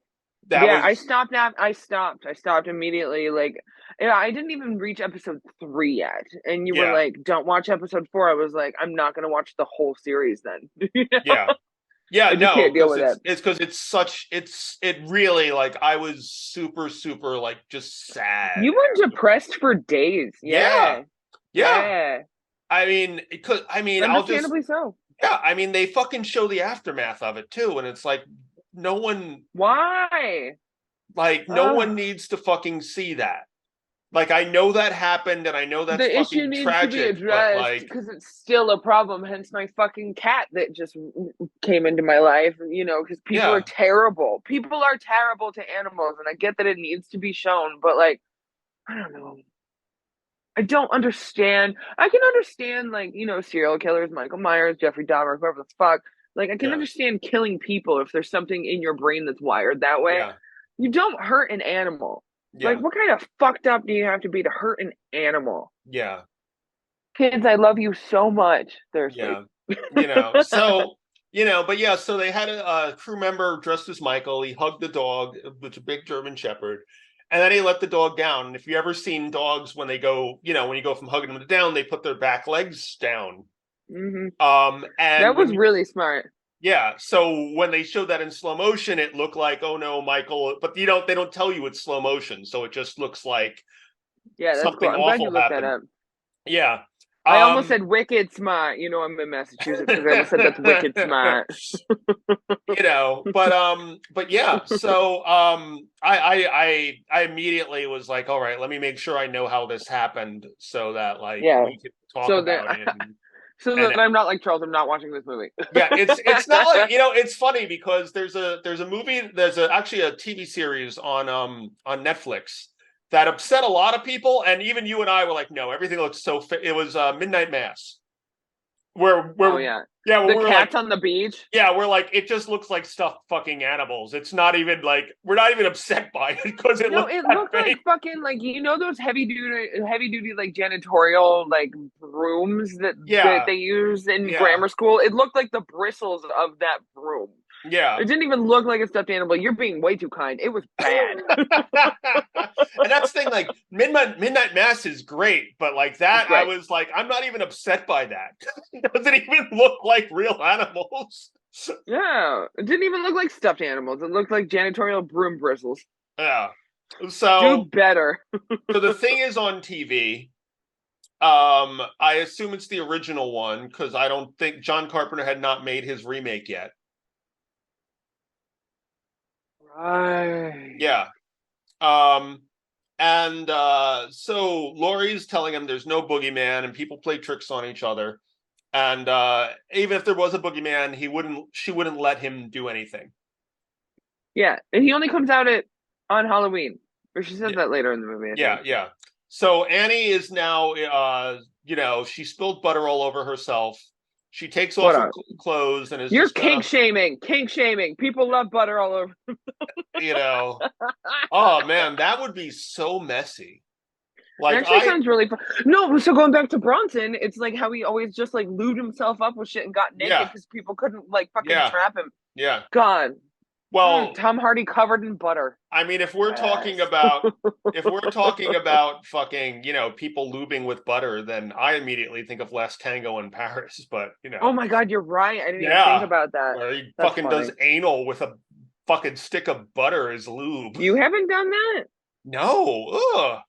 I stopped immediately. Like, I didn't even reach episode 3 yet. And you were like, don't watch episode 4. I was like, I'm not going to watch the whole series then. Yeah. Yeah, no, can't deal with it. It's because it really, like, I was super, super, like, just sad. You were depressed for days. Yeah. I mean, understandably so. Yeah, I mean, they fucking show the aftermath of it too, and it's like, no one. Why? Like, no one needs to fucking see that. Like, I know that happened, and I know that's the issue needs tragic, to be addressed because it's still a problem. Hence, my fucking cat that just came into my life. Because people are terrible. People are terrible to animals, and I get that it needs to be shown. But like, I don't know. I don't understand. I can understand, like, serial killers, Michael Myers, Jeffrey Dahmer, whoever the fuck. Like, I can understand killing people if there's something in your brain that's wired that way. Yeah. You don't hurt an animal. Yeah. Like, what kind of fucked up do you have to be to hurt an animal? Yeah. Kids, I love you so much. Yeah. So, so they had a crew member dressed as Michael. He hugged the dog, which is a big German Shepherd. And then he let the dog down. And if you ever seen dogs, when they go, when you go from hugging them down, they put their back legs down. Mm-hmm. And that was really smart. Yeah, so when they showed that in slow motion, it looked like, oh no, Michael, but they don't tell you it's slow motion, so it just looks like that's something cool. I'm awful glad you looked happened. That up. Yeah. I almost said wicked smart. I'm in Massachusetts, because I almost said that's wicked smart. But yeah, so I immediately was like, all right, let me make sure I know how this happened so that we can talk about it. So that I'm not like Charles, I'm not watching this movie. Yeah, it's not like, it's funny because there's a movie, actually a TV series on Netflix that upset a lot of people, and even you and I were like, no, everything looks so fit. It was Midnight Mass. Where the cats on the beach. Yeah, we're like, it just looks like stuffed fucking animals. It's not even like, we're not even upset by it because it looks like fucking, like, those heavy duty like janitorial like brooms that they use in grammar school. It looked like the bristles of that broom. Yeah. It didn't even look like a stuffed animal. You're being way too kind. It was bad. And that's the thing, like, Midnight Mass is great, but like that, I was like, I'm not even upset by that. It doesn't even look like real animals. Yeah. It didn't even look like stuffed animals. It looked like janitorial broom bristles. Yeah. So do better. So the thing is on TV. I assume it's the original one, because I don't think John Carpenter had not made his remake yet. Right. Yeah. So Laurie's telling him there's no boogeyman and people play tricks on each other. And even if there was a boogeyman, she wouldn't let him do anything. Yeah, and he only comes out on Halloween. Or she says that later in the movie. I think. Yeah. So Annie is now, she spilled butter all over herself. She takes off her clothes and is You're kink shaming. People love butter all over. Oh man, that would be so messy. Like, it actually sounds really fun. No, so going back to Bronson, it's like how he always just like lubed himself up with shit and got naked because people couldn't like fucking trap him. Yeah. God. Well, Tom Hardy covered in butter. I mean, if we're talking about fucking, people lubing with butter, then I immediately think of Last Tango in Paris. But oh my God, you're right. I didn't even think about that. Where he fucking does anal with a fucking stick of butter as lube. You haven't done that? No. Ugh.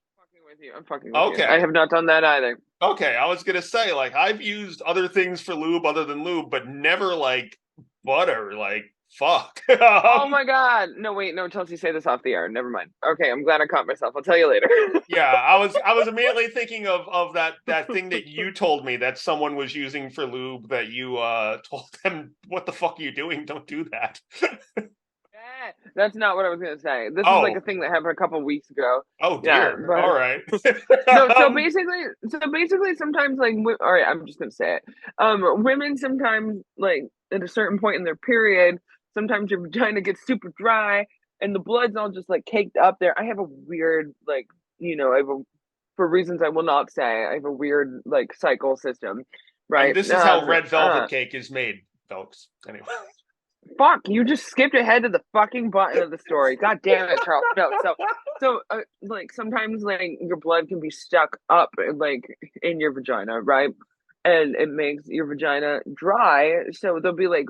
I'm fucking with you. I have not done that either. Okay, I was gonna say, like, I've used other things for lube other than lube, but never like butter. Like, fuck. Oh my God. No, wait, no, Chelsea, say this off the air. Never mind. Okay, I'm glad I caught myself. I'll tell you later. Yeah, I was immediately thinking of that thing that you told me that someone was using for lube that you told them, what the fuck are you doing? Don't do that. That's not what I was gonna say. This is like a thing that happened a couple weeks ago. Oh dear. All right. No, so basically, sometimes like, all right, I'm just gonna say it. Women sometimes like at a certain point in their period, sometimes your vagina gets super dry and the blood's all just like caked up there. I have a weird for reasons I will not say. I have a weird like cycle system, right? And this is how red velvet cake is made, folks. Anyway. Fuck, you just skipped ahead to the fucking button of the story. God damn it, Charles. No, so like sometimes like your blood can be stuck up like in your vagina, right? And it makes your vagina dry. So there'll be like,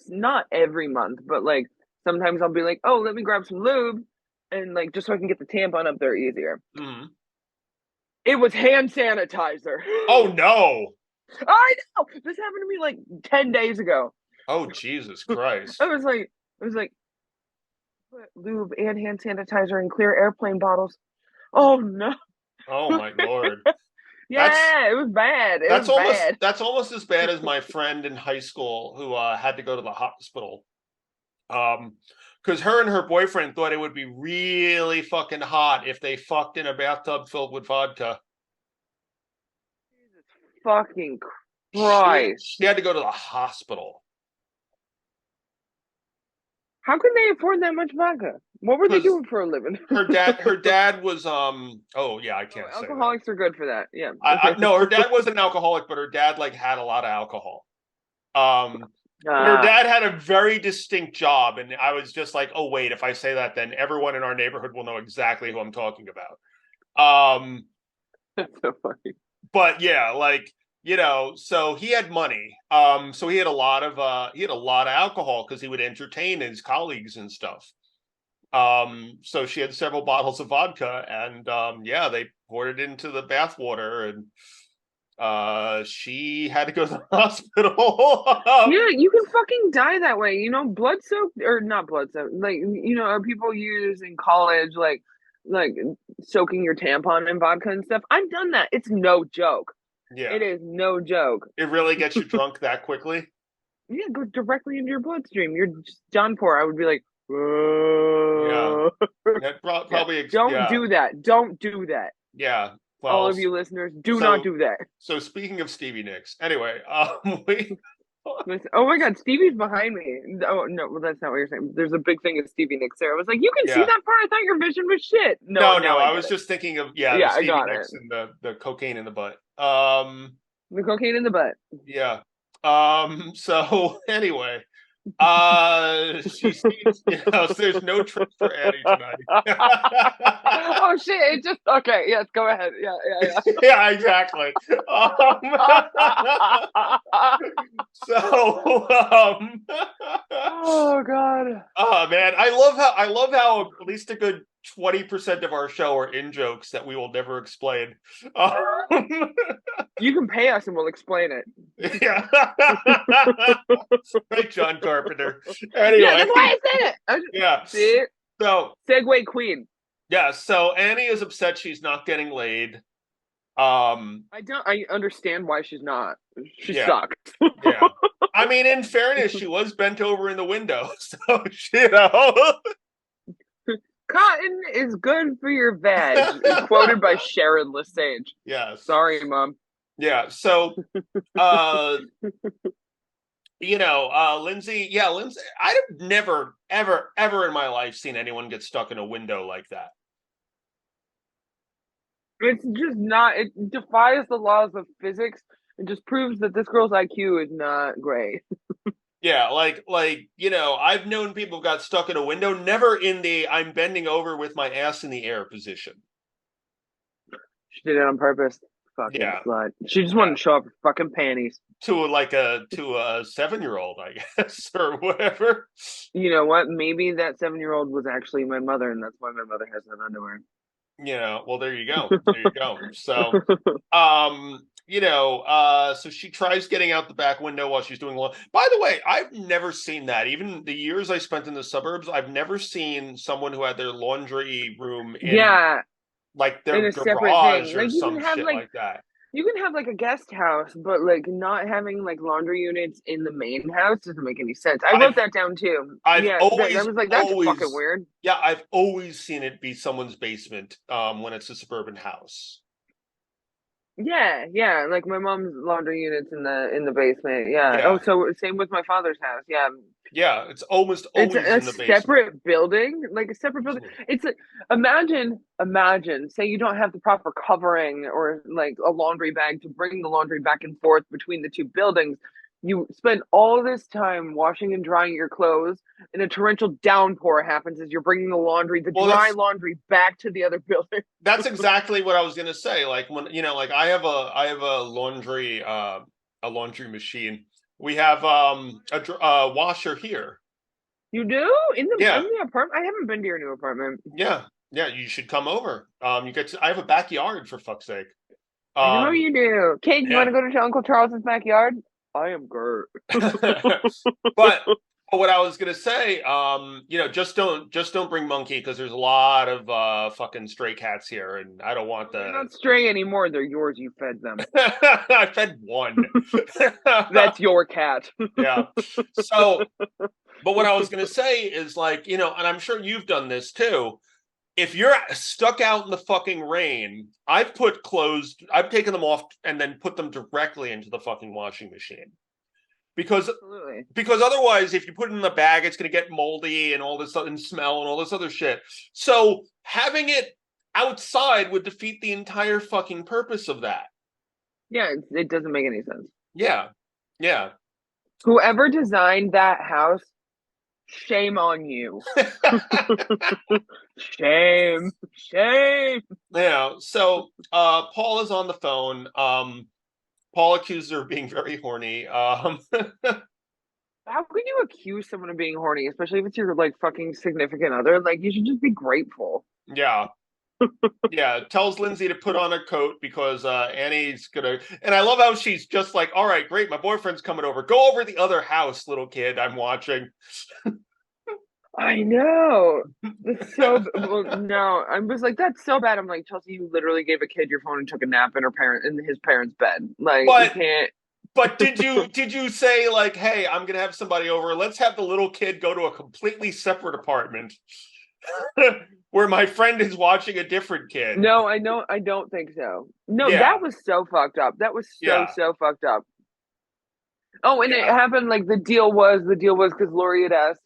not every month, but like sometimes I'll be like, oh, let me grab some lube and like just so I can get the tampon up there easier. Mm-hmm. It was hand sanitizer. Oh no. I know. This happened to me like 10 days ago. Oh Jesus Christ! I was like, put lube and hand sanitizer in clear airplane bottles. Oh no! Oh my Lord! Yeah, it was bad. That's almost as bad as my friend in high school who had to go to the hospital. Because her and her boyfriend thought it would be really fucking hot if they fucked in a bathtub filled with vodka. Jesus fucking Christ! She had to go to the hospital. How could they afford that much vodka? What were they doing for a living? her dad was oh yeah, I can't say alcoholics are good for that. Yeah. No, her dad wasn't an alcoholic, but her dad like had a lot of alcohol. Her dad had a very distinct job, and I was just like, oh wait, if I say that, then everyone in our neighborhood will know exactly who I'm talking about. That's so funny. But yeah, like, so he had money. So he had a lot of alcohol because he would entertain his colleagues and stuff. So she had several bottles of vodka, and they poured it into the bathwater, and she had to go to the hospital. Yeah, you can fucking die that way. Blood soaked, or not blood soaked, like, people use in college like soaking your tampon in vodka and stuff. I've done that. It's no joke. Yeah, it is no joke. It really gets you drunk that quickly. Yeah, go directly into your bloodstream. You're just done for. I would be like, whoa. Yeah, probably. Yeah. Don't do that. Don't do that. Yeah. Well, all of you listeners, do not do that. So speaking of Stevie Nicks, anyway, oh my God, Stevie's behind me. Oh no, well that's not what you're saying. There's a big thing of Stevie Nicks there. I was like, you can see that part. I thought your vision was shit. No, I was just thinking of the Stevie Nicks and the cocaine in the butt. The cocaine in the butt. Yeah. So anyway, she seems, there's no trip for Annie tonight. Oh shit! It just okay. Yes, go ahead. Yeah. Yeah, exactly. Oh God. Oh man, I love how at least a good 20% of our show are in jokes that we will never explain. You can pay us and we'll explain it. Yeah. Right, John Carpenter. Anyway. Yeah, that's why I said it. Yeah. See? So segue queen. Yeah, so Annie is upset she's not getting laid. I understand why she's not. She Yeah. sucks. Yeah. I mean, in fairness, she was bent over in the window, so you know. Cotton is good for your veg. Quoted by Sharon LeSage. Yes. Sorry, Mom. Yeah. So, Lindsay. Yeah, Lindsay. I've never, ever, ever in my life seen anyone get stuck in a window like that. It's just not. It defies the laws of physics. It just proves that this girl's IQ is not great. Yeah, I've known people got stuck in a window, never in the I'm bending over with my ass in the air position. She did it on purpose. Fucking slut. She just wanted to show off her fucking panties. To a 7-year-old, I guess, or whatever. You know what? Maybe that 7-year-old was actually my mother, and that's why my mother has that underwear. Well, there you go. There you go. So, so she tries getting out the back window while she's doing laundry. By the way, I've never seen that. Even the years I spent in the suburbs, I've never seen someone who had their laundry room in like their garage or some shit like that. You can have like a guest house, but like not having like laundry units in the main house doesn't make any sense. I wrote that down too. I was like, that's fucking weird. Yeah, I've always seen it be someone's basement when it's a suburban house. Yeah. Like my mom's laundry unit's in the basement. Yeah. Oh, so same with my father's house. Yeah. Yeah, it's almost always in the basement. Separate building, like a separate building. It's like imagine, say you don't have the proper covering or like a laundry bag to bring the laundry back and forth between the two buildings. You spend all this time washing and drying your clothes, and a torrential downpour happens as you're bringing the dry laundry back to the other building. That's exactly what I was gonna say. Like when I have a laundry machine. We have a washer here. You do? In the apartment? I haven't been to your new apartment. Yeah, you should come over. I have a backyard, for fuck's sake. I know you do. Kate, you want to go to Uncle Charles's backyard? I am Gert. But what I was gonna say, just don't bring Monkey because there's a lot of fucking stray cats here, and I don't want They're not stray anymore. They're yours. You fed them. I fed one. That's your cat. Yeah. So, but what I was gonna say is and I'm sure you've done this too. If you're stuck out in the fucking rain, I've taken them off and then put them directly into the fucking washing machine. Because otherwise, if you put it in the bag, it's going to get moldy and all this and smell and all this other shit. So having it outside would defeat the entire fucking purpose of that. Yeah, it doesn't make any sense. Yeah. Whoever designed that house, shame on you. Shame. Yeah. So Paul is on the phone. Paul accuses her of being very horny. How can you accuse someone of being horny, especially if it's your like fucking significant other? Like you should just be grateful. Yeah. Yeah, tells Lindsay to put on a coat because Annie's gonna, and I love how she's just like, all right, great, my boyfriend's coming over. Go over the other house, little kid. I'm watching. I know. It's so no. I was like, that's so bad. I'm like, Chelsea, you literally gave a kid your phone and took a nap in his parents' bed. Like, you can't. But did you say like, hey, I'm gonna have somebody over. Let's have the little kid go to a completely separate apartment where my friend is watching a different kid? No, I know. I don't think so. No, that was so fucked up. That was so fucked up. Oh, and it happened like the deal was because Lori had asked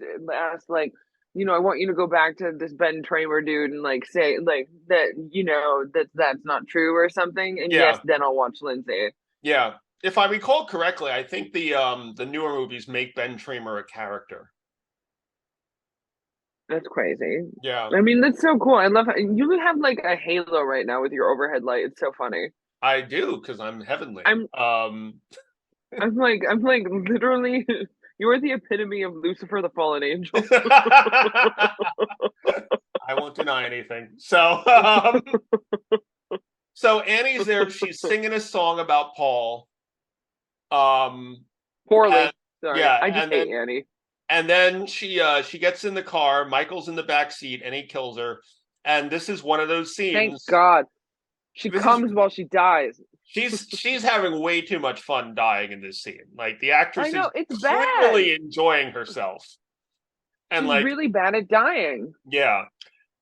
like, I want you to go back to this Ben Tramer dude and like say like that, that's not true or something. And yes, then I'll watch Lindsay. Yeah. If I recall correctly, I think the newer movies make Ben Tramer a character. That's crazy. Yeah. I mean, that's so cool. I love how you have like a halo right now with your overhead light. It's so funny. I do, because I'm heavenly. I'm like literally you're the epitome of Lucifer the Fallen Angel. I won't deny anything. So so Annie's there, she's singing a song about Paul. Poorly. Sorry. Yeah, I just hate Annie. And then she gets in the car, Michael's in the back seat, and he kills her. And this is one of those scenes. Thank God. She comes while she dies. She's having way too much fun dying in this scene. Like the actress is it's clearly bad. enjoying herself. And she's like really bad at dying. Yeah.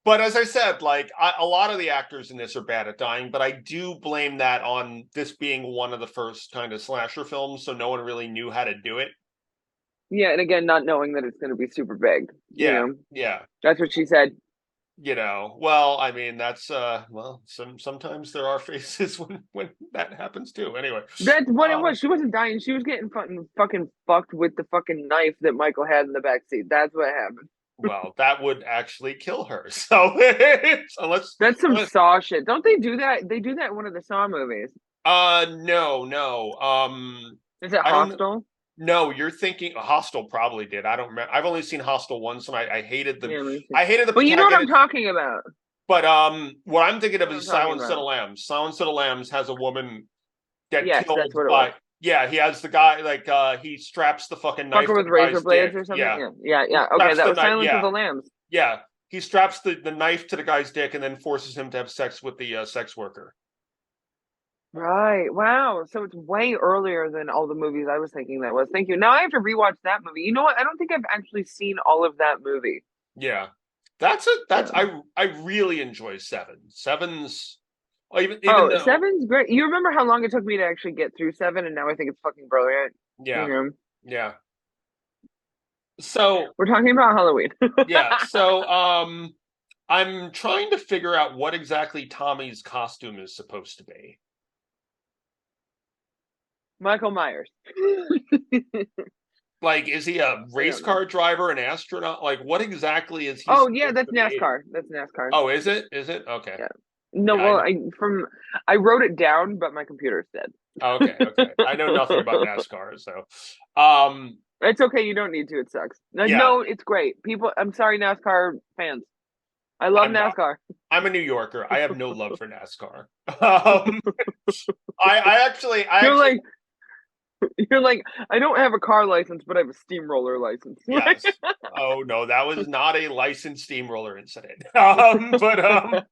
But as I said, like a lot of the actors in this are bad at dying, but I do blame that on this being one of the first kind of slasher films, so no one really knew how to do it. Yeah, and again, not knowing that it's going to be super big. Yeah, you know? yeah. That's what she said. Well, I mean, that's sometimes there are phases when that happens too. Anyway, that's what it was. She wasn't dying. She was getting fucking fucked with the fucking knife that Michael had in the backseat. That's what happened. Well, that would actually kill her. So unless that's some Saw shit. Don't they do that? They do that in one of the Saw movies. No. Is it Hostel? No, you're thinking Hostel probably did. I don't remember. I've only seen Hostel once, and I hated the. I hated the. But you know what I'm talking about. But what I'm thinking of is Silence of the Lambs. Silence of the Lambs has a woman get killed that's what it by. Was. Yeah, he has the guy like he straps the fucking knife with razor blades or something. Yeah. Okay, that was Silence of the Lambs. Yeah, he straps the knife to the guy's dick and then forces him to have sex with the sex worker. Right. Wow. So it's way earlier than all the movies I was thinking that was. Thank you. Now I have to rewatch that movie. You know what? I don't think I've actually seen all of that movie. Yeah. I really enjoy Seven. Seven's Seven's great. You remember how long it took me to actually get through Seven, and now I think it's fucking brilliant. Yeah. Yeah. So we're talking about Halloween. Yeah. So I'm trying to figure out what exactly Tommy's costume is supposed to be. Michael Myers. Like, is he a race car driver, an astronaut? Like, what exactly is he? Oh yeah, that's NASCAR. That's NASCAR. Oh, is it? Is it? Okay. Yeah. No, well, I wrote it down, but my computer's dead. Okay. I know nothing about NASCAR, so it's okay. You don't need to. It sucks. No, it's great. People, I'm sorry, NASCAR fans. I love NASCAR. I'm a New Yorker. I have no love for NASCAR. You're like, I don't have a car license, but I have a steamroller license. Yes. Oh no, that was not a licensed steamroller incident. But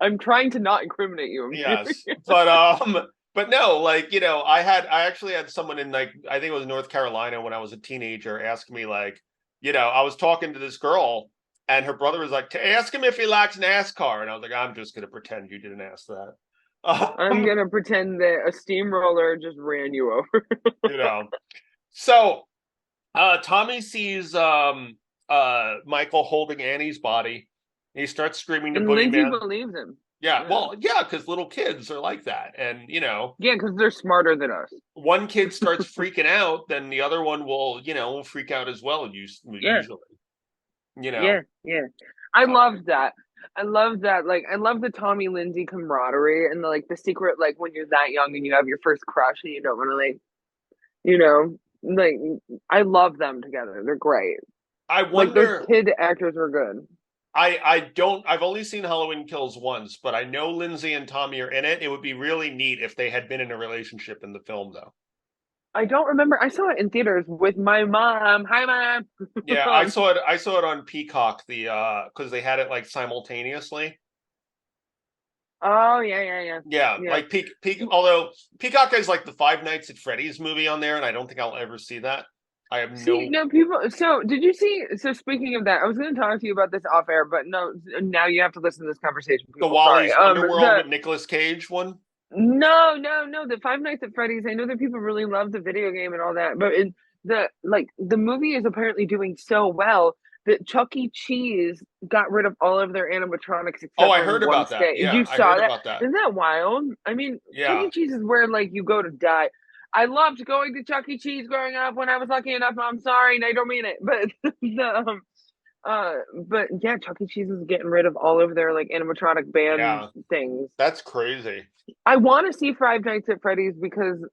I'm trying to not incriminate you. Yes, but no, like I actually had someone in like I think it was North Carolina when I was a teenager ask me like, I was talking to this girl and her brother was like, ask him if he likes NASCAR, and I was like, I'm just gonna pretend you didn't ask that. I'm gonna pretend that a steamroller just ran you over. So Tommy sees Michael holding Annie's body. He starts screaming to Boogeyman. Lindsay believes him. Yeah, well, yeah, because little kids are like that, and yeah, because they're smarter than us. One kid starts freaking out, then the other one will freak out as well. Usually, Yeah. I loved that. I love that. Like, I love the Tommy Lindsay camaraderie and the secret, like when you're that young and you have your first crush and you don't want to I love them together. They're great. I wonder. Those kid actors were good. I've only seen Halloween Kills once, but I know Lindsay and Tommy are in it. It would be really neat if they had been in a relationship in the film, though. I don't remember. I saw it in theaters with my mom. Hi, Mom. Yeah, I saw it on Peacock, because they had it like simultaneously. Oh yeah. Yeah, like although Peacock has like the Five Nights at Freddy's movie on there, and I don't think I'll ever see that. I have people. So did you see? So speaking of that, I was going to talk to you about this off air, but no. Now you have to listen to this conversation. The Wally's Underworld with Nicolas Cage one. No. The Five Nights at Freddy's. I know that people really love the video game and all that, but the movie is apparently doing so well that Chuck E. Cheese got rid of all of their animatronics. I heard about that. Yeah, you saw that? Isn't that wild? I mean, Chuck E. Cheese is where you go to die. I loved going to Chuck E. Cheese growing up when I was lucky enough. I'm sorry, and I don't mean it, but but yeah, Chuck E. Cheese is getting rid of all of their animatronic band things. That's crazy. I want to see Five Nights at Freddy's because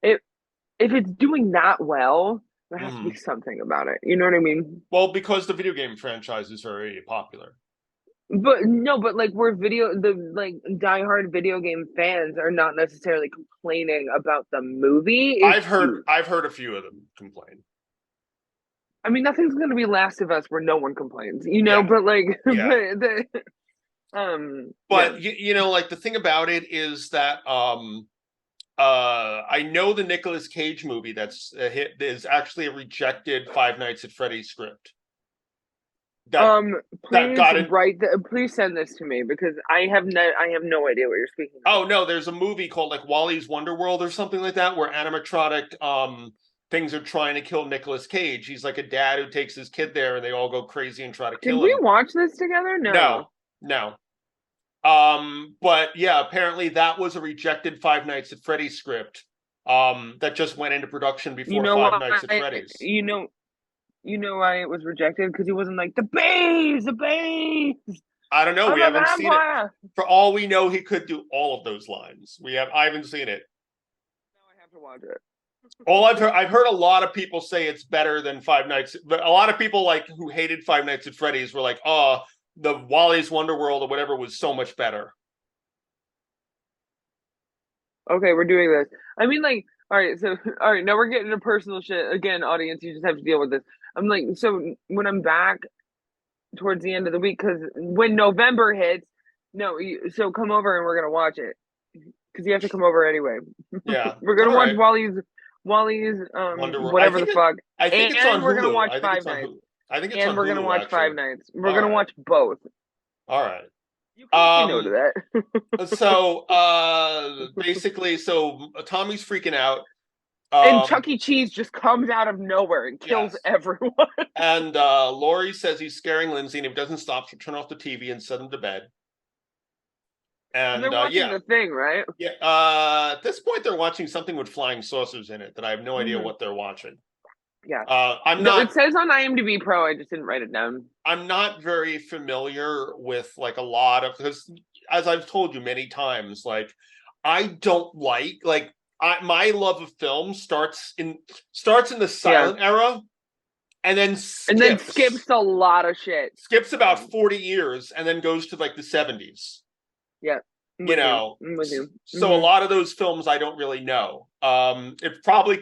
if it's doing that well, there has to be something about it. You know what I mean? Well, because the video game franchise is very popular. But where diehard video game fans are not necessarily complaining about the movie. I've heard a few of them complain. I mean, nothing's going to be Last of Us where no one complains, but But you know, like the thing about it is that I know the Nicolas Cage movie that's a hit is actually a rejected Five Nights at Freddy's script. Please send this to me because I have no idea what you're speaking about. Oh no, there's a movie called like Wally's Wonderworld or something like that where animatronic things are trying to kill Nicolas Cage. He's like a dad who takes his kid there and they all go crazy and try to kill him. Did we watch this together? No. But yeah, apparently that was a rejected Five Nights at Freddy's script that just went into production before Five Nights at Freddy's. You know why it was rejected? Because he wasn't like the bees. I don't know. We haven't seen it. For all we know, he could do all of those lines. I haven't seen it. Now I have to watch it. I've heard a lot of people say it's better than Five Nights, but a lot of people like who hated Five Nights at Freddy's were like, "Oh, the Wally's Wonderworld or whatever was so much better." Okay, we're doing this. I mean, like, all right, now we're getting into personal shit again. Audience, you just have to deal with this. I'm like, so when I'm back towards the end of the week, because when November hits, so come over and we're gonna watch it because you have to come over anyway. Yeah, we're gonna watch Wally's whatever the fuck. I think it's on Hulu. We're gonna watch Five Nights. I think it's on Hulu. We're gonna watch actually. Five Nights. We're gonna watch both. All right. You can't say no to that. So basically, Tommy's freaking out. And Chuck E. Cheese just comes out of nowhere and kills everyone. And Laurie says he's scaring Lindsay, and if he doesn't stop, she'll turn off the TV and send him to bed. And they're watching the thing, right? Yeah. At this point, they're watching something with flying saucers in it that I have no idea what they're watching. Yeah. It says on IMDb Pro. I just didn't write it down. I'm not very familiar with like a lot of, because as I've told you many times, like I don't like my love of film starts in the silent era and then skips a lot of shit. Skips about 40 years and then goes to like the 70s. Yeah. I'm with you. So a lot of those films I don't really know. It's probably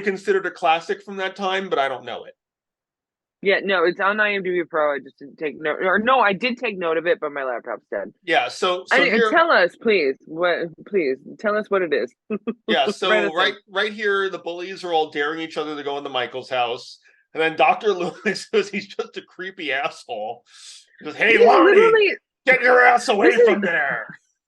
considered a classic from that time, but I don't know it. Yeah, no, it's on IMDb Pro. I just didn't take note. Or no, I did take note of it, but my laptop's dead. Yeah, so tell us, please. Please tell us what it is. Yeah, so right here, the bullies are all daring each other to go in the Michaels house, and then Dr. Loomis says he's just a creepy asshole. He goes, "Hey, Lonnie, get your ass away from there!"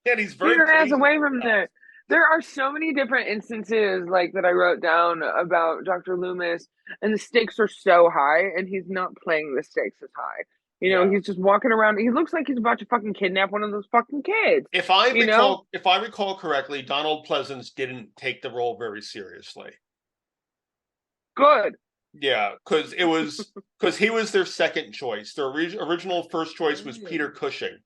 And he's very get your ass away from there. There are so many different instances like that I wrote down about Dr. Loomis, and the stakes are so high, and he's not playing the stakes as high. He's just walking around. He looks like he's about to fucking kidnap one of those fucking kids. If I recall correctly, Donald Pleasance didn't take the role very seriously. Good. Yeah, because he was their second choice. Their original first choice was Peter Cushing.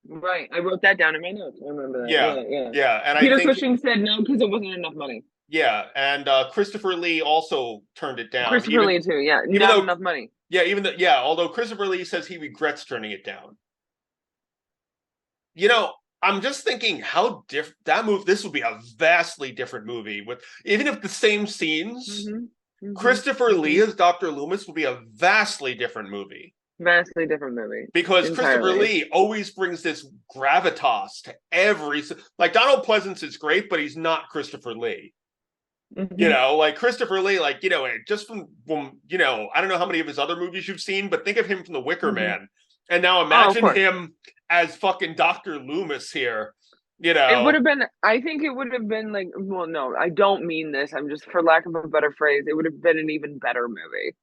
Right, I wrote that down in my notes. I remember that. Yeah. And Peter Cushing said no because it wasn't enough money. Yeah, and Christopher Lee also turned it down. Lee too. Yeah, not enough money. Yeah, although Christopher Lee says he regrets turning it down. I'm just thinking how different that movie. This would be a vastly different movie with even if the same scenes. Christopher Lee as Dr. Loomis would be a vastly different movie. Vastly different movie. Because Christopher Lee always brings this gravitas to every... Like, Donald Pleasance is great, but he's not Christopher Lee. Like, Christopher Lee, just from I don't know how many of his other movies you've seen, but think of him from The Wicker Man. And now imagine him as fucking Dr. Loomis here. It would have been... I think it would have been like... Well, no, I don't mean this. I'm just, for lack of a better phrase, it would have been an even better movie.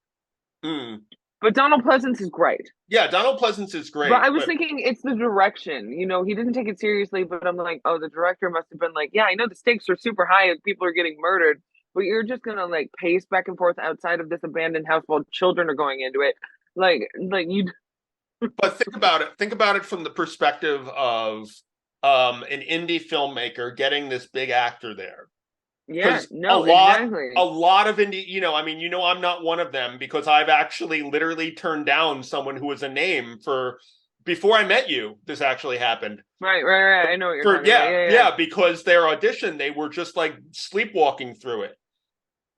But Donald Pleasance is great. Yeah, Donald Pleasance is great. But I was thinking it's the direction. He didn't take it seriously, but I'm like, oh, the director must have been like, yeah, I know the stakes are super high and people are getting murdered, but you're just going to like pace back and forth outside of this abandoned house while children are going into it. Like you... But think about it. Think about it from the perspective of an indie filmmaker getting this big actor there. Yeah, no, exactly. A lot of indie, I'm not one of them because I've actually literally turned down someone who was a name before I met you. This actually happened. Right. I know what you're talking about. Yeah, because their audition, they were just like sleepwalking through it.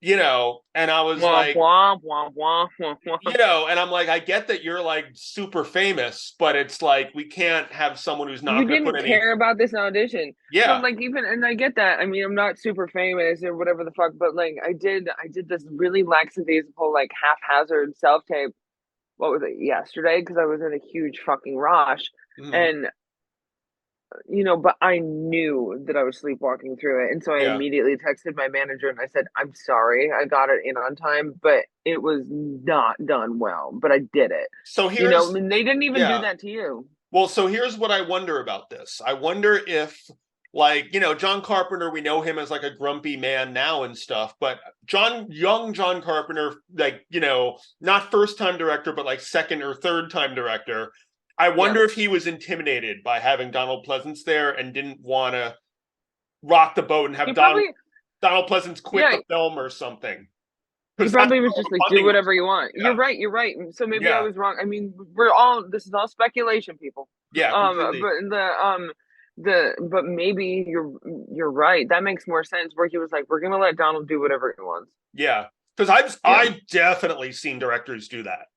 you know, and I was Wah, like, wah, wah, wah, wah, wah. you know, and I'm like, I get that you're like super famous, but it's like we can't have someone who's not You going to put didn't any. care about this audition. So Yeah, like even and I get that. I mean, I'm not super famous or whatever the fuck, but like I did this really lackadaisical, like haphazard self tape. What was it, yesterday? Because I was in a huge fucking rush. mhm, And but I knew that I was sleepwalking through it. And so I yeah. immediately texted my manager and I said, I'm sorry, I got it in on time, but it was not done well, but I did it. So here's, And they didn't even do yeah. that to you. Well, so here's what I wonder about this. I wonder if, like, John Carpenter, we know him as like a grumpy man now and stuff, but young John Carpenter, like, not first time director, but like second or third time director. I wonder if he was intimidated by having Donald Pleasance there and didn't want to rock the boat and have Donald Pleasance quit the film or something. He probably was just like, do whatever you want. Yeah. You're right. So maybe I was wrong. I mean, this is all speculation, people. Yeah, completely. But maybe you're right. That makes more sense. Where he was like, we're gonna let Donald do whatever he wants. Yeah, because I've definitely seen directors do that.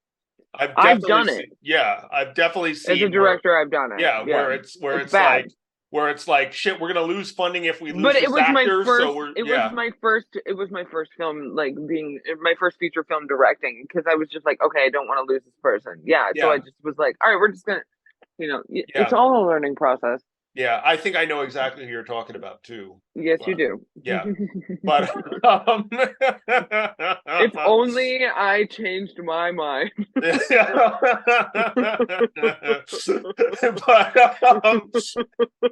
I've done it. Yeah, I've definitely seen. As a director, I've done it. Yeah, where it's like shit. We're gonna lose funding if we lose this actor. It was my first film, like being my first feature film directing, because I was just like, okay, I don't want to lose this person. Yeah, so I just was like, all right, we're just gonna, it's all a learning process. Yeah, I think I know exactly who you're talking about too. Yes, you do. Yeah, but if only I changed my mind. But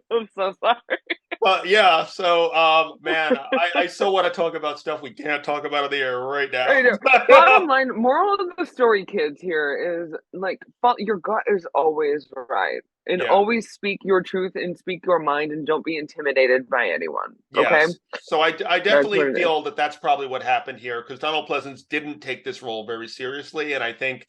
I'm so sorry. But yeah, so man, I still want to talk about stuff we can't talk about on the air right now. Bottom line, moral of the story, kids, here is like, your gut is always right. And always speak your truth and speak your mind and don't be intimidated by anyone. Okay. Yes. So I definitely feel that that's probably what happened here, because Donald Pleasance didn't take this role very seriously. And I think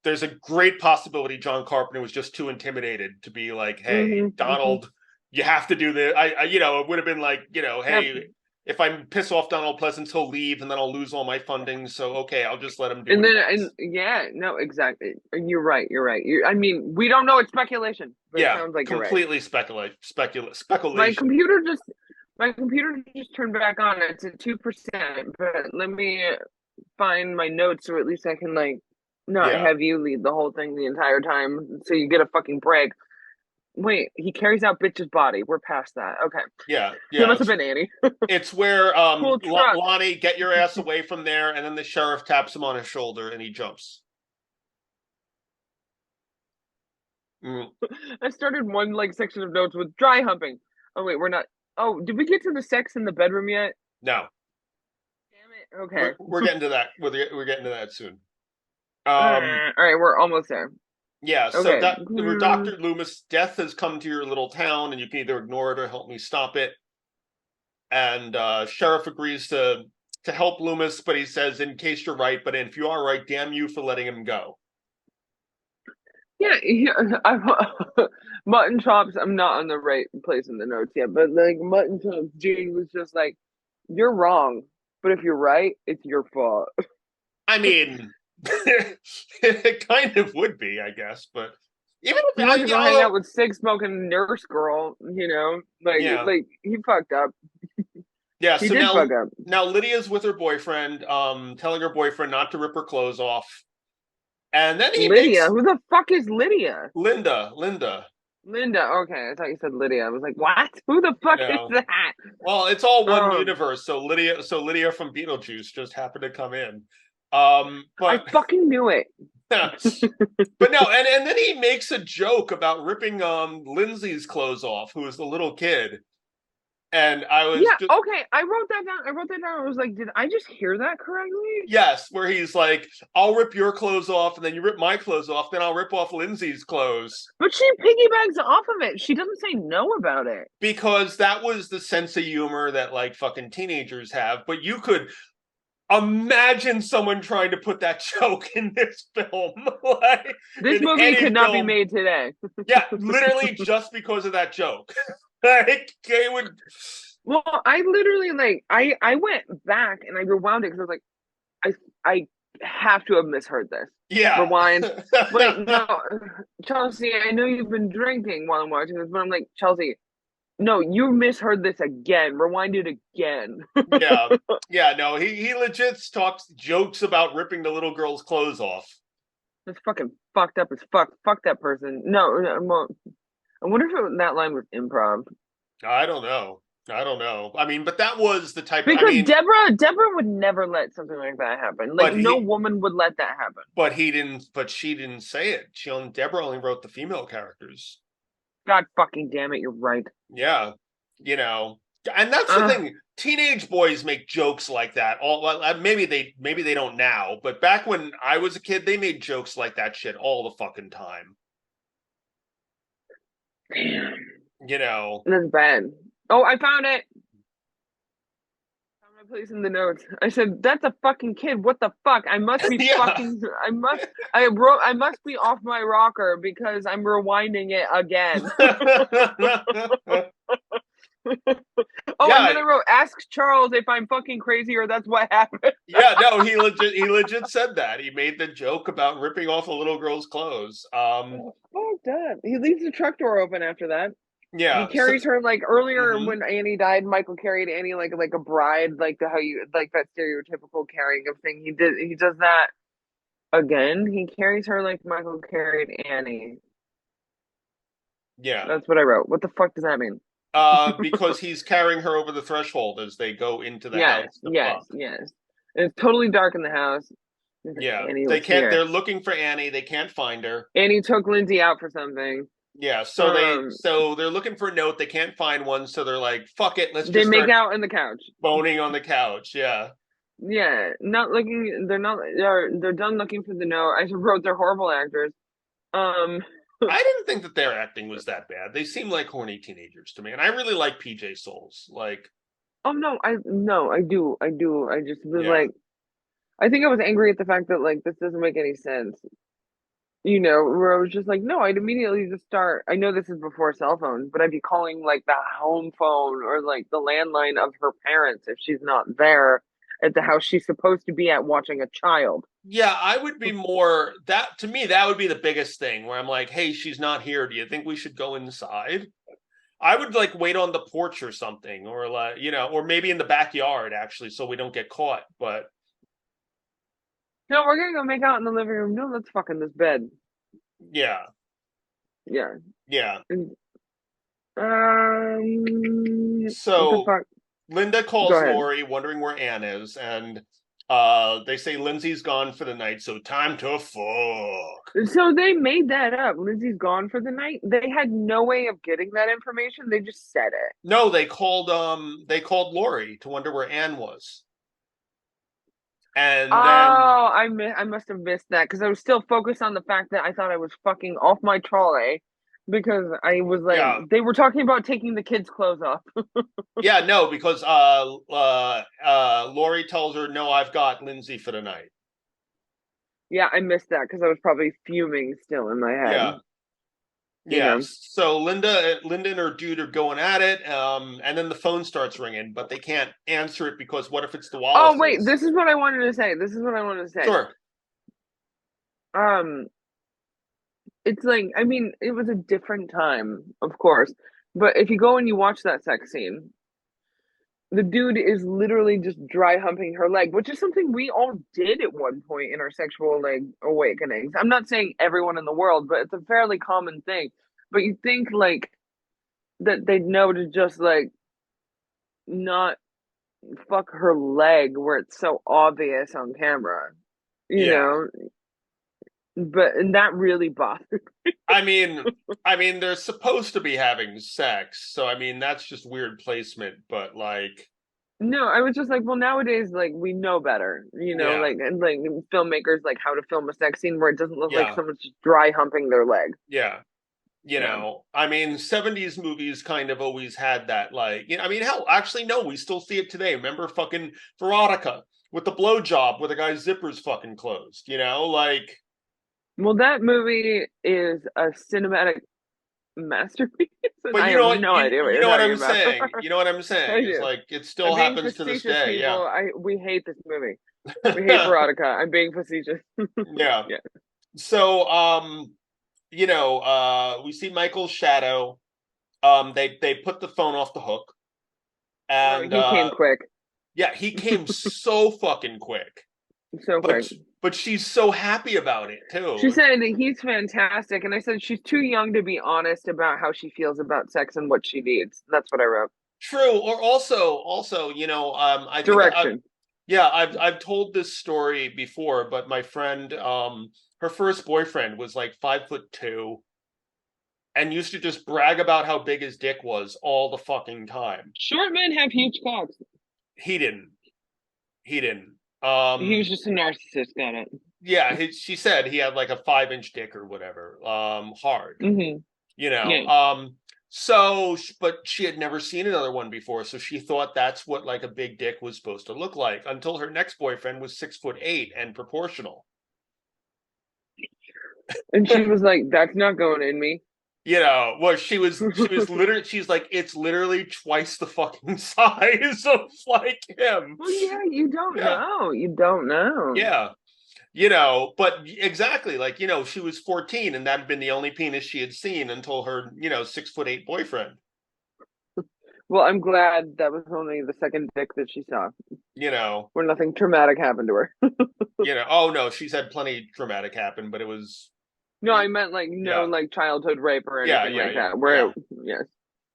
there's a great possibility John Carpenter was just too intimidated to be like, hey, Donald, you have to do this. It would have been like, hey, if I piss off Donald Pleasance, he'll leave and then I'll lose all my funding. So, okay, I'll just let him do it. No, exactly. You're right. I mean, we don't know. It's speculation. But it sounds like completely speculation. My computer just turned back on. It's at 2%, but let me find my notes so at least I can not have you lead the whole thing the entire time, so you get a fucking break. Wait, he carries out bitch's body. We're past that. Okay. Yeah. It must have been Annie. It's where Lonnie, get your ass away from there, and then the sheriff taps him on his shoulder and he jumps. I started one section of notes with dry humping. Oh wait, we're not. Oh, did we get to the sex in the bedroom yet? No. Damn it. Okay. We're getting to that. We're getting to that soon. All right, we're almost there. Yeah, so Dr. Loomis, death has come to your little town, and you can either ignore it or help me stop it. And Sheriff agrees to help Loomis, but he says, in case you're right, but if you are right, damn you for letting him go. Yeah, Mutton Chops, I'm not on the right place in the notes yet, but Mutton Chops, Jane was just like, you're wrong, but if you're right, it's your fault. I mean... it kind of would be, I guess, but even if you hang out with sick smoking nurse girl, he fucked up. Yeah, so now Lydia's with her boyfriend, telling her boyfriend not to rip her clothes off, and then who the fuck is Lydia? Linda. Okay, I thought you said Lydia. I was like, what? Who the fuck is that? Well, it's all one universe. So Lydia from Beetlejuice just happened to come in. But I fucking knew it. But no, and then he makes a joke about ripping Lindsay's clothes off, who is the little kid. And I was okay. I wrote that down. I was like, did I just hear that correctly? Yes, where he's like, I'll rip your clothes off, and then you rip my clothes off, then I'll rip off Lindsay's clothes. But she piggybacks off of it. She doesn't say no about it. Because that was the sense of humor that fucking teenagers have. But you could imagine someone trying to put that joke in this film. This movie could not be made today. Yeah, literally just because of that joke. Well, I literally like I went back and I rewound it because I was like, I have to have misheard this. Yeah. Rewind. Wait, no, Chelsea, I know you've been drinking while I'm watching this, but I'm like, Chelsea, no, you misheard this again. Rewind it again. Yeah. Yeah, no, he legit talks jokes about ripping the little girl's clothes off. It's fucking fucked up as fuck. Fuck that person. No, well, I wonder if that line was improv. I don't know. I don't know. I mean, but that was the type I Because mean, Deborah would never let something like that happen. Like but no he woman would let that happen. but she didn't say it. Deborah only wrote the female characters. God fucking damn it, you're right. Yeah. You know, and that's the thing. Teenage boys make jokes like that. Maybe they don't now, but back when I was a kid, they made jokes like that shit all the fucking time. Damn. You know, That's bad. Oh, I found it. Found my place in the notes. I said, "That's a fucking kid. What the fuck? I must be yeah. fucking. I must be off my rocker because I'm rewinding it again." Oh, Yeah. and then I wrote, "Ask Charles if I'm fucking crazy or that's what happened." Yeah, no, he legit said that. He made the joke about ripping off a little girl's clothes. Fucked up. He leaves the truck door open after that. He Yeah. carries her like earlier Mhm. when Annie died. Michael carried Annie like a bride, like how you like that stereotypical carrying of thing. He does that again. He carries her like Michael carried Annie. Yeah. That's what I wrote. What the fuck does that mean? Because he's carrying her over the threshold as they go into the Yes, house to yes, fuck. yes. And it's totally dark in the house. Yeah. Annie They was can't here. they're looking for Annie, they can't find her. Annie took Lindsay out for something. Yeah, Um, so they're looking for a note, they can't find one, so they're like, fuck it, let's they just make start out in the couch. boning on the couch. Yeah. Yeah, not looking. They're not. They're done looking for the note. I wrote they're horrible actors. Um. I didn't think that their acting was that bad. They seem like horny teenagers to me, and I really like PJ Souls. Like, Oh no, I do. I just was yeah, like, I think I was angry at the fact that like this doesn't make any sense. Where I was just like, no, I'd immediately just start. I know this is before cell phones, but I'd be calling like the home phone or like the landline of her parents if she's not there at the house she's supposed to be at watching a child. yeah. I would be more that to me. That would be the biggest thing where I'm like, hey, she's not here. Do you think we should go inside? I would like wait on the porch or something, or like or maybe in the backyard actually, so we don't get caught. But No, we're gonna go make out in the living room. No, let's fuck in this bed. yeah, Yeah. yeah. What the So fuck? Linda Go calls ahead. Lori, wondering where Anne is, and they say Lindsay's gone for the night, so time to fuck. So they made that up. Lindsay's gone for the night. They had no way of getting that information. They just said it. No, they called Lori to wonder where Anne was. And then Oh, I must have missed that because I was still focused on the fact that I thought I was fucking off my trolley because I was like, yeah. they were talking about taking the kids' clothes off. Yeah, no, because Lori tells her, "No, I've got Lindsay for the night." Yeah, I missed that because I was probably fuming still in my head. Yeah. You Yeah, know. so Linda and her dude are going at it, and then the phone starts ringing, but they can't answer it because what if it's the Oh wait, Wallaces? this is what I wanted to say. This is what I wanted to say. Sure. Um, it's like I mean, it was a different time, of course, but if you go and you watch that sex scene, the dude is literally just dry humping her leg, which is something we all did at one point in our sexual like awakenings. I'm not saying everyone in the world, but it's a fairly common thing. But you think like that they'd know to just like not fuck her leg where it's so obvious on camera, you Yeah. know? But and that really bothered. I mean, they're supposed to be having sex, so I mean that's just weird placement, but like, No, I was just like, well, nowadays, like we know better, yeah, like and like filmmakers like how to film a sex scene where it doesn't look like yeah, someone's just dry humping their leg. yeah. Yeah. I mean, 70s movies kind of always had that, like, I mean, hell, actually, no, we still see it today. Remember fucking Veronica with the blowjob where the guy's zipper's fucking closed, like, Well, that movie is a cinematic masterpiece, and But I you have know what no idea what you you're know what talking I'm about. saying. You know what I'm I saying is do. like it I'm still being happens to this facetious, day. Yeah. people. We hate this movie. We hate Veronica. I'm being facetious. Yeah. Yeah. So we see Michael's shadow. They put the phone off the hook, and He came quick. yeah, he came so fucking quick. So quick. But she's so happy about it too. She said he's fantastic, and I said she's too young to be honest about how she feels about sex and what she needs. That's what I wrote. True. Or also, I think Direction. I've told this story before, but my friend, her first boyfriend was like 5'2" and used to just brag about how big his dick was all the fucking time. Short men have huge cocks. He didn't. He didn't. He was just a narcissist, got it. Yeah, she said he had like a 5-inch dick or whatever. Hard. Mm-hmm. You know. Yeah. So, but she had never seen another one before, so she thought that's what like a big dick was supposed to look like until her next boyfriend was 6'8" and proportional. And she was like, "That's not going in me." Well, she was literally, she's like, it's literally twice the fucking size of like him. Well, yeah, you don't know. You don't know. Yeah. But exactly, like, she was 14 and that had been the only penis she had seen until her, 6'8" boyfriend. Well, I'm glad that was only the second dick that she saw. Where nothing traumatic happened to her. Oh no, she's had plenty traumatic happen, but it was. No, I meant like like childhood rape or anything like that. Where yes.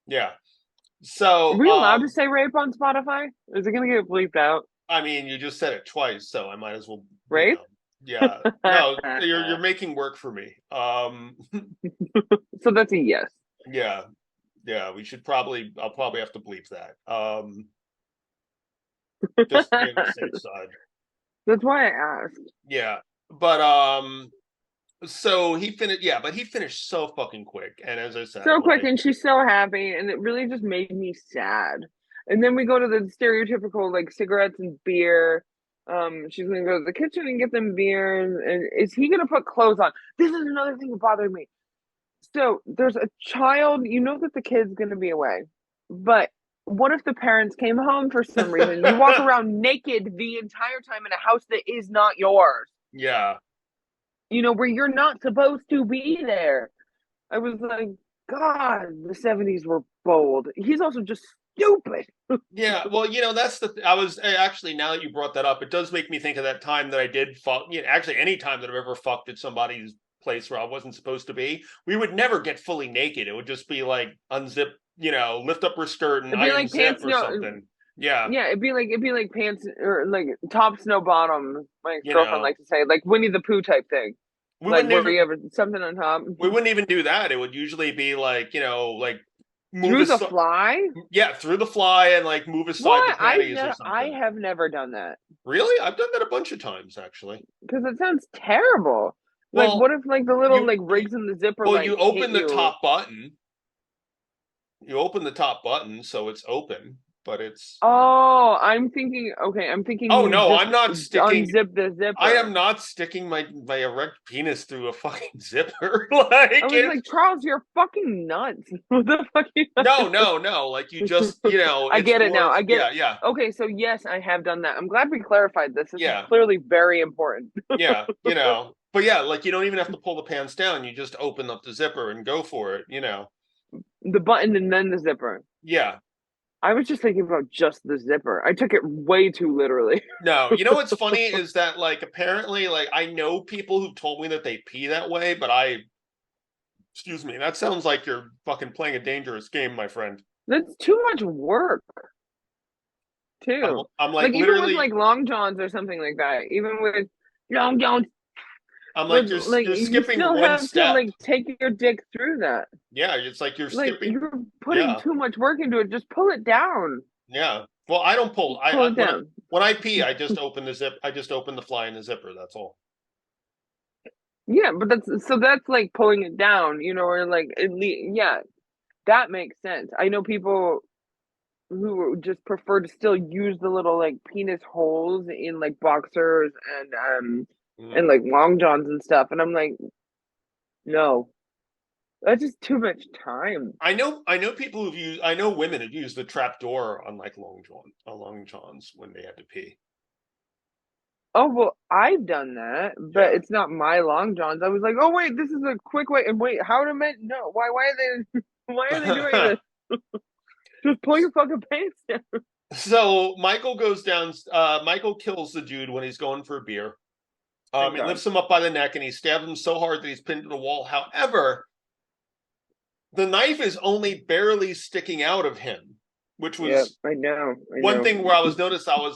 Yeah. So are we allowed to say rape on Spotify? Is it gonna get bleeped out? I mean, you just said it twice, so I might as well. Rape? Yeah. No, you're making work for me. So that's a yes. Yeah. Yeah, I'll probably have to bleep that. Just to be on the safe side. That's why I asked. Yeah. But so he finished so fucking quick. And as I said, so quick, and she's so happy, and it really just made me sad. And then we go to the stereotypical like cigarettes and beer. She's gonna go to the kitchen and get them beer, and is he gonna put clothes on? This is another thing that bothered me. So there's a child, that the kid's gonna be away, but what if the parents came home for some reason? You walk around naked the entire time in a house that is not yours. Yeah. Where you're not supposed to be there. I was like, God, the 70s were bold. He's also just stupid. Yeah, well, that's I was actually, now that you brought that up, it does make me think of that time that I did fuck. Actually, any time that I've ever fucked at somebody's place where I wasn't supposed to be, we would never get fully naked. It would just be like unzip, lift up her skirt and iron like zip or something. Yeah. Yeah, it'd be like pants or like tops, no bottom. My girlfriend likes to say, like Winnie the Pooh type thing. You have something on top. We wouldn't even do that. It would usually be like, like move through the fly. Yeah, through the fly and like move aside the panties or something. I have never done that. Really? I've done that a bunch of times actually. Because it sounds terrible. Well, like, what if like the little rigs in the zipper? Well, you open the top button. You open the top button, so it's open. But it's. Oh, I'm thinking. Okay, I'm thinking. Oh no, I'm not sticking. Unzip the zipper. I am not sticking my erect penis through a fucking zipper. I was like, Charles, you're fucking nuts. What the fuck? No. Like you just, I get it now. I get it. Yeah. Okay, so yes, I have done that. I'm glad we clarified this. This is clearly very important. Yeah, but yeah, like you don't even have to pull the pants down. You just open up the zipper and go for it. The button and then the zipper. Yeah. I was just thinking about just the zipper. I took it way too literally. No, what's funny is that like apparently like I know people who've told me that they pee that way, but excuse me, that sounds like you're fucking playing a dangerous game, my friend. That's too much work. Too. I'm like even with like long johns or something like that. Even with long johns. I'm like you're skipping you still one have step. To like take your dick through that. Yeah, it's like you're skipping. You're putting too much work into it. Just pull it down. Yeah. Well, I don't pull. Pull it down. When I pee, I just open the zip. I just open the fly in the zipper. That's all. Yeah, but that's like pulling it down. Or like that makes sense. I know people who just prefer to still use the little like penis holes in like boxers and like long johns and stuff, and I'm like, no, That's just too much time. I know people I know women who've used the trap door on like long johns when they had to pee. Oh, well, I've done that, but it's not my long johns. I was like, oh wait, this is a quick way. And wait, how do men? No, why are they doing this? Just pull your fucking pants down. So Michael goes down. Michael kills the dude when he's going for a beer. He lifts him up by the neck and he stabs him so hard that he's pinned to the wall. However, the knife is only barely sticking out of him, which was I know. One thing where I was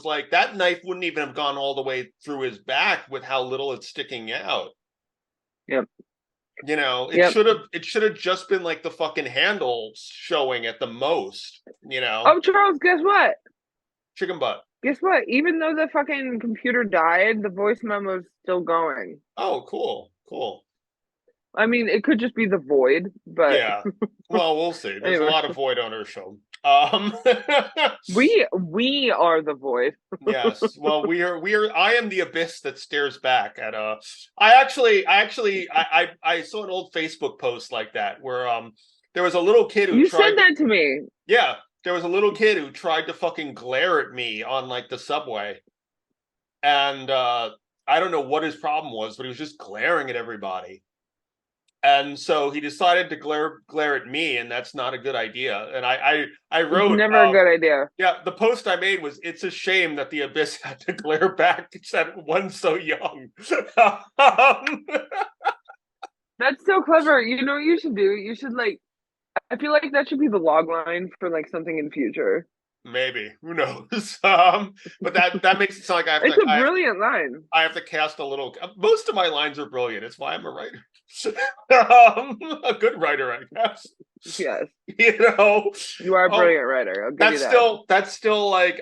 like, that knife wouldn't even have gone all the way through his back with how little it's sticking out. Yep. You know, it should have just been like the fucking handle showing at the most, you know. Oh, Charles, guess what? Chicken butt. Guess what? Even though the fucking computer died, the voice memo's still going. Oh, cool. I mean, it could just be the void, but yeah. Well, we'll see. There's a lot of void on our show. We are the void. Yes. Well, we are. I am the abyss that stares back at I saw an old Facebook post like that where there was a little kid who said that to me. Yeah, there was a little kid who tried to fucking glare at me on like the subway, and I don't know what his problem was, but he was just glaring at everybody. And so he decided to glare at me, and that's not a good idea. And I wrote, it's never a good idea. Yeah, the post I made was, it's a shame that the abyss had to glare back at one so young. That's so clever. You know what you should do? You should I feel like that should be the log line for like something in future. Maybe, who knows? But that makes it sound like it's a brilliant line. I have to cast a little. Most of my lines are brilliant. It's why I'm a writer. A good writer, I guess. Yes. You know, you are a brilliant writer. I'll give you that. That's still like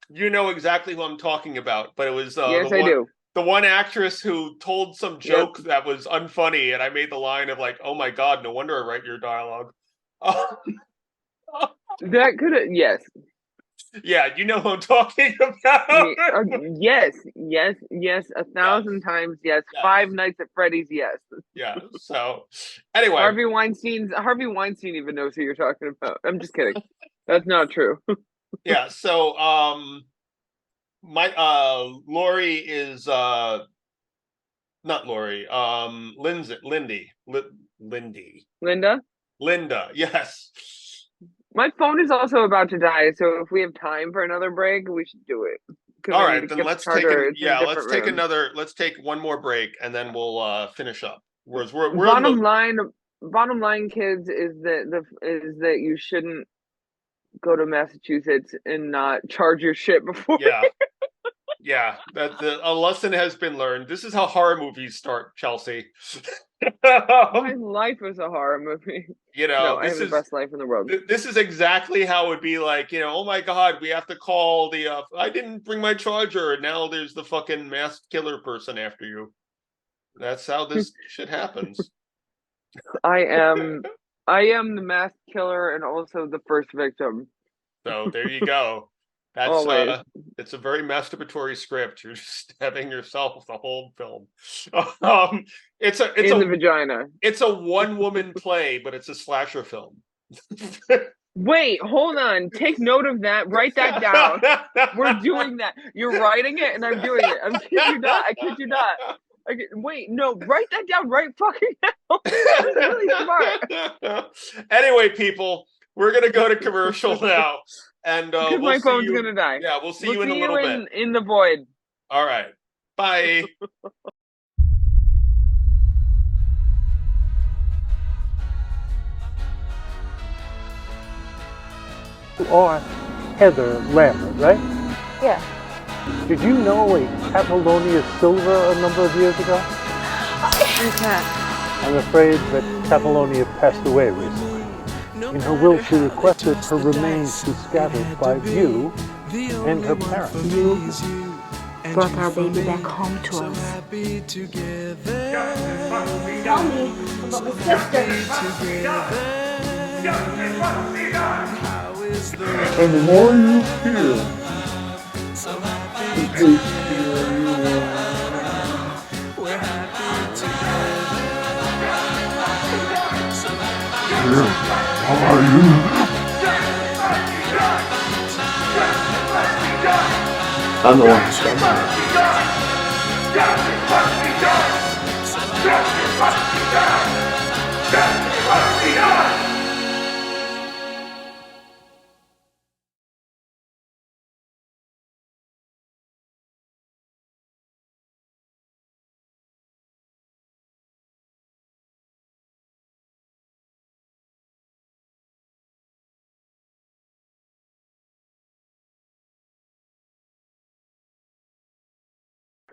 you know exactly who I'm talking about. But it was yes, I do. The one actress who told some joke that was unfunny, and I made the line of like, "Oh my god, no wonder I write your dialogue." That could have, yes. Yeah, you know who I'm talking about. Yes, 1,000 times, yes. 5 Nights at Freddy's, yes. Yeah. So, anyway, Harvey Weinstein even knows who you're talking about. I'm just kidding. That's not true. Yeah. So, Lori is not Lori. Linda. Yes. My phone is also about to die, so if we have time for another break, we should do it. All right, then let's take one more break, and then we'll finish up. Whereas bottom line, kids, is that you shouldn't go to Massachusetts and not charge your shit before. Yeah. Yeah, a lesson has been learned. This is how horror movies start, Chelsea. My life is a horror movie. You know, I have the best life in the world. This is exactly how it would be like, you know, oh my god, we have to call the I didn't bring my charger, and now there's the fucking masked killer person after you. That's how this shit happens. I am the masked killer and also the first victim. So there you go. That's it's a very masturbatory script. You're just stabbing yourself the whole film. It's the vagina. It's a one-woman play, but it's a slasher film. Wait, hold on. Take note of that. Write that down. We're doing that. You're writing it, and I'm doing it. I kid you not. Wait, no, write that down right fucking now. That's really smart. Anyway, people, we're gonna go to commercial now. And because my phone's gonna die. Yeah, we'll see you in a little bit. In the void. All right. Bye. You are Heather Lambert, right? Yeah. Did you know a Catalonia silver a number of years ago? Who's that? I'm afraid that Catalonia passed away recently. In her will, she requested her remains be scattered by you and her parents. You brought our baby back home to us. Tell me about my sister. And the more you hear, the tastier you are. We're happy together. I'm the one who started it.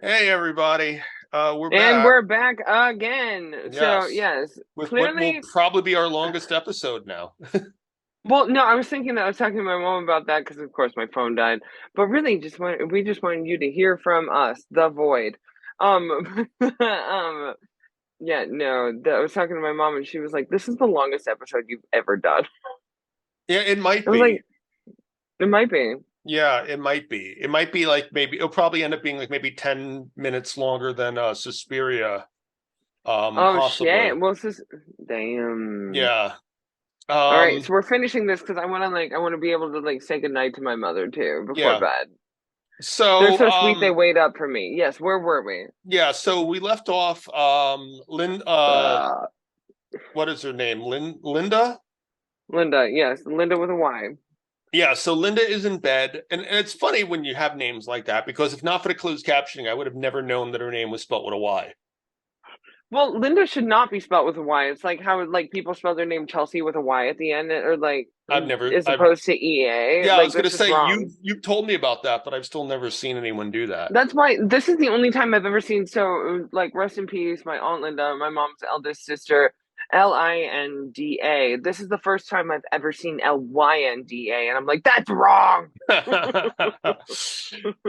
Hey everybody, we're And back. we're back again. Yes. So yes, With clearly what will probably be our longest episode now. Well, no, I was thinking that I was talking to my mom about that because, of course, my phone died. But really, we just wanted you to hear from us, the void. Yeah, no, I was talking to my mom, and she was like, "This is the longest episode you've ever done." Yeah, it might I was be. like, "It might be." Yeah, it might be. It might be like maybe it'll probably end up being like maybe 10 minutes longer than Suspiria. Oh Possibly. shit! Well, damn. Yeah. All right, so we're finishing this because I want to be able to like say goodnight to my mother too before bed. So they're so sweet. They wait up for me. Yes, where were we? Yeah, so we left off. What is her name? Linda. Linda. Yes, Linda with a Y. Yeah, so Linda is in bed, and it's funny when you have names like that because if not for the closed captioning, I would have never known that her name was spelled with a Y. Well, Linda should not be spelled with a Y. It's like how like people spell their name Chelsea with a Y at the end, or like as opposed to EA. Yeah, like, I was going to say you told me about that, but I've still never seen anyone do that. That's why this is the only time I've ever seen. So, like, rest in peace, my aunt Linda, my mom's eldest sister, Linda. This is the first time I've ever seen Lynda, and I'm like, that's wrong.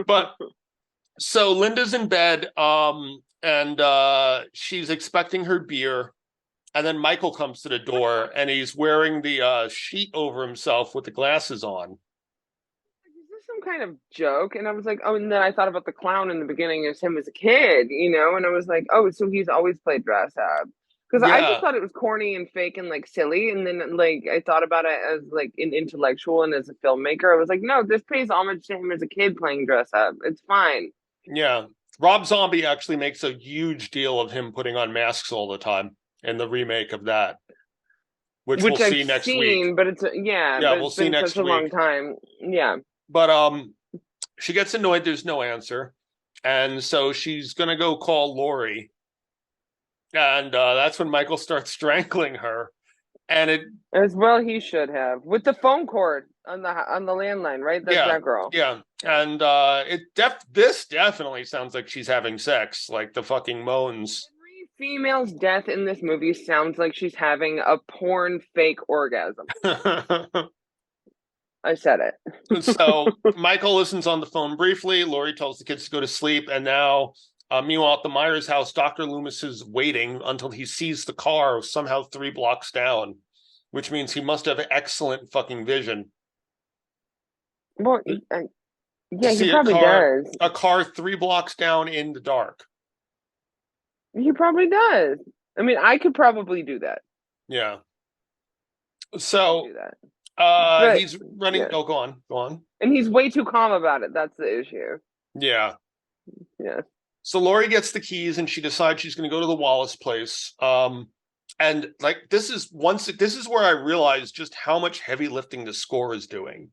But so Linda's in bed, and she's expecting her beer, and then Michael comes to the door, and he's wearing the sheet over himself with the glasses on. Is this some kind of joke? And I was like, oh, and then I thought about the clown in the beginning as him as a kid, you know, and I was like, oh, so he's always played dress up. Because I just thought it was corny and fake and like silly, and then like I thought about it as like an intellectual and as a filmmaker. I was like, no, this pays homage to him as a kid playing dress up. It's fine. Yeah, Rob Zombie actually makes a huge deal of him putting on masks all the time in the remake of that, which we'll see next week. But it's but we'll see next such a long time. Yeah, but she gets annoyed. There's no answer, and so she's gonna go call Lori. And that's when Michael starts strangling her, and it as well he should have with the phone cord on the landline, right? That's that girl. Yeah, and this definitely sounds like she's having sex, like the fucking moans. Every female's death in this movie sounds like she's having a porn fake orgasm. I said it. So Michael listens on the phone briefly. Lori tells the kids to go to sleep, and now. Meanwhile, at the Myers house, Dr. Loomis is waiting until he sees the car somehow 3 blocks down, which means he must have excellent fucking vision. Well, yeah, he probably does. A car 3 blocks down in the dark. He probably does. I mean, I could probably do that. Yeah. So, he's running. Yeah. Oh, go on. And he's way too calm about it. That's the issue. Yeah. Yeah. So Lori gets the keys and she decides she's going to go to the Wallace place. And like this is where I realized just how much heavy lifting the score is doing.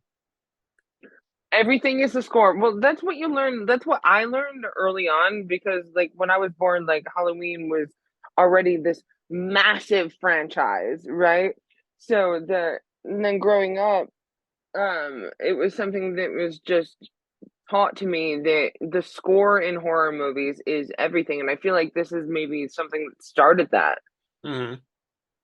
Everything is the score. Well, that's what you learn. That's what I learned early on because like when I was born, like Halloween was already this massive franchise, right? So and then growing up, it was something that was just taught to me that the score in horror movies is everything, and I feel like this is maybe something that started that. Mm-hmm.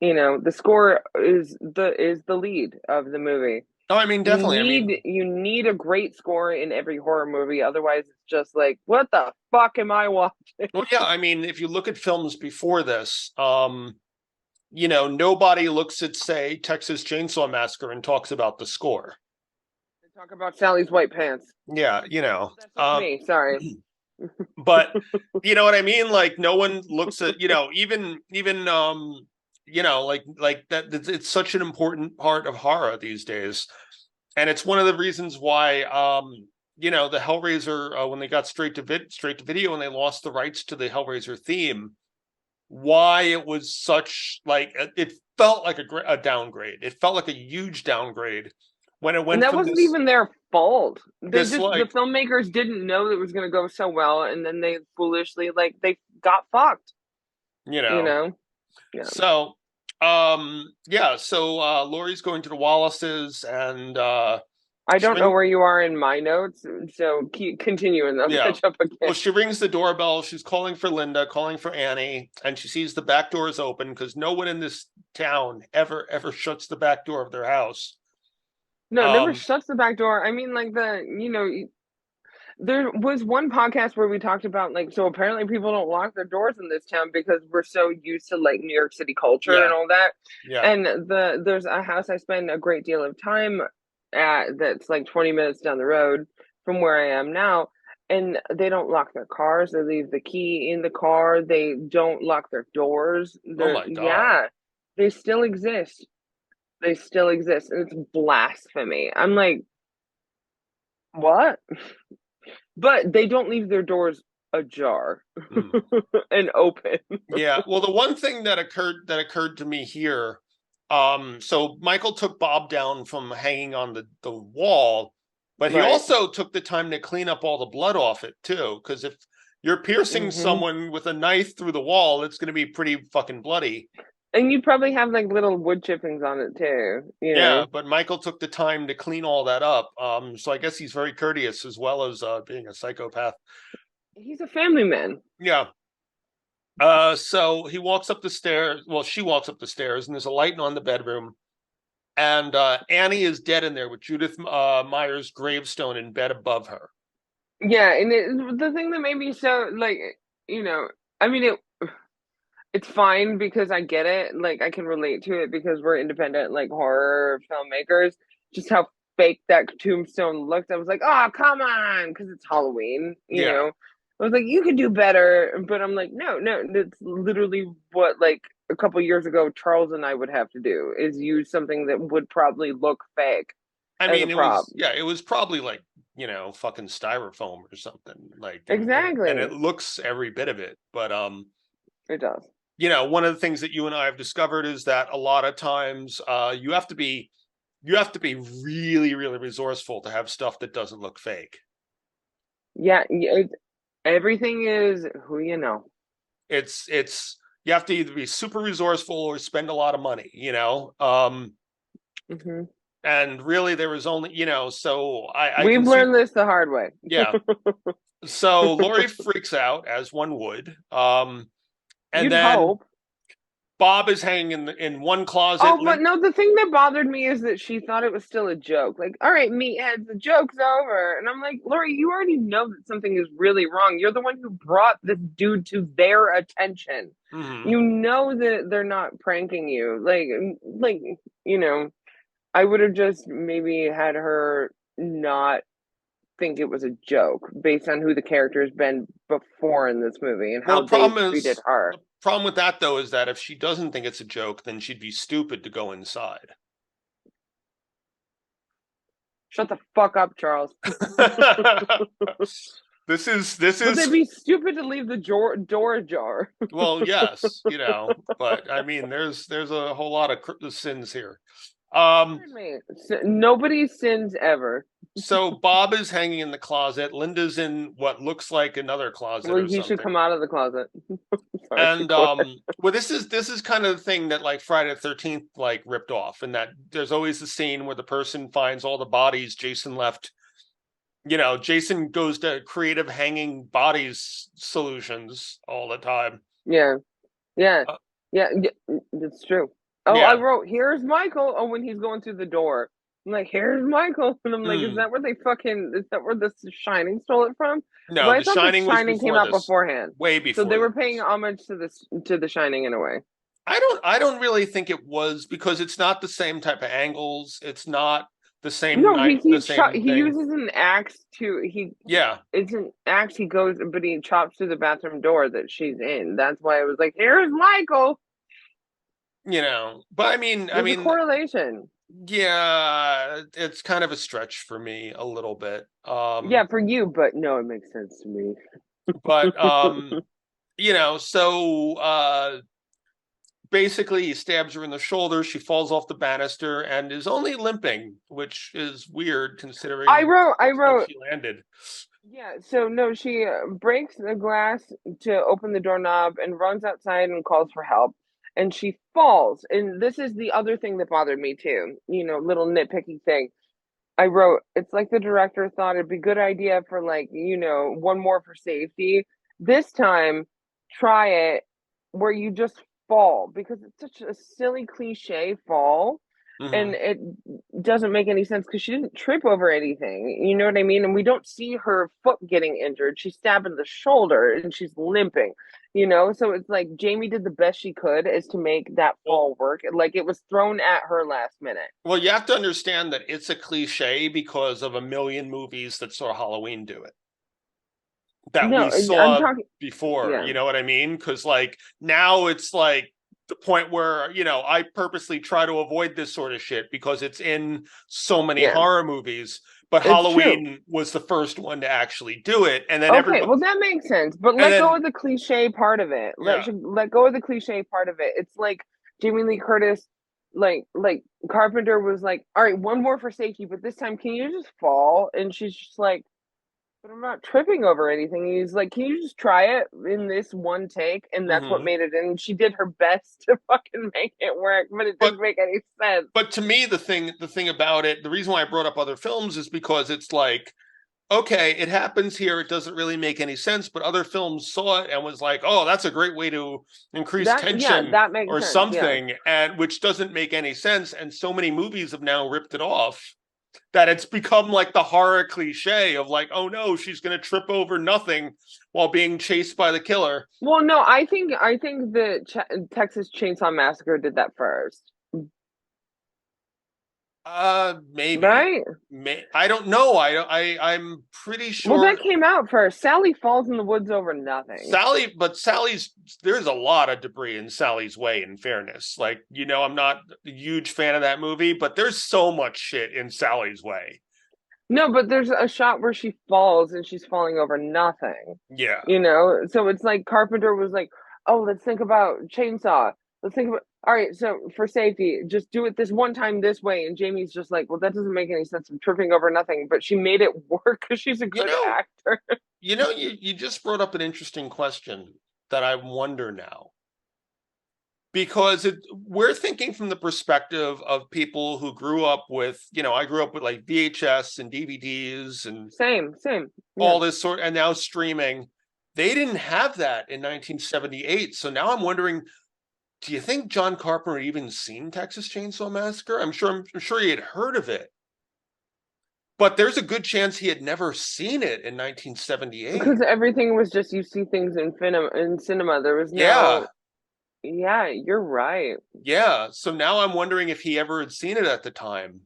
You know, the score is the lead of the movie. Oh, I mean, definitely. You need a great score in every horror movie, otherwise it's just like, what the fuck am I watching? Well, yeah, I mean, if you look at films before this, you know, nobody looks at, say, Texas Chainsaw Massacre and talks about the score. Talk about Sally's white pants. Yeah, you know. That's me, sorry. But you know what I mean? Like no one looks at, you know, even like that. It's such an important part of horror these days, and it's one of the reasons why the Hellraiser, when they got straight to video and they lost the rights to the Hellraiser theme, why it was such like it felt like a downgrade. It felt like a huge downgrade when it went. And that wasn't even their fault. The filmmakers didn't know that it was going to go so well, and then they foolishly they got fucked. Yeah. So Laurie's going to the Wallaces, and I don't know where you are in my notes, so keep continuing. I'll catch up again. Well, she rings the doorbell. She's calling for Linda, calling for Annie, and she sees the back door is open because no one in this town ever shuts the back door of their house. No, never shuts the back door. I mean, there was one podcast where we talked about so apparently people don't lock their doors in this town because we're so used to New York City culture and all that. Yeah. And there's a house I spend a great deal of time at that's 20 minutes down the road from where I am now, and they don't lock their cars. They leave the key in the car. They don't lock their doors. Oh my God. Yeah, they still exist. And it's blasphemy. I'm like, what? But they don't leave their doors ajar and open. Yeah. Well, the one thing that occurred to me here, so Michael took Bob down from hanging on the wall, but he also took the time to clean up all the blood off it too. Because if you're piercing someone with a knife through the wall, it's going to be pretty fucking bloody. And you probably have little wood chippings on it too. Yeah, but Michael took the time to clean all that up. So I guess he's very courteous as well as being a psychopath. He's a family man. Yeah. So he walks up the stairs. Well, she walks up the stairs, and there's a light on the bedroom. And Annie is dead in there with Judith Meyer's gravestone in bed above her. Yeah, and the thing that made me so I mean it's fine because I get it. I can relate to it because we're independent, horror filmmakers. Just how fake that tombstone looked. I was like, oh, come on, because it's Halloween, you know. I was like, you could do better. But I'm like, no, that's literally what, a couple years ago, Charles and I would have to do, is use something that would probably look fake. I mean, it was probably fucking styrofoam or something. Exactly. And it looks every bit of it. But it does. One of the things that you and I have discovered is that a lot of times you have to be really, really resourceful to have stuff that doesn't look fake. Yeah, everything is who you know. It's you have to either be super resourceful or spend a lot of money, And really, there was only, so we've learned this the hard way. Yeah. So Laurie freaks out, as one would. And You'd then hope. Bob is hanging in one closet. Oh, but no, the thing that bothered me is that she thought it was still a joke. All right, meatheads, the joke's over. And I'm like, Laurie, you already know that something is really wrong. You're the one who brought this dude to their attention. Mm-hmm. You know that they're not pranking you. I would have just maybe had her not think it was a joke based on who the character has been before in this movie and how they treated her. The problem with that, though, is that if she doesn't think it's a joke, then she'd be stupid to go inside. Shut the fuck up, Charles. This is. Would they be stupid to leave the door ajar? Well, yes, but I mean, there's a whole lot of sins here. Nobody sins ever. So Bob is hanging in the closet. Linda's in what looks like another closet. Well, he should come out of the closet. Sorry, and well, this is kind of the thing that Friday the 13th ripped off, and that there's always the scene where the person finds all the bodies Jason left. Jason goes to creative hanging bodies solutions all the time. Yeah, that's true. Oh, yeah. I wrote, here's Michael. Oh, when he's going through the door. I'm like, here's Michael. And I'm like, is that where the Shining stole it from? No, but The Shining came out beforehand. Way before. So they were paying homage to the Shining in a way. I don't really think it was, because it's not the same type of angles. It's not the same. No, he uses an axe it's an axe. He goes, but he chops through the bathroom door that she's in. That's why I was like, here's Michael. but I mean, There's a correlation. yeah, it's kind of a stretch for me a little bit. Yeah, for you, but no, it makes sense to me. But so basically he stabs her in the shoulder, she falls off the banister and is only limping, which is weird considering I wrote she landed. Yeah, so no, she breaks the glass to open the doorknob and runs outside and calls for help. And she falls. And this is the other thing that bothered me too. Little nitpicky thing. I wrote, it's like the director thought it'd be a good idea for one more for safety. This time, try it where you just fall because it's such a silly cliche fall. And it doesn't make any sense because she didn't trip over anything. You know what I mean? And we don't see her foot getting injured. She's stabbed in the shoulder and she's limping, So it's like Jamie did the best she could is to make that fall work. Like it was thrown at her last minute. Well, you have to understand that it's a cliche because of a million movies that saw Halloween do it. We saw before, yeah. You know what I mean? Because now it's the point where I purposely try to avoid this sort of shit because it's in so many horror movies, but Halloween was the first one to actually do it, and then well, that makes sense, but let go of the cliche part of it. Let go of the cliche part of it. It's like Jamie Lee Curtis, like Carpenter was like, all right, one more for safety, but this time can you just fall? And she's just like, but I'm not tripping over anything. He's like, can you just try it in this one take? And that's what made it. And she did her best to fucking make it work, but it didn't make any sense. But to me, the thing about it, the reason why I brought up other films is because it's like, okay, it happens here. It doesn't really make any sense, but other films saw it and was like, oh, that's a great way to increase tension that makes or sense, something, and which doesn't make any sense. And so many movies have now ripped it off that it's become like the horror cliche of like, oh no, she's going to trip over nothing while being chased by the killer. Well, no, I think the Texas Chainsaw Massacre did that first. Maybe. Right? I don't know. I'm pretty sure. Well, that came out first. Sally falls in the woods over nothing. There's a lot of debris in Sally's Way, in fairness. I'm not a huge fan of that movie, but there's so much shit in Sally's Way. No, but there's a shot where she falls and she's falling over nothing. Yeah. So it's like Carpenter was like, oh, let's think about Chainsaw. Let's think about, all right, so for safety, just do it this one time this way. And Jamie's just like, well, that doesn't make any sense. I'm tripping over nothing. But she made it work because she's a good actor. You just brought up an interesting question that I wonder now. Because we're thinking from the perspective of people who grew up with, I grew up with like VHS and DVDs and same all this sort, and now streaming. They didn't have that in 1978. So now I'm wondering, do you think John Carpenter had even seen Texas Chainsaw Massacre? I'm sure he had heard of it. But there's a good chance he had never seen it in 1978. Because everything was just, you see things in cinema. There was no... Yeah, you're right. Yeah, so now I'm wondering if he ever had seen it at the time.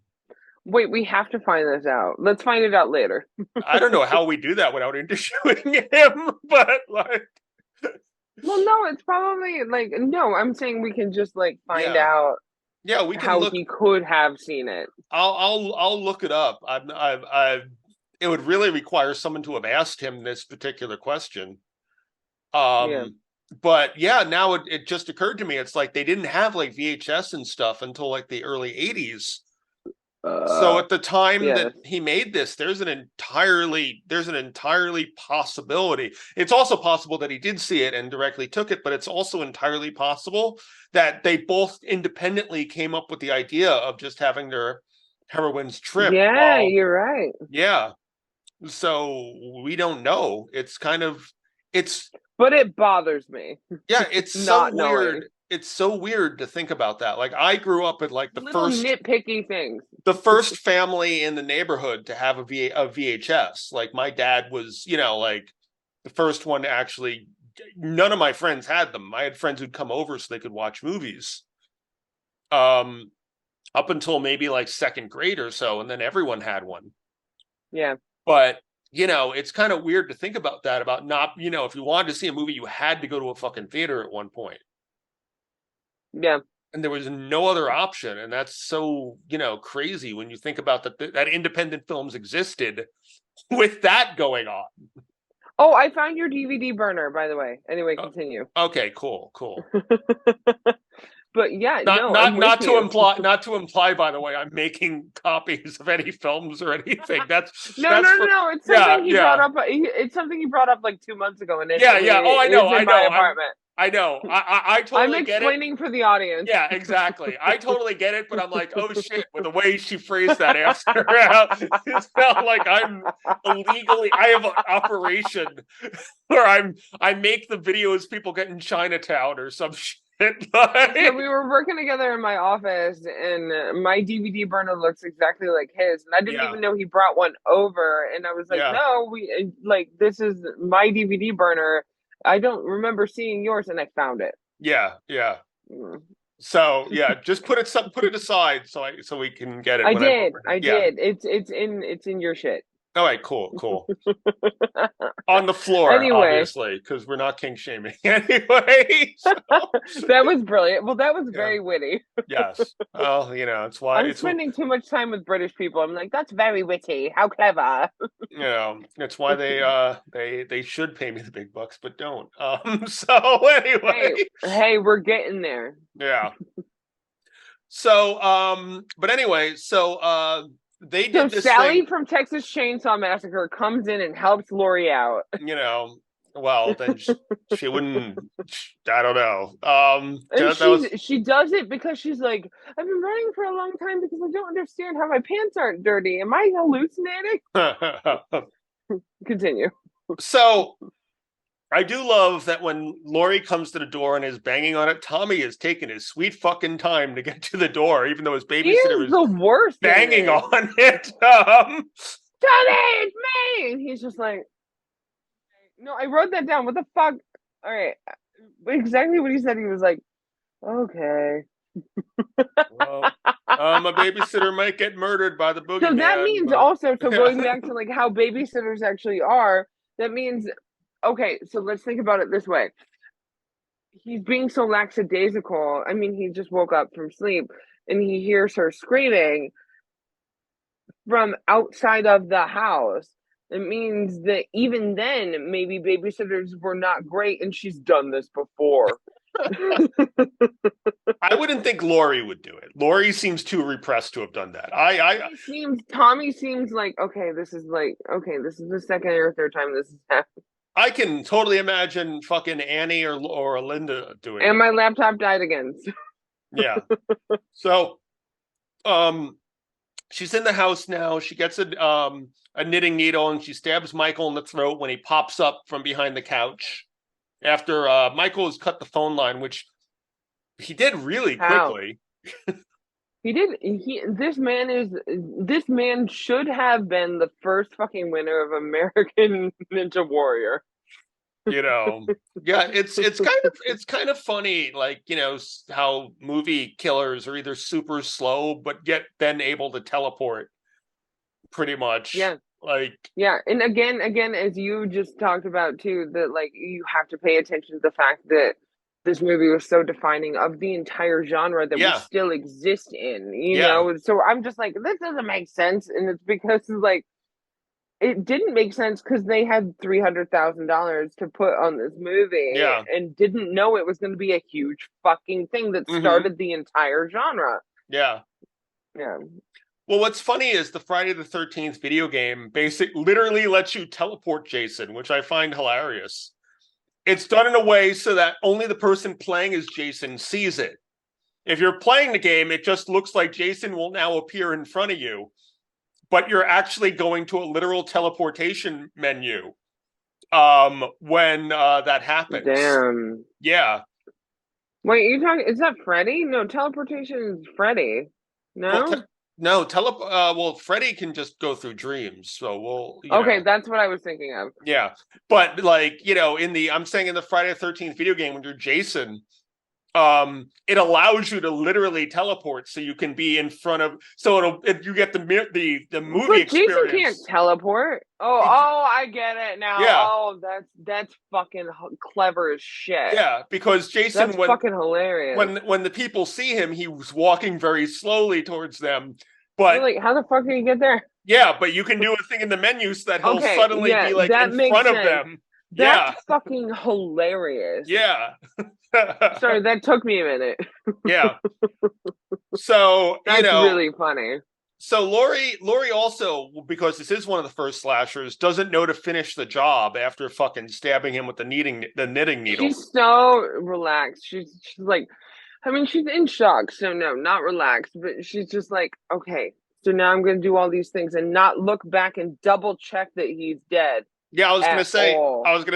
Wait, we have to find this out. Let's find it out later. I don't know how we do that without interviewing him, but Well, no, it's probably no. I'm saying we can just find out. Yeah, we can how he could have seen it. I'll look it up. It would really require someone to have asked him this particular question. But now it just occurred to me. It's like they didn't have VHS and stuff until the early 80s. So at the time that he made this, there's an entirely possibility. It's also possible that he did see it and directly took it, but it's also entirely possible that they both independently came up with the idea of just having their heroines trip. Yeah, you're right. Yeah. So we don't know. But it bothers me. Yeah, it's so weird. Knowing. It's so weird to think about that. I grew up with the little first nitpicky things. The first family in the neighborhood to have a VHS. My dad was, the first one to actually. None of my friends had them. I had friends who'd come over so they could watch movies. Up until maybe second grade or so, and then everyone had one. Yeah, but. It's kind of weird to think about that, about not, if you wanted to see a movie, you had to go to a fucking theater at one point. Yeah. And there was no other option. And that's so, crazy when you think about that independent films existed with that going on. Oh, I found your DVD burner, by the way. Anyway, continue. Okay, cool. But yeah, not to imply, by the way, I'm making copies of any films or anything. That's no. It's something he brought up. It's something he brought up like 2 months ago. And yeah. Oh, I know. In my apartment. I know. I totally get it. I'm explaining for the audience. Yeah, exactly. I totally get it, but I'm like, oh shit, with the way she phrased that after, it's not like I'm illegally. I have an operation where I make the videos people get in Chinatown or some shit. So we were working together in my office, and my DVD burner looks exactly like his, and I didn't even know he brought one over. And I was like, no, this is my DVD burner. I don't remember seeing yours, and I found it. Yeah. So just put it aside so we can get it. I did. It's in your shit. All right, cool. On the floor, obviously, because we're not king shaming anyway. So. That was brilliant. Well, that was very witty. Yes. Well, it's why I'm spending too much time with British people. I'm like, that's very witty. How clever. It's why they should pay me the big bucks, but don't. So anyway. Hey, we're getting there. Yeah. So, but anyway, they did this Sally thing, from Texas Chainsaw Massacre comes in and helps Lori out. Well, then she wouldn't. I don't know. She does it because she's like, I've been running for a long time because I don't understand how my pants aren't dirty. Am I hallucinating? Continue. So, I do love that when Lori comes to the door and is banging on it, Tommy is taking his sweet fucking time to get to the door, even though his babysitter is the worst banging on it. Tommy, it's me! And he's just like, no, I wrote that down. What the fuck? All right. Exactly what he said. He was like, okay. Well, my babysitter might get murdered by the boogeyman. So that means also, going back to like how babysitters actually are, that means... Okay, so let's think about it this way. He's being so lackadaisical. I mean, he just woke up from sleep and he hears her screaming from outside of the house. It means that even then, maybe babysitters were not great and she's done this before. I wouldn't think Lori would do it. Lori seems too repressed to have done that. Tommy seems like, this is the second or third time this has happened. I can totally imagine fucking Annie or Linda doing it. And my laptop died again. Yeah. So, she's in the house now. She gets a knitting needle and she stabs Michael in the throat when he pops up from behind the couch. After Michael has cut the phone line, which he did really quickly. He did. This man should have been the first fucking winner of American Ninja Warrior. Yeah, it's kind of funny, like, how movie killers are either super slow but get then able to teleport. Pretty much. Yeah. And again, as you just talked about too, that like you have to pay attention to the fact that this movie was so defining of the entire genre that we still exist in, you know? So I'm just like, this doesn't make sense. And it's because like, it didn't make sense because they had $300,000 to put on this movie and didn't know it was going to be a huge fucking thing that started the entire genre. Yeah. Well, what's funny is the Friday the 13th video game literally lets you teleport Jason, which I find hilarious. It's done in a way so that only the person playing as Jason sees it. If you're playing the game, it just looks like Jason will now appear in front of you, but you're actually going to a literal teleportation menu when that happens. Damn. Yeah. Wait, you talking? Is that Freddy? No, teleportation is Freddy. No. Well, Freddy can just go through dreams, so okay, that's what I was thinking of. Yeah, but like, I'm saying in the Friday the 13th video game, when you're Jason, it allows you to literally teleport, so you can be in front of. So you get the movie but experience. Jason can't teleport. Oh, I get it now. Yeah. Oh, that's fucking clever as shit. Yeah, because Jason, that's fucking hilarious. When the people see him, he was walking very slowly towards them. But like, how the fuck did you get there? Yeah, but you can do a thing in the menu so that he'll suddenly be like in front of them. That's fucking hilarious. Yeah. Sorry, that took me a minute. Yeah. So, that's really funny. So Laurie also, because this is one of the first slashers, doesn't know to finish the job after fucking stabbing him with the knitting needle. She's so relaxed. She's like, I mean, she's in shock. So no, not relaxed, but she's just like, okay, so now I'm going to do all these things and not look back and double check that he's dead. Yeah, I was going to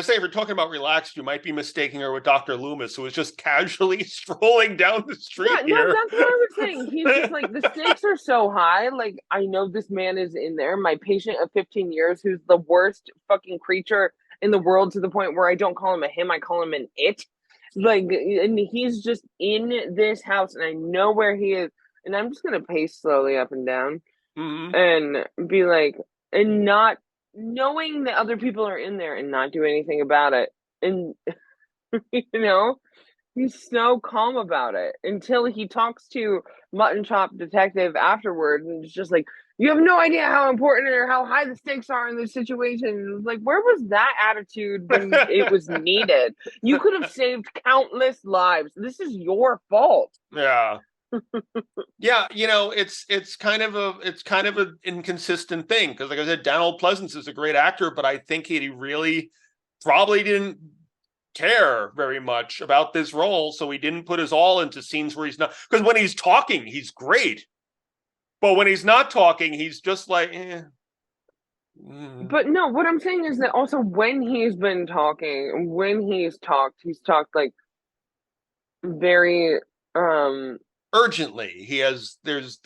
say, if you're talking about relaxed, you might be mistaking her with Dr. Loomis, who was just casually strolling down the street here. No, that's what I was saying. He's just like, the stakes are so high. Like, I know this man is in there. My patient of 15 years, who's the worst fucking creature in the world, to the point where I don't call him a him, I call him an it. Like, and he's just in this house, and I know where he is. And I'm just going to pace slowly up and down and be like, and not knowing that other people are in there and not do anything about it. And, you know, he's so calm about it until he talks to Mutton Chop Detective afterwards, and it's just like, you have no idea how important or how high the stakes are in this situation. Like, where was that attitude when it was needed? You could have saved countless lives. This is your fault. Yeah. Yeah, you know, it's kind of an inconsistent thing, because like I said, Donald Pleasance is a great actor, but I think he really probably didn't care very much about this role, so he didn't put his all into scenes where he's not, because when he's talking, he's great, but when he's not talking, he's just like But no, what I'm saying is that also when he's been talking, when he's talked like very urgently. There's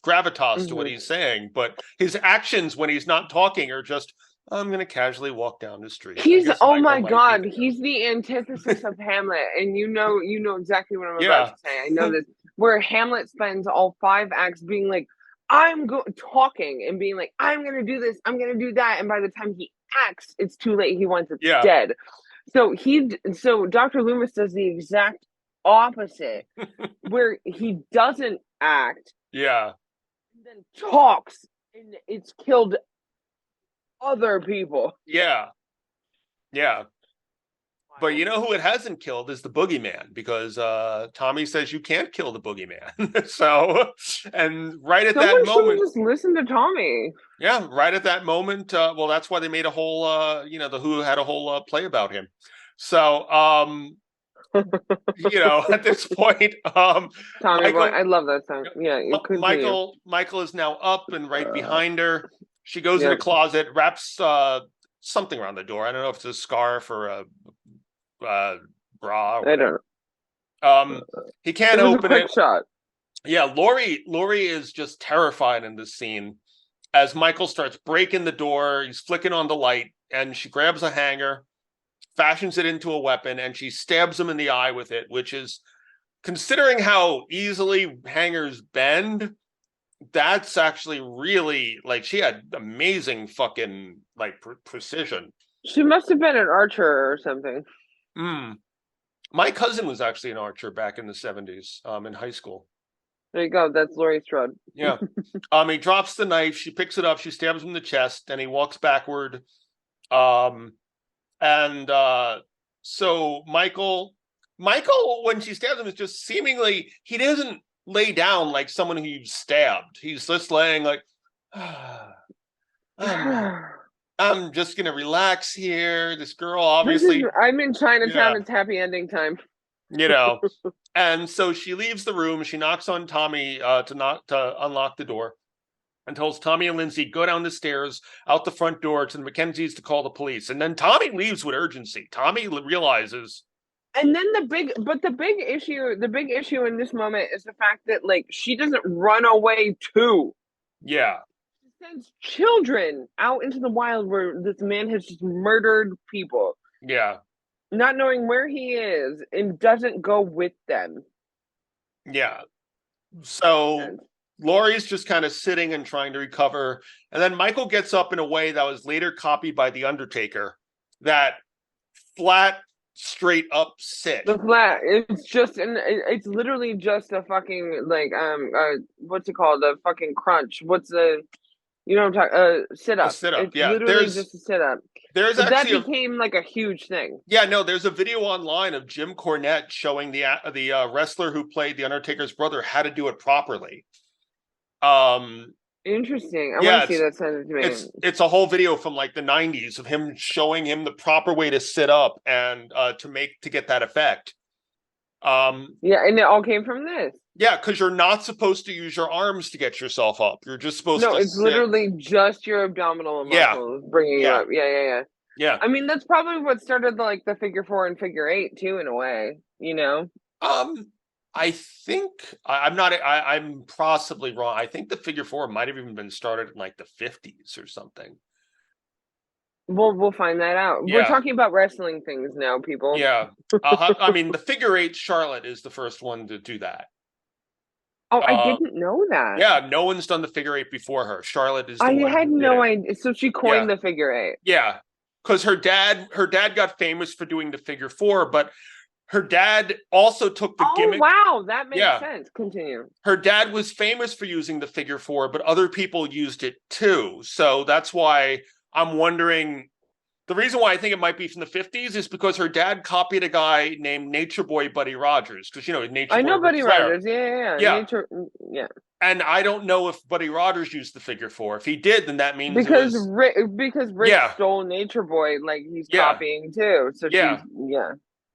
gravitas to what he's saying, but his actions when he's not talking are just, I'm going to casually walk down the street. He's, oh my God, he's the antithesis of Hamlet. And you know exactly what I'm about to say. I know this, where Hamlet spends all 5 acts being like, talking and being like, I'm going to do this, I'm going to do that. And by the time he acts, it's too late. He wants it dead. So Dr. Loomis does the exact opposite, where he doesn't act, and then talks, and it's killed other people. But you know who it hasn't killed is the boogeyman, because Tommy says you can't kill the boogeyman. So, and right at that moment, just listen to Tommy. Yeah, right at that moment. Well, that's why they made a whole, the Who had a whole play about him. So, at this point, Tommy Michael, Boy, I love that song. Yeah, Michael is now up and right behind her. She goes in a closet, wraps something around the door. I don't know if it's a scarf or a bra. Or I don't know. He can't open it. Shot. Yeah, Laurie is just terrified in this scene as Michael starts breaking the door. He's flicking on the light, and she grabs a hanger, fashions it into a weapon, and she stabs him in the eye with it, which is, considering how easily hangers bend, that's actually really, like, she had amazing fucking, like, precision. She must have been an archer or something. My cousin was actually an archer back in the 70s, in high school. There you go. That's Laurie Strode. Yeah. He drops the knife. She picks it up. She stabs him in the chest, and he walks backward. So Michael, when she stabs him, is just seemingly, he doesn't lay down like someone who you've stabbed. He's just laying like, I'm just going to relax here. This girl, obviously. I'm in Chinatown. Yeah. It's happy ending time. And so she leaves the room. She knocks on Tommy to unlock the door, and tells Tommy and Lindsay, go down the stairs, out the front door to the Mackenzies to call the police. And then Tommy leaves with urgency. Tommy realizes. And then the big issue in this moment is the fact that, like, she doesn't run away too. Yeah. She sends children out into the wild where this man has just murdered people. Yeah. not knowing where he is and doesn't go with them. Yeah. So Laurie's just kind of sitting and trying to recover. And then Michael gets up in a way that was later copied by The Undertaker. That flat, straight up sit. The flat, it's literally just a fucking, like, what's it called? A fucking crunch. What's the, you know what I'm talking, sit up. A sit up, it's yeah. literally just a sit up. There's but actually that became like a huge thing. Yeah, no, there's a video online of Jim Cornette showing the wrestler who played The Undertaker's brother how to do it properly. Interesting. I want to see that. Send it to me. It's a whole video from like the 90s of him showing him the proper way to sit up and to get that effect. Yeah, and it all came from this. Yeah, because you're not supposed to use your arms to get yourself up. You're just supposed to. No, it's literally just your abdominal muscles bringing you up. Yeah. I mean, that's probably what started the figure 4 and figure 8 too, in a way. You know. I think I'm possibly wrong. I think the figure 4 might have even been started in like the 50s or something. We'll find that out. Yeah. We're talking about wrestling things now, people. Yeah. I mean, the figure 8 Charlotte is the first one to do that. Oh, I didn't know that. Yeah, no one's done the figure 8 before her. Charlotte is the one. I had no idea. So she coined the figure 8. Yeah. Because her dad got famous for doing the figure 4, but her dad also took the gimmick. Oh, wow. That makes sense. Continue. Her dad was famous for using the figure 4, but other people used it too. So that's why I'm wondering. The reason why I think it might be from the 50s is because her dad copied a guy named Nature Boy Buddy Rogers. Because, Nature Boy. I know Buddy Rogers. Yeah. Yeah. And I don't know if Buddy Rogers used the figure 4. If he did, then that means because Rick stole Nature Boy, like he's copying too. So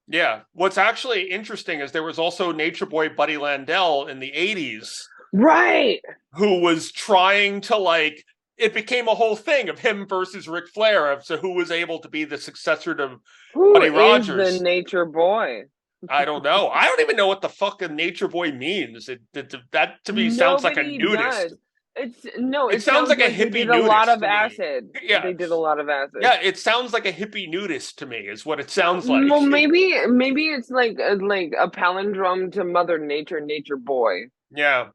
Yeah. What's actually interesting is there was also Nature Boy Buddy Landell in the 80s. Right. Who was trying to it became a whole thing of him versus Ric Flair. So who was able to be the successor to Buddy Rogers? Who is the Nature Boy? I don't know. I don't even know what the fuck a Nature Boy means. That to me sounds like a nudist. It sounds like a hippie nudist. A lot of acid. Yeah, they did a lot of acid. Yeah, it sounds like a hippie nudist to me. Is what it sounds like. Well, maybe it's like a palindrome to Mother Nature, Nature Boy. Yeah.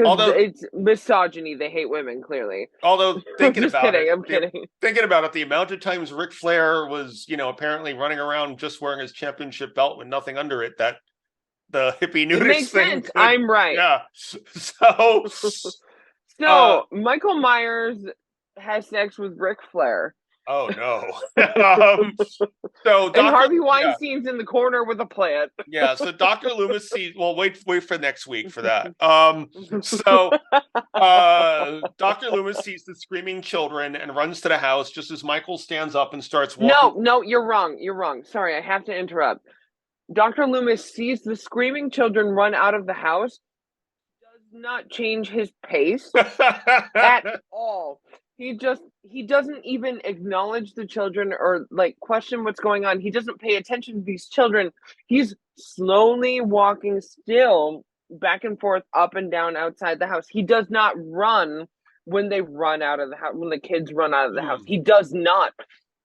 Although it's misogyny, they hate women, clearly. Although thinking about it, I'm kidding. Thinking about it, the amount of times Ric Flair was, apparently running around just wearing his championship belt with nothing under it, that the hippie nudist makes thing. Sense. I'm right. Yeah. So Michael Myers has sex with Ric Flair. Oh no! So and Harvey Weinstein's in the corner with a plant. Yeah. So Dr. Loomis sees. Well, wait for next week for that. So Dr. Loomis sees the screaming children and runs to the house just as Michael stands up and starts walking. No, you're wrong. You're wrong. Sorry, I have to interrupt. Dr. Loomis sees the screaming children run out of the house. Does not change his pace at all. He doesn't even acknowledge the children or question what's going on. He doesn't pay attention to these children. He's slowly walking still back and forth up and down outside the house. He does not run when they run out of the house, when the kids run out of the house. He does not.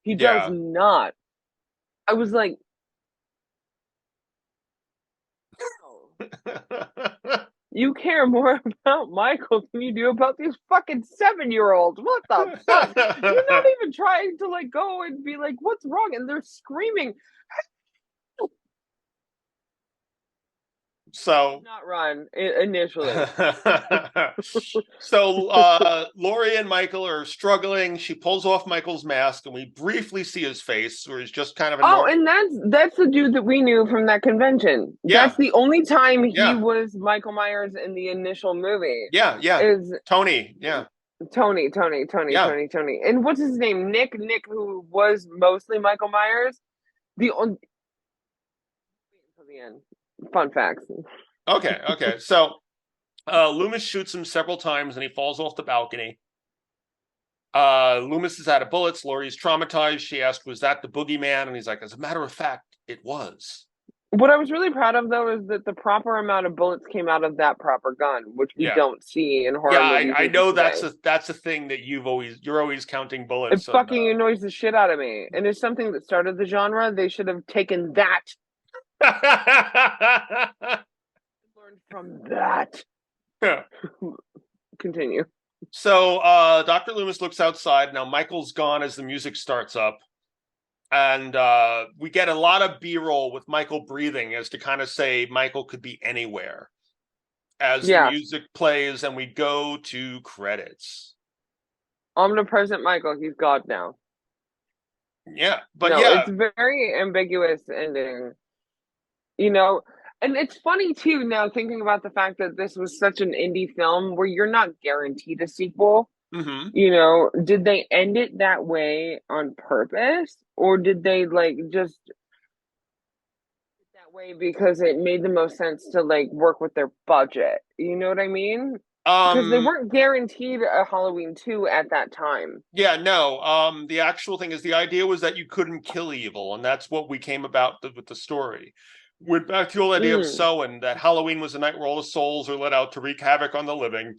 He does not. I was like, you care more about Michael than you do about these fucking 7-year-olds. What the fuck? You're not even trying to go and be like, what's wrong? And they're screaming. So not run initially. So Laurie and Michael are struggling. She pulls off Michael's mask, and we briefly see his face, where he's just kind of and that's the dude that we knew from that convention. Yeah. That's the only time he was Michael Myers in the initial movie. Yeah. Is Tony. Yeah. Tony. And what's his name? Nick, who was mostly Michael Myers. Until the end. Fun facts. Okay. So Loomis shoots him several times and he falls off the balcony. Loomis is out of bullets. Laurie's traumatized. She asked, was that the boogeyman? And he's like, as a matter of fact, it was. What I was really proud of, though, is that the proper amount of bullets came out of that proper gun, which we don't see in horror movies. I know today. that's a thing that you're always counting bullets. It fucking annoys the shit out of me, and it's something that started the genre. They should have taken that, learned from that. Yeah. Continue. So Dr. Loomis looks outside. Now Michael's gone as the music starts up. And we get a lot of B-roll with Michael breathing as to kind of say Michael could be anywhere as the music plays, and we go to credits. Omnipresent Michael, he's God now. Yeah, but it's a very ambiguous ending. And it's funny too now thinking about the fact that this was such an indie film where you're not guaranteed a sequel. Mm-hmm. Did they end it that way on purpose, or did they just that way because it made the most sense to work with their budget? You know what I mean? Because they weren't guaranteed a Halloween 2 at that time. Yeah, no. The actual thing is the idea was that you couldn't kill evil, and that's what we came about with the story. We're back to the whole idea of Samhain, that Halloween was a night where all the souls are let out to wreak havoc on the living.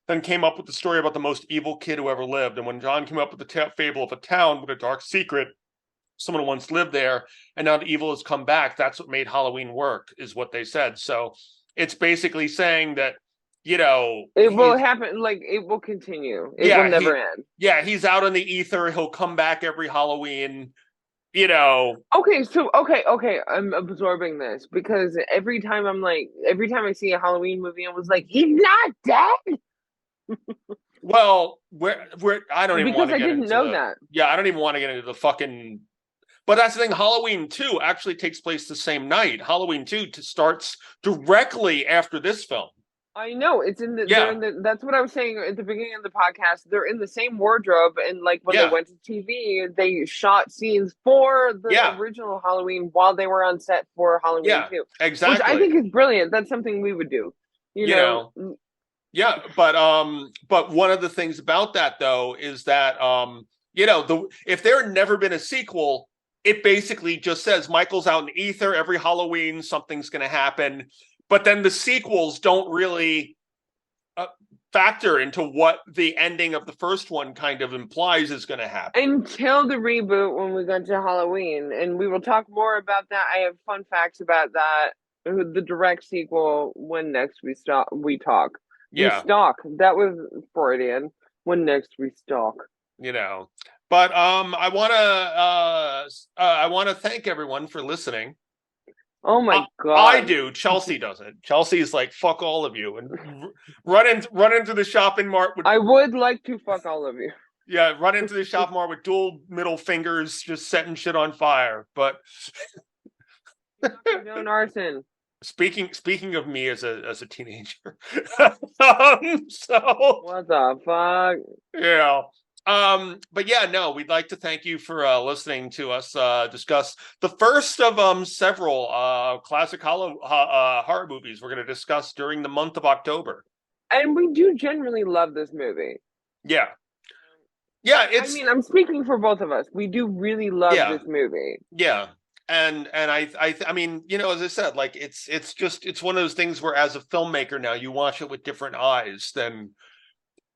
Then came up with the story about the most evil kid who ever lived. And when John came up with the fable of a town with a dark secret, someone once lived there, and now the evil has come back, that's what made Halloween work, is what they said. So it's basically saying that, it will happen, it will continue. It will never end. Yeah, he's out in the ether. He'll come back every Halloween. Okay, I'm absorbing this because every time I see a Halloween movie, I was like, he's not dead. Well, I don't even want to get into because I didn't know that. Yeah, I don't even want to get into the fucking. But that's the thing. Halloween 2 actually takes place the same night. Halloween 2 starts directly after this film. I know it's in the. That's what I was saying at the beginning of the podcast. They're in the same wardrobe, and when they went to TV, they shot scenes for the original Halloween while they were on set for Halloween 2. Exactly. Which I think is brilliant. That's something we would do. You know? Yeah, but one of the things about that though is that if there had never been a sequel, it basically just says Michael's out in ether every Halloween, something's going to happen. But then the sequels don't really factor into what the ending of the first one kind of implies is going to happen. Until the reboot when we got to Halloween. And we will talk more about that. I have fun facts about that. The direct sequel, when next we talk. Yeah. We stalk. That was Freudian. When next we stalk. But I want to thank everyone for listening. Oh my god! I do. Chelsea doesn't. Chelsea's like, fuck all of you, and run into the shopping mart. I would like to fuck all of you. Yeah, run into the shopping mart with dual middle fingers, just setting shit on fire. But Joan arson. Speaking of me as a teenager, so what the fuck? Yeah. But we'd like to thank you for listening to us discuss the first of several classic horror movies we're going to discuss during the month of October. And we do generally love this movie. Yeah, I'm speaking for both of us. We do really love this movie. Yeah. And I mean, as I said, it's one of those things where as a filmmaker now you watch it with different eyes than.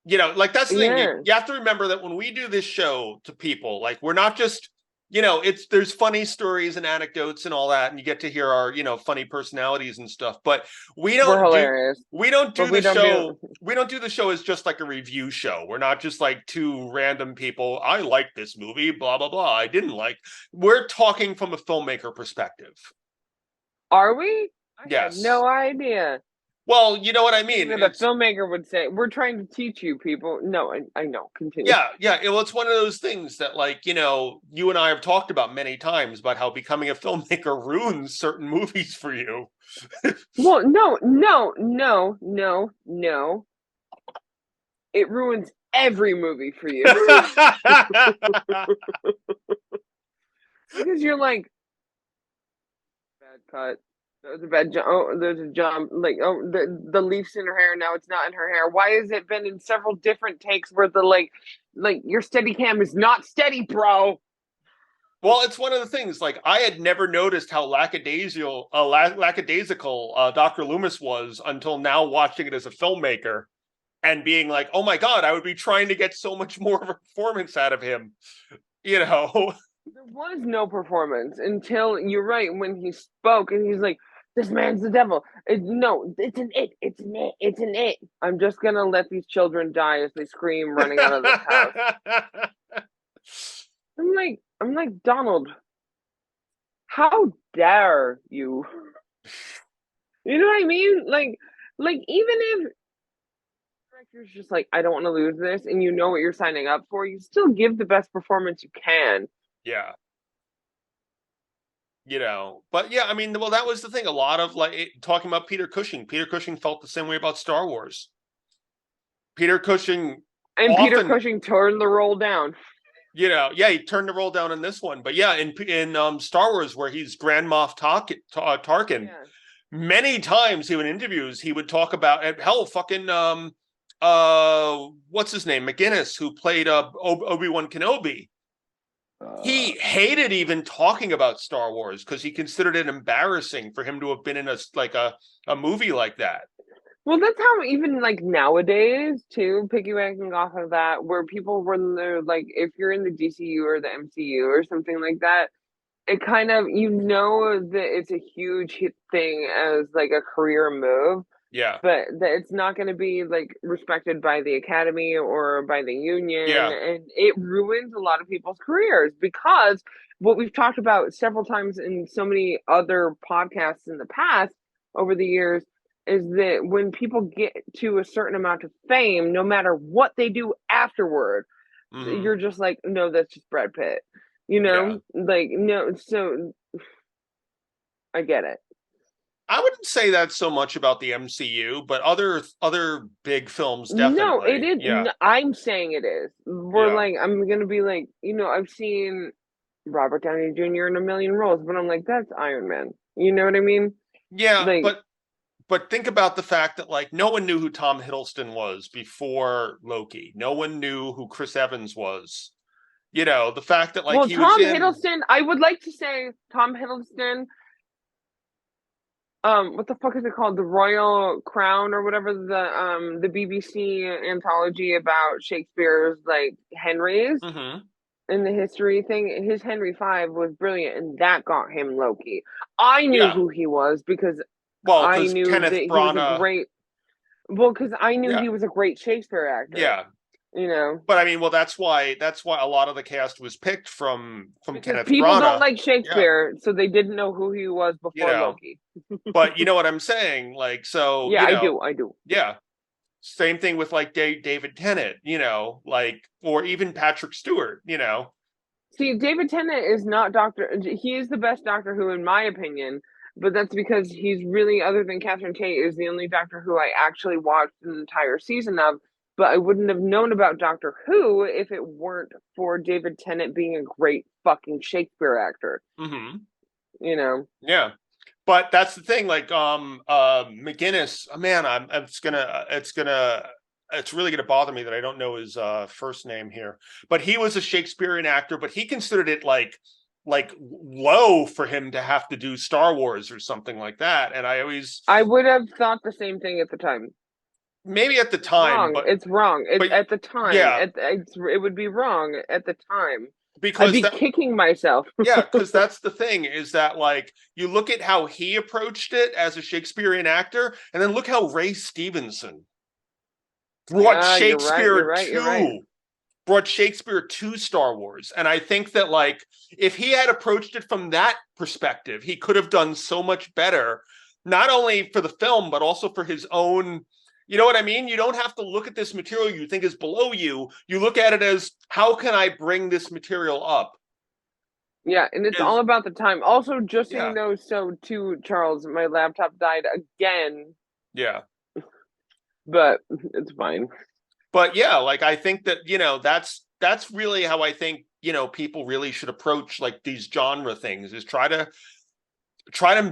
That's the thing. You have to remember that when we do this show to people, we're not just, there's funny stories and anecdotes and all that, and you get to hear our, funny personalities and stuff. But we don't do the show as just like a review show. We're not just like two random people. I like this movie, blah blah blah. I didn't like. We're talking from a filmmaker perspective. Are we? Yes. I have no idea. Well, you know what I mean. The filmmaker would say, "We're trying to teach you people." No, I know. Continue. Yeah. Well, it's one of those things that, you and I have talked about many times about how becoming a filmmaker ruins certain movies for you. Well, no. It ruins every movie for you because you're like, bad cut. There's a bad jump. Oh, there's a jump. The leaf's in her hair. Now it's not in her hair. Why has it been in several different takes where the your steady cam is not steady, bro? Well, it's one of the things, like, I had never noticed how lackadaisical Dr. Loomis was until now watching it as a filmmaker and being like, oh my God, I would be trying to get so much more of a performance out of him, you know? There was no performance until, you're right, when he spoke and he's like, this man's the devil. No, it's an it. It's an it. It's an it. I'm just going to let these children die as they scream running out of this house. I'm like, Donald, how dare you? You know what I mean? Like even if the director's just like, I don't want to lose this, and you know what you're signing up for, you still give the best performance you can. Yeah. You know, but yeah, I mean, well, that was the thing. A lot of talking about Peter Cushing felt the same way about Star Wars. Peter Cushing turned the roll down. You know, yeah, he turned the roll down in this one, but yeah, in Star Wars, where he's Grand Moff Tarkin, many times in interviews he would talk about fucking what's his name, McGinnis, who played Obi-Wan Kenobi. He hated even talking about Star Wars because he considered it embarrassing for him to have been in a movie like that. Well, that's how even like nowadays too, piggybacking off of that, where people, when they're like, if you're in the DCU or the MCU or something like that, it kind of, you know, that it's a huge hit thing as like a career move. Yeah. But that it's not going to be like respected by the Academy or by the union. Yeah. And it ruins a lot of people's careers, because what we've talked about several times in so many other podcasts in the past over the years is that when people get to a certain amount of fame, no matter what they do afterward, you're just like, no, that's just Brad Pitt. You know? Yeah. Like, no, so I get it. I wouldn't say that so much about the MCU, but other big films definitely. No, it is. Yeah. I'm saying it is. I'm going to be like, you know, I've seen Robert Downey Jr. in a million roles, but I'm like, that's Iron Man. You know what I mean? Yeah, like, but think about the fact that, like, no one knew who Tom Hiddleston was before Loki. No one knew who Chris Evans was. You know, the fact that, like, Hiddleston, I would like to say Tom Hiddleston, what the fuck is it called? The Royal Crown or whatever, the BBC anthology about Shakespeare's, like, Henrys in the history thing. His Henry V was brilliant, and that got him Loki. I knew who he was because I knew Kenneth that Branagh, he was a great. Well, because I knew he was a great Shakespeare actor. Yeah. You know, but I mean, well, that's why a lot of the cast was picked from Kenneth Branagh. People don't like Shakespeare, so they didn't know who he was before Loki. But you know what I'm saying? Like, so yeah, you know, I do. Yeah, same thing with like David Tennant, you know, like, or even Patrick Stewart, you know. See, David Tennant is not Doctor. He is the best Doctor Who, in my opinion. But that's because he's really, other than Catherine Tate, is the only Doctor Who I actually watched an entire season of. But I wouldn't have known about Doctor Who if it weren't for David Tennant being a great fucking Shakespeare actor. You know? Yeah. But that's the thing, like, McGinnis, man, it's really gonna bother me that I don't know his first name here. But he was a Shakespearean actor, but he considered it like low for him to have to do Star Wars or something like that. And I would have thought the same thing at the time. Maybe at the time, but it's wrong. At the time, it would be wrong at the time. Because I'd be kicking myself. Yeah, because that's the thing, is that, like, you look at how he approached it as a Shakespearean actor, and then look how Ray Stevenson brought Shakespeare brought Shakespeare to Star Wars. And I think that, like, if he had approached it from that perspective, he could have done so much better, not only for the film, but also for his own. You know what I mean? You don't have to look at this material you think is below you. You look at it as, how can I bring this material up? Yeah, and it's all about the time. Also, just so you know, so too, Charles, my laptop died again. Yeah. But it's fine. But yeah, like, I think that, you know, that's really how I think, you know, people really should approach, like, these genre things, is try to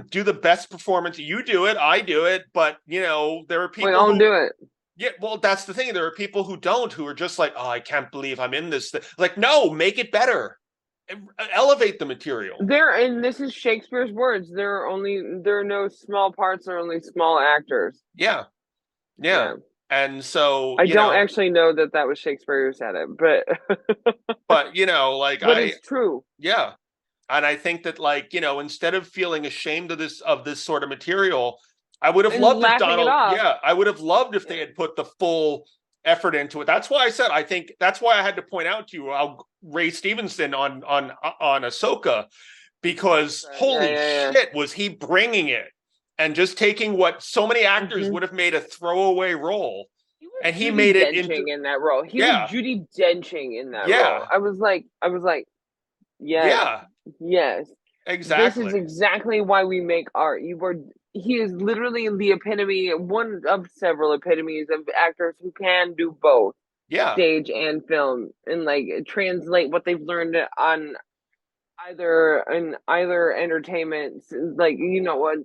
do the best performance. You do it, I do it, but, you know, there are people we all do it. Yeah, well, that's the thing. There are people who don't, who are just like, oh, I can't believe I'm in this thing. Like, no, make it better. elevate the material. And this is Shakespeare's words. There are no small parts, there are only small actors. Yeah. And so I don't actually know that was Shakespeare who said it, but like but it's true. Yeah. And I think that, like, instead of feeling ashamed of this sort of material, I would have loved if Donald. Yeah, I would have loved if they had put the full effort into it. That's why I said, I think that's why I had to point out to you Ray Stevenson on Ahsoka, because holy shit, was he bringing it and just taking what so many actors would have made a throwaway role, and he made it in that role. He was Judi Denching in that role. I was like, yes, yes, exactly. This is exactly why we make art. He is literally the epitome, one of several epitomes of actors who can do both, stage and film, and like translate what they've learned on either entertainment, like what.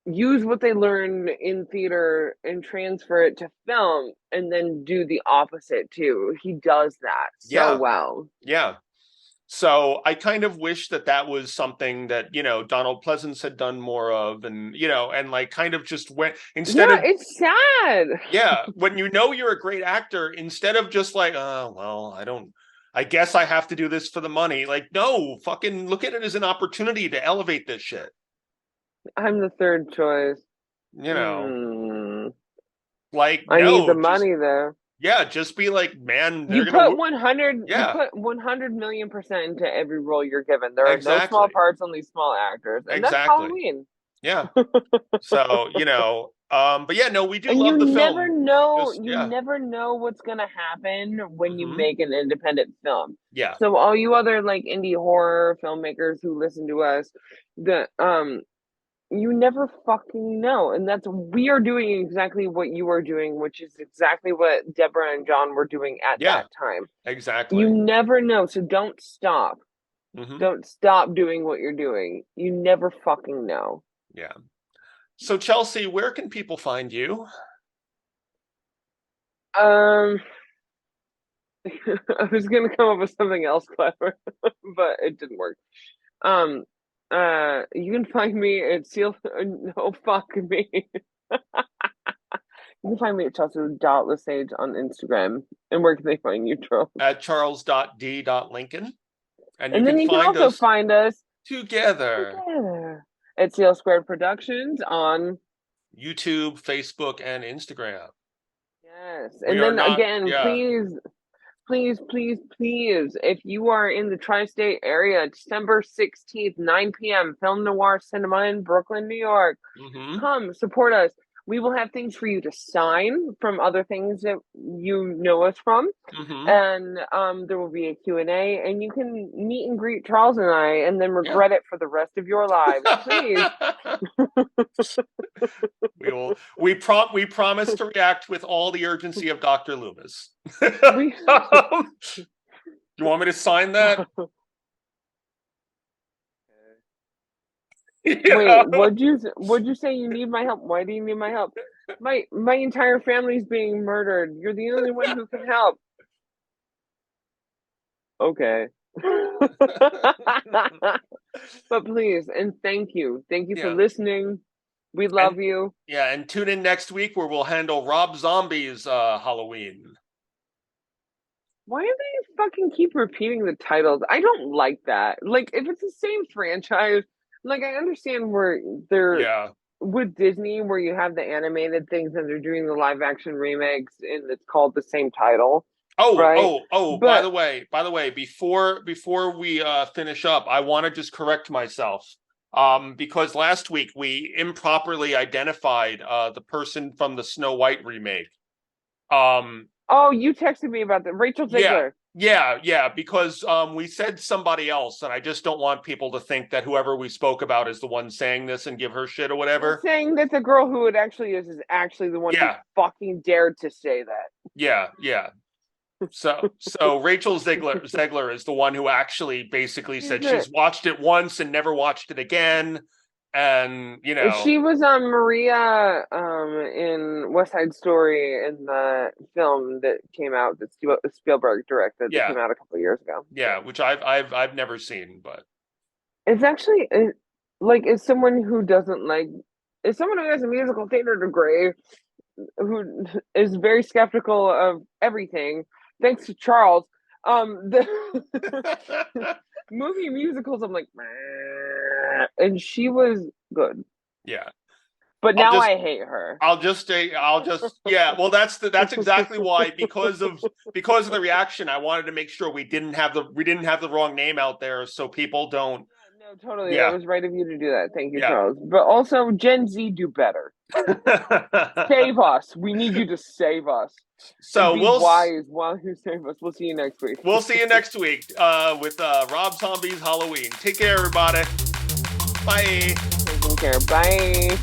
Use what they learned in theater and transfer it to film, and then do the opposite too. He does that so well. Yeah. So I kind of wish that was something that, Donald Pleasance had done more of, and, and like kind of just went instead of. It's sad. Yeah. When you're a great actor, instead of just like, oh, well, I guess I have to do this for the money. Like, no, fucking look at it as an opportunity to elevate this shit. I'm the third choice. Like, I need the money there. Yeah, just be like, man, you put 100. You put 100 million% into every role you're given. There are no small parts, only small actors, and that's Halloween. Yeah. So but yeah, no, we do love the film. You never know what's gonna happen when you make an independent film. Yeah. So all you other like indie horror filmmakers who listen to us, you never fucking know. And we are doing exactly what you are doing, which is exactly what Deborah and John were doing at that time. Exactly. You never know. So don't stop. Don't stop doing what you're doing. You never fucking know. Yeah. So Chelsea, where can people find you? I was gonna come up with something else clever, but it didn't work. You can find me at no, fuck me. You can find me at Chelsea.LeSage on Instagram. And where can they find you, Charles? At charles.d.lincoln. And then you can also find us together at CL Squared Productions on YouTube, Facebook, and Instagram. Yes. And then again, please, if you are in the tri-state area, December 16th, 9 p.m., Film Noir Cinema in Brooklyn, New York. Come support us. We will have things for you to sign from other things that you know us from. And there will be a Q&A, and you can meet and greet Charles and I, and then regret it for the rest of your lives. Please. We promise to react with all the urgency of Dr. Loomis. You want me to sign that? Wait, what'd you say? You need my help? Why do you need my help? My entire family's being murdered. You're the only one who can help. Okay. But please, and thank you for listening. We love you. Yeah, and tune in next week where we'll handle Rob Zombie's Halloween. Why do they fucking keep repeating the titles? I don't like that. Like, if it's the same franchise, like, I understand where they're with Disney, where you have the animated things and they're doing the live action remakes and it's called the same title. By the way, before we finish up, I want to just correct myself. Because last week we improperly identified the person from the Snow White remake. Oh, you texted me about that. Rachel Zegler. Yeah, because we said somebody else, and I just don't want people to think that whoever we spoke about is the one saying this and give her shit or whatever. We're saying that the girl who it actually is actually the one who fucking dared to say that. Yeah. So Rachel Zegler is the one who actually basically said she's watched it once and never watched it again. And she was Maria in West Side Story in the film that came out that Spielberg directed that came out a couple of years ago. Yeah, which I've never seen, but it's actually like as someone who has a musical theater degree, who is very skeptical of everything, thanks to Charles. The movie musicals, I'm like, meh, and she was good. Yeah. But now I hate her. Yeah. Well, that's exactly why, because of the reaction, I wanted to make sure we didn't have the wrong name out there, so people don't. Yeah, no, totally. That was right of you to do that. Thank you, Yeah. Charles. But also, Gen Z, do better. Save us. We need you to save us. So we'll wise while you save us. We'll see you next week. We'll see you next week with Rob Zombie's Halloween. Take care, everybody. Bye. Take care. Bye.